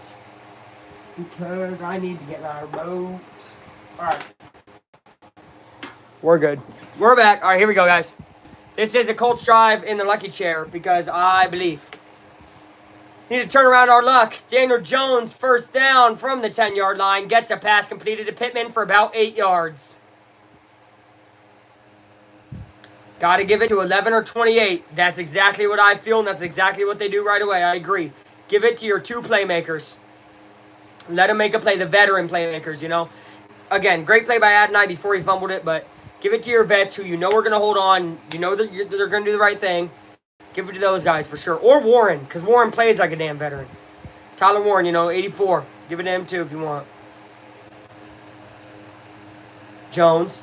Because I need to get my remote. All right. We're good. We're back. All right, here we go, guys. This is a Colts drive in the lucky chair because I believe. Need to turn around our luck. Daniel Jones, 1st down from the 10-yard line. Gets a pass completed to Pittman for about 8 yards. Got to give it to 11 or 28. That's exactly what I feel, and that's exactly what they do right away. I agree. Give it to your 2 playmakers. Let them make a play, the veteran playmakers, you know. Again, great play by Adonai before he fumbled it, but give it to your vets who you know are going to hold on. You know that they're going to do the right thing. Give it to those guys for sure. Or Warren, because Warren plays like a damn veteran. Tyler Warren, you know, 84. Give it to him too if you want. Jones,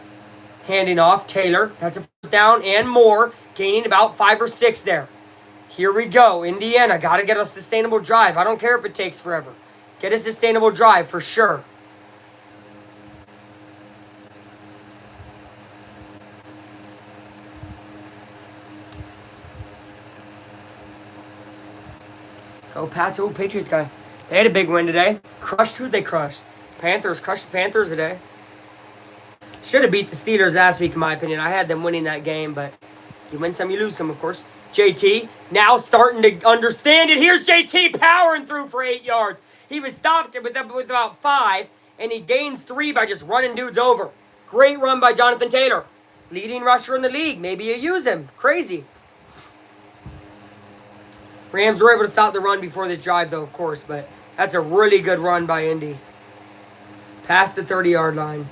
handing off. Taylor, that's a 1st down and more. Gaining about 5 or 6 there. Here we go. Indiana, got to get a sustainable drive. I don't care if it takes forever. Get a sustainable drive for sure. Go Pats. Oh, Patriots guy. They had a big win today. Crushed who they crushed? Panthers. Crushed the Panthers today. Should have beat the Steelers last week, in my opinion. I had them winning that game, but you win some, you lose some, of course. JT now starting to understand it. Here's JT powering through for 8 yards. He was stopped with about 5, and he gains 3 by just running dudes over. Great run by Jonathan Taylor. Leading rusher in the league. Maybe you use him. Crazy. Rams were able to stop the run before this drive, though, of course, but that's a really good run by Indy. Past the 30-yard line.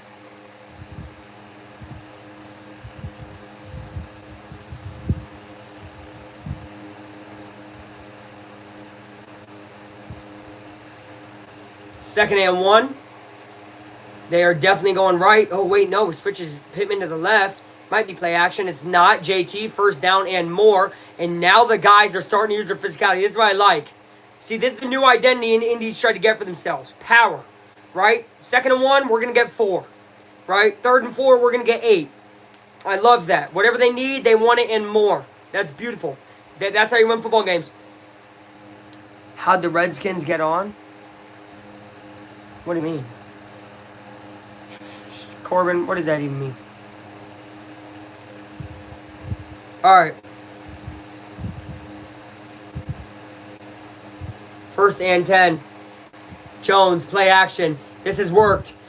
Second and 1. They are definitely going right. Oh, wait, no. Switches Pittman to the left. Might be play action. It's not. JT, 1st down and more. And now the guys are starting to use their physicality. This is what I like. See, this is the new identity in Indy's trying to get for themselves. Power, right? 2nd and 1, we're going to get 4, right? 3rd and 4, we're going to get 8. I love that. Whatever they need, they want it and more. That's beautiful. That's how you win football games. How'd the Redskins get on? What do you mean? Corbin, what does that even mean? All right. 1st and 10. Jones, play action. This has worked.